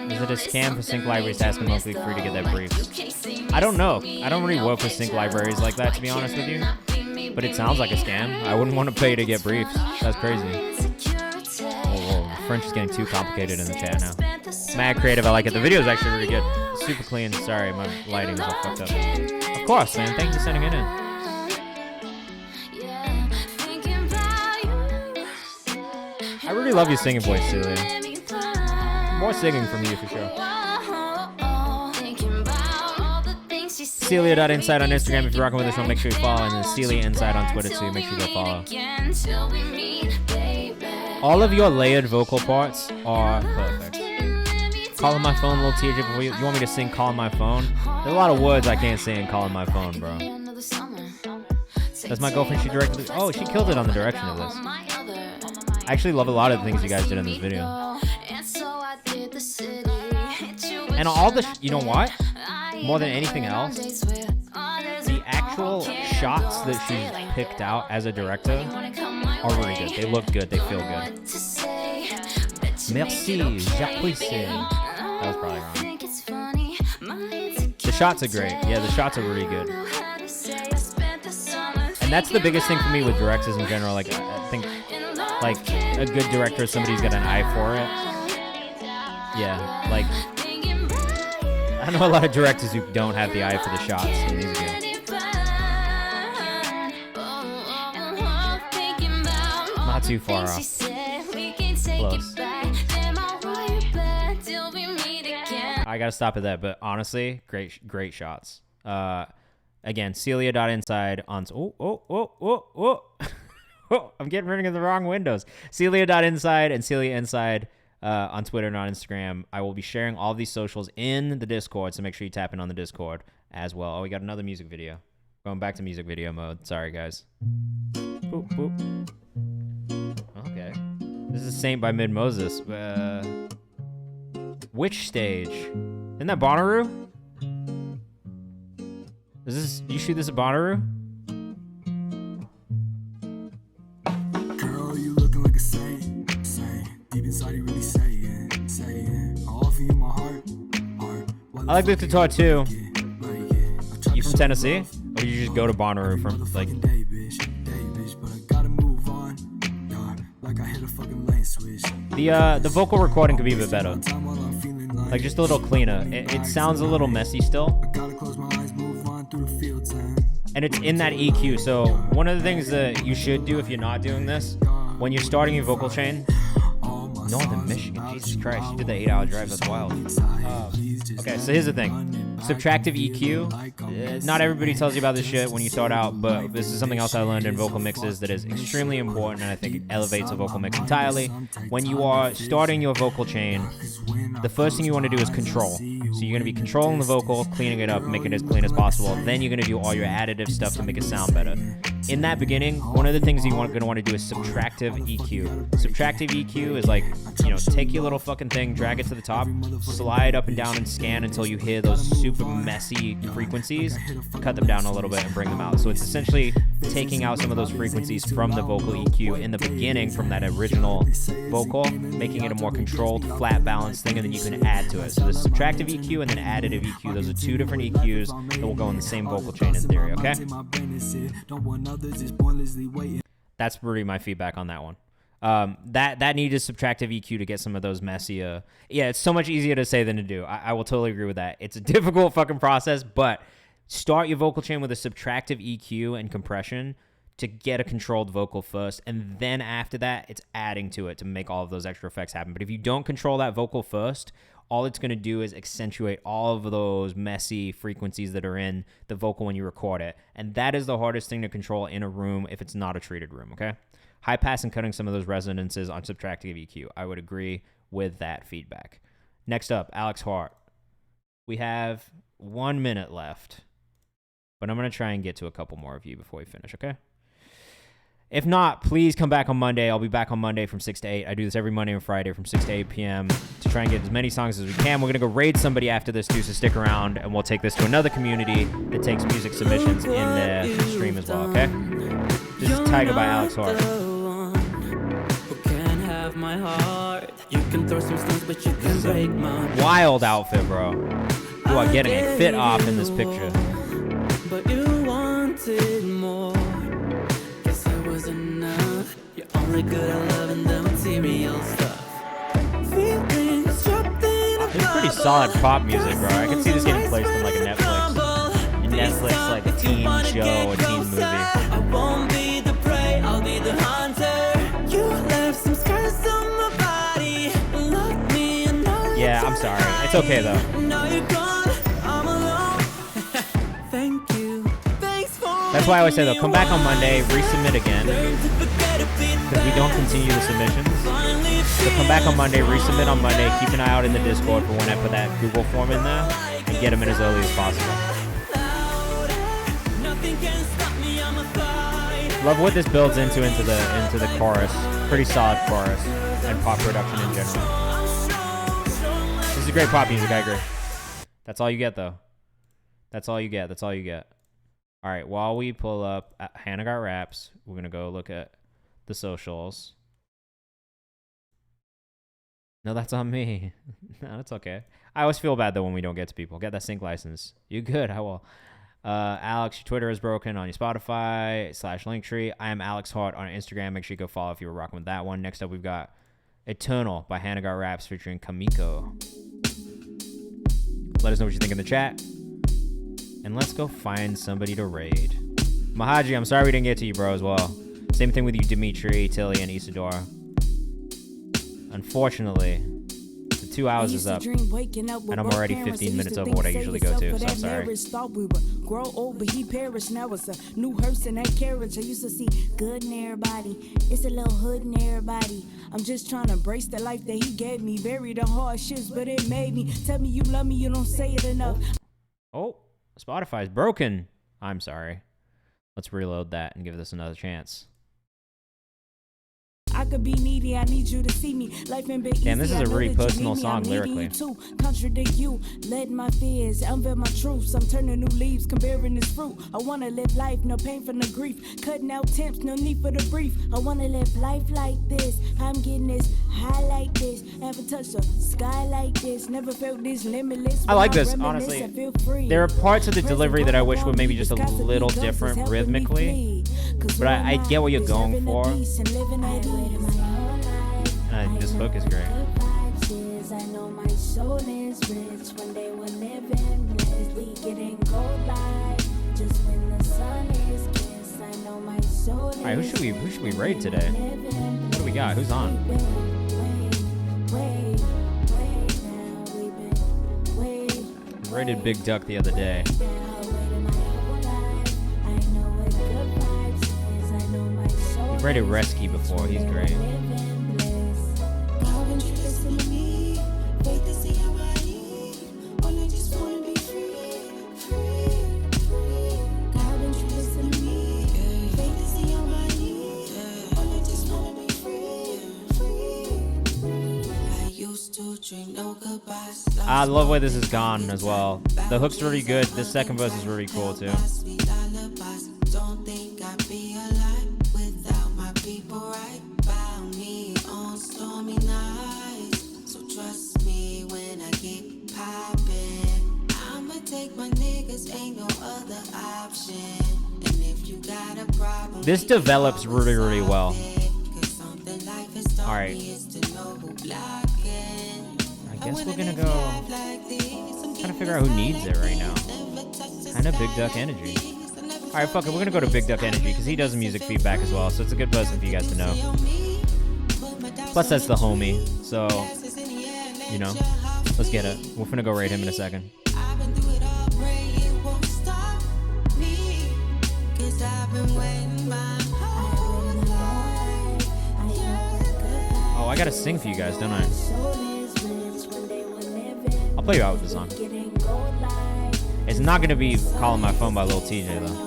Is it a scam for sync libraries to ask a monthly fee to get that brief? I don't know. I don't really work with sync libraries like that, to be honest with you. But it sounds like a scam. I wouldn't want to pay to get briefs. That's crazy. Whoa. French is getting too complicated in the chat now. Mad creative. I like it. The video is actually really good. Super clean. Sorry, my lighting is all fucked up. Of course, man. Thank you for sending it in. I really love your singing voice, Celia. More singing from you for sure. Celia.inside on Instagram. If you're rocking with this one, make sure you follow. And then Celia Inside on Twitter too. Make sure you go follow. All of your layered vocal parts are perfect. Calling my phone, Lil TJ. Before you want me to sing Calling My Phone? There's a lot of words I can't say in Calling My Phone, bro. That's my girlfriend. She directed. Oh, she killed it on the direction of this. I actually love a lot of the things you guys did in this video. And all the, you know what? More than anything else, the actual shots that she picked out as a director are really good. They look good. They feel good. Merci, j'apprécie. That was probably wrong. The shots are great. Yeah, the shots are really good. And that's the biggest thing for me with directors in general. Like, I think, like, a good director is somebody who's got an eye for it. Yeah, like, I know a lot of directors who don't have the eye for the shots, and these are good. Not too far off. Close. I gotta stop at that, but honestly, great shots. Again, Celia.inside on... Oh, I'm getting rid of the wrong windows. Celia.inside and Celia Inside on Twitter and on Instagram. I will be sharing all these socials in the Discord, so make sure you tap in on the Discord as well. Oh, we got another music video. Going back to music video mode. Sorry, guys. Boop, boop. Okay. This is Saint by Mid Moses. Which stage? Isn't that Bonnaroo? Is this... You shoot this at Bonnaroo? Girl, you looking like a saint. Deep inside you really saying. I'll offer you my heart. I like this guitar too. You from Tennessee? Or did you just go to Bonnaroo from like... The vocal recording could be a bit better. Like just a little cleaner. It sounds a little messy still. And it's in that EQ. So one of the things that you should do if you're not doing this, when you're starting your vocal chain, Northern Michigan, Jesus Christ, you did the 8-hour drive, that's wild. Okay, so here's the thing. Subtractive EQ. Not everybody tells you about this shit when you start out, but this is something else I learned in vocal mixes that is extremely important, and I think it elevates a vocal mix entirely. When you are starting your vocal chain, the first thing you want to do is control. So you're going to be controlling the vocal, cleaning it up, making it as clean as possible. Then you're going to do all your additive stuff to make it sound better. In that beginning, one of the things you're going to want to do is subtractive EQ. Subtractive EQ is like, you know, take your little fucking thing, drag it to the top, slide up and down and scan until you hear those super messy frequencies, cut them down a little bit and bring them out. So it's essentially taking out some of those frequencies from the vocal EQ in the beginning from that original vocal, making it a more controlled, flat, balanced thing, and then you can add to it. So there's subtractive EQ and then additive EQ. Those are two different EQs that will go in the same vocal chain in theory, okay? That's really my feedback on that one. That needed subtractive EQ to get some of those messier. Yeah, it's so much easier to say than to do. I will totally agree with that. It's a difficult fucking process, but start your vocal chain with a subtractive EQ and compression to get a controlled vocal first, and then after that, it's adding to it to make all of those extra effects happen. But if you don't control that vocal first, all it's going to do is accentuate all of those messy frequencies that are in the vocal when you record it, and that is the hardest thing to control in a room if it's not a treated room, okay? High pass and cutting some of those resonances on subtractive EQ. I would agree with that feedback. Next up, Alex Hart. We have 1 minute left, but I'm going to try and get to a couple more of you before we finish, okay? If not, please come back on Monday. I'll be back on Monday from 6 to 8. I do this every Monday and Friday from 6 to 8 p.m. to try and get as many songs as we can. We're going to go raid somebody after this, too, so stick around, and we'll take this to another community that takes music submissions in the stream as well, okay? This is Tiger by Alex Hart. My heart. You can throw some stones, but you can break my wild outfit, bro. You are getting a fit off in this picture. But you wanted more. Guess it was enough. You're only good at loving the material stuff. Feelings dropped in a It's pretty solid pop music, bro. I can see this getting placed in like a Netflix like a teen show, a teen movie. I won't be the prey, I'll be the hunter. You left some scars on my body. Lock me and yeah, I'm sorry. It's okay though. Now you're gone, I'm alone. Thank you. Thanks for That's why I always say though, come back on Monday, resubmit again. Because we don't continue the submissions. So come back on Monday, resubmit on Monday, keep an eye out in the Discord for when I put that Google form in there, and get them in as early as possible. Love what this builds into the chorus. Pretty solid chorus and pop production in general. This is great pop music, I agree. That's all you get though. That's all you get. That's all you get. All right, while we pull up Hannah Got Raps, we're going to go look at the socials. No, that's on me. No, that's okay. I always feel bad though when we don't get to people. Get that sync license. You good? I will. Alex, your Twitter is broken on your Spotify /Linktree. I am Alex Hart on Instagram. Make sure you go follow if you were rocking with that one. Next up, we've got Eternal by Hannah Got Raps featuring Kamiko. Let us know what you think in the chat. And let's go find somebody to raid. Mahaji, I'm sorry we didn't get to you, bro, as well. Same thing with you, Dimitri, Tilly, and Isadora. Unfortunately, the 2 hours is up, and I'm already 15 minutes over what I usually go to, so I'm sorry. Grow old, but he perished. Now it's a new hearse in that carriage. I used to see good in everybody. It's a little hood in everybody. I'm just trying to embrace the life that he gave me. Bury the hardships, but it made me. Tell me you love me, you don't say it enough. Oh, Spotify's broken. I'm sorry. Let's reload that and give this another chance. I could be needy, I need you to see me. Life ain't been easy. Damn, this is a really personal song lyrically. Contradict you, let my fears, unveil my truths. I'm turning new leaves, comparing this fruit. I wanna live life, no pain from the grief. Cutting out temps, no need for the brief. I wanna live life like this. I'm getting this high like this. Haven't touched the sky like this. Never felt this limitless. I like this, honestly. There are parts of the delivery that I wish were maybe just a little different rhythmically. But I get what you're going for. And this hook is great. I know my soul is rich when they were living bliss. We getting gold light just when the sun is kissed. I know my soul is. All right, who should we raid today? What do we got? Who's on? Rated Big Duck the other day. We rated Resky before. He's great. I love the way this is gone as well. The hook's really good. This second verse is really cool too. Don't think I'd be alive without my people right by me on stormy nights. So trust me when I keep popping. I'ma take my niggas, ain't no other option. And if you got a problem, this develops really, really well. All right. I guess we're gonna go. Trying to figure out who needs it right now. Kind of Big Duck Energy. All right, fuck it. We're gonna go to Big Duck Energy because he does music feedback as well, so it's a good person for you guys to know. Plus, that's the homie, so you know. Let's get it. We're finna go rate him in a second. Oh, I gotta sing for you guys, don't I? I'll play you out with the song. It's not gonna be Calling My Phone by Lil TJ though.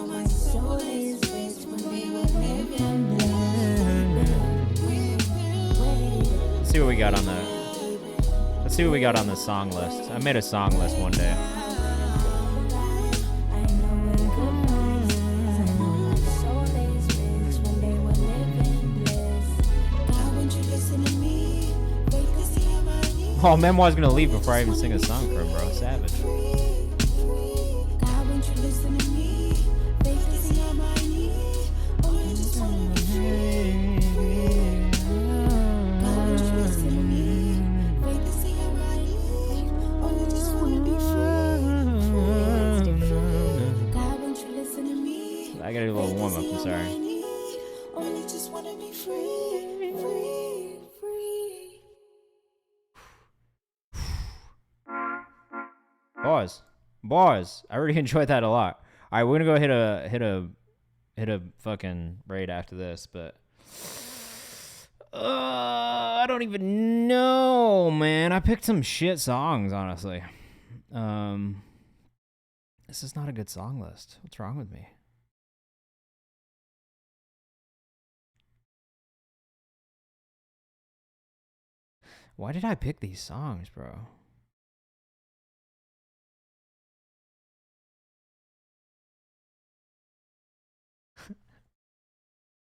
Let's see what we got on the. Let's see what we got on the song list. I made a song list one day. Oh, Memoir's gonna leave before I even sing a song for him, bro. Savage. I gotta do a little warm up, I'm sorry. Bars. I really enjoyed that a lot. All right, we're gonna go hit a fucking raid after this, but I don't even know, man. I picked some shit songs, honestly. This is not a good song list. What's wrong with me? Why did I pick these songs, bro?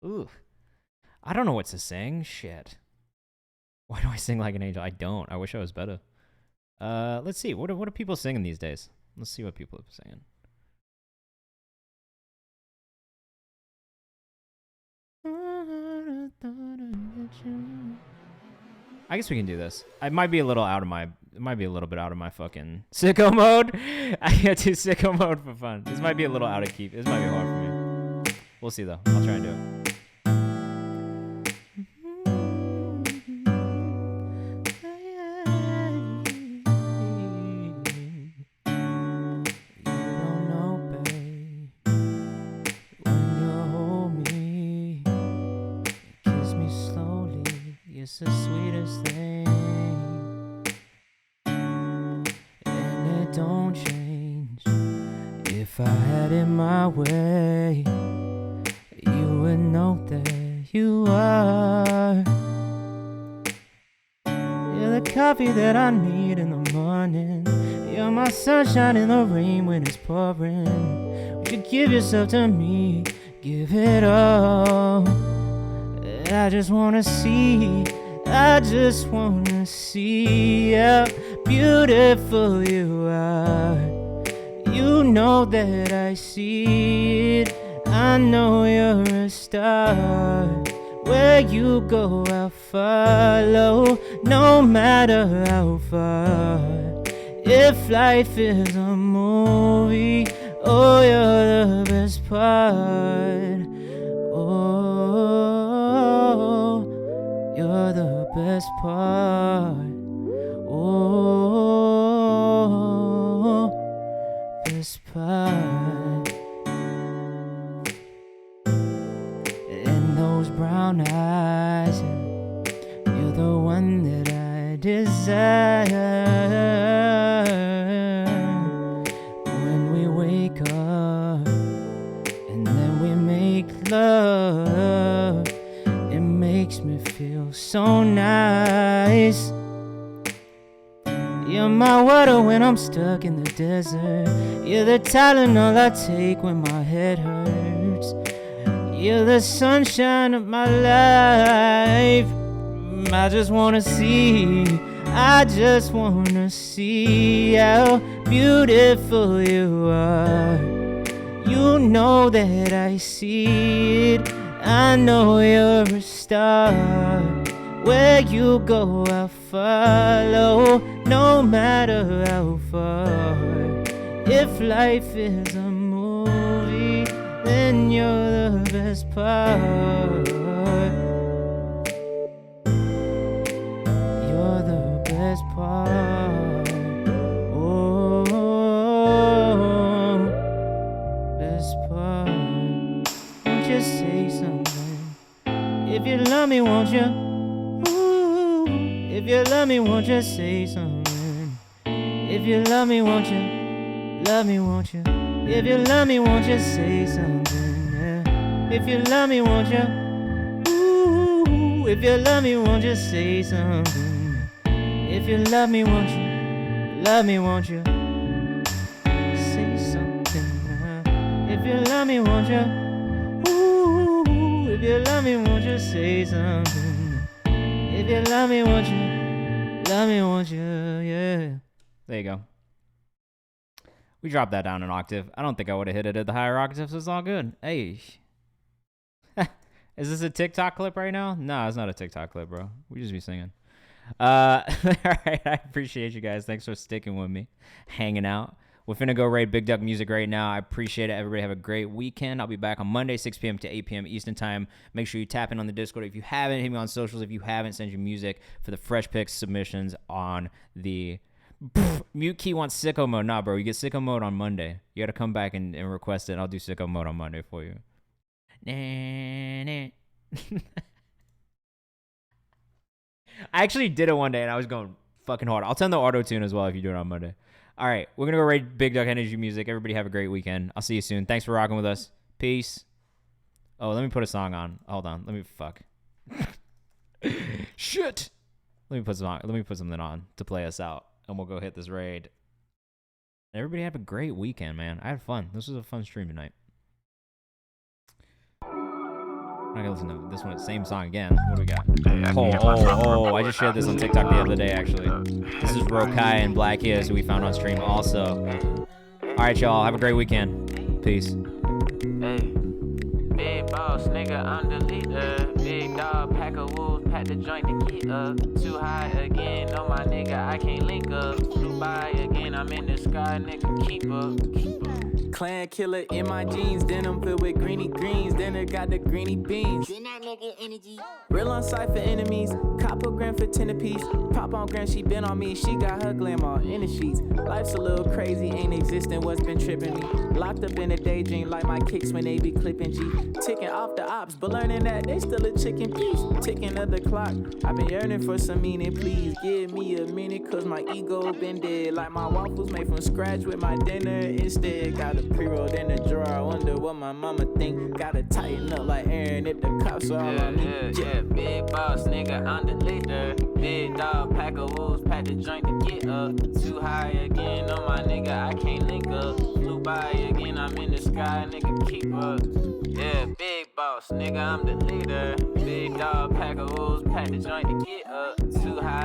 Ooh. I don't know what to sing. Shit. Why do I sing like an angel? I don't. I wish I was better. Let's see. What are people singing these days? Let's see what people are singing. I guess we can do this. It might be a little out of my. It might be a little bit out of my fucking sicko mode. I gotta do sicko mode for fun. This might be a little out of keep. This might be hard for me. We'll see though. I'll try and do it. It's the sweetest thing, and it don't change. If I had it my way, you would know that you are. You're the coffee that I need in the morning. You're my sunshine in the rain when it's pouring. Would you give yourself to me? Give it all. I just wanna see how beautiful you are. You know that I see it. I know you're a star. Where you go, I'll follow, no matter how far. If life is a movie, oh, you're the best part. Oh, you're the best part. Oh, my water when I'm stuck in the desert. You're the Tylenol I take when my head hurts. You're the sunshine of my life. I just wanna see how beautiful you are. You know that I see it. I know you're a star. Where you go, I'll follow, no matter how far. If life is a movie, then you're the best part. You're the best part. Oh, best part. Won't you say something? If you love me, won't you? Ooh, if you love me, won't you say something? If you love me, won't you? Love me, won't you? If you love me, won't you say something? Yeah. If you love me, won't you? Ooh, if you love me, won't you say something? If you love me, won't you? Love me, won't you? Say something. If you love me, won't you? Ooh, if you love me, won't you say something? If you love me, won't you? Love me, won't you? Yeah. There you go. We dropped that down an octave. I don't think I would have hit it at the higher octave, so it's all good. Hey. Is this a TikTok clip right now? No, it's not a TikTok clip, bro. We just be singing. All right, I appreciate you guys. Thanks for sticking with me, hanging out. We're finna go raid Big Duck Music right now. I appreciate it. Everybody have a great weekend. I'll be back on Monday, 6 p.m. to 8 p.m. Eastern time. Make sure you tap in on the Discord. If you haven't, hit me on socials. If you haven't, send your music for the Fresh Picks submissions on the... Mute Key wants sicko mode. Nah, bro, you get sicko mode on Monday. You gotta come back and request it, and I'll do sicko mode on Monday for you. I actually did it one day, and I was going fucking hard. I'll turn the auto-tune as well if you do it on Monday. All right, we're going to go raid Big Duck Energy Music. Everybody have a great weekend. I'll see you soon. Thanks for rocking with us. Peace. Oh, let me put a song on. Hold on. Let me fuck. Shit. Let me put something on to play us out, and we'll go hit this raid. Everybody have a great weekend, man. I had fun. This was a fun stream tonight. I'm not gonna listen to this one, same song again. What do we got? Oh, I just shared this on TikTok the other day, actually. This is Rokai and Black Ears, who we found on stream also. Alright, y'all, have a great weekend. Peace. Hey, big boss, nigga, I'm the leader. Big dog, pack of wolves, pack the joint to get up. Too high again, no my nigga, I can't link up. Flew by again, I'm in the sky, nigga, keep up. Clan killer in my jeans, denim filled with greeny greens, then it got the greeny beans. Real on sight for enemies, copper gram for 10 apiece. Pop on gram, she been on me, she got her glam all in the sheets. Life's a little crazy, ain't existing, what's been tripping me. Locked up in a daydream like my kicks when they be clipping G. Ticking off the ops, but learning that they still a chicken piece. Ticking of the clock, I've been yearning for some meaning, please give me a minute, cause my ego been dead. Like my waffles made from scratch with my dinner instead. Got a pre-rolled in the drawer, I wonder what my mama think. Gotta tighten up like Aaron if the cops are all on me. Yeah, big boss, nigga, I'm the leader. Big dog, pack of wolves, pack the joint to get up. Too high again, no my nigga, I can't link up. Flew by again, I'm in the sky, nigga, keep up. Yeah, big boss, nigga, I'm the leader. Big dog, pack of wolves, pack the joint to get up.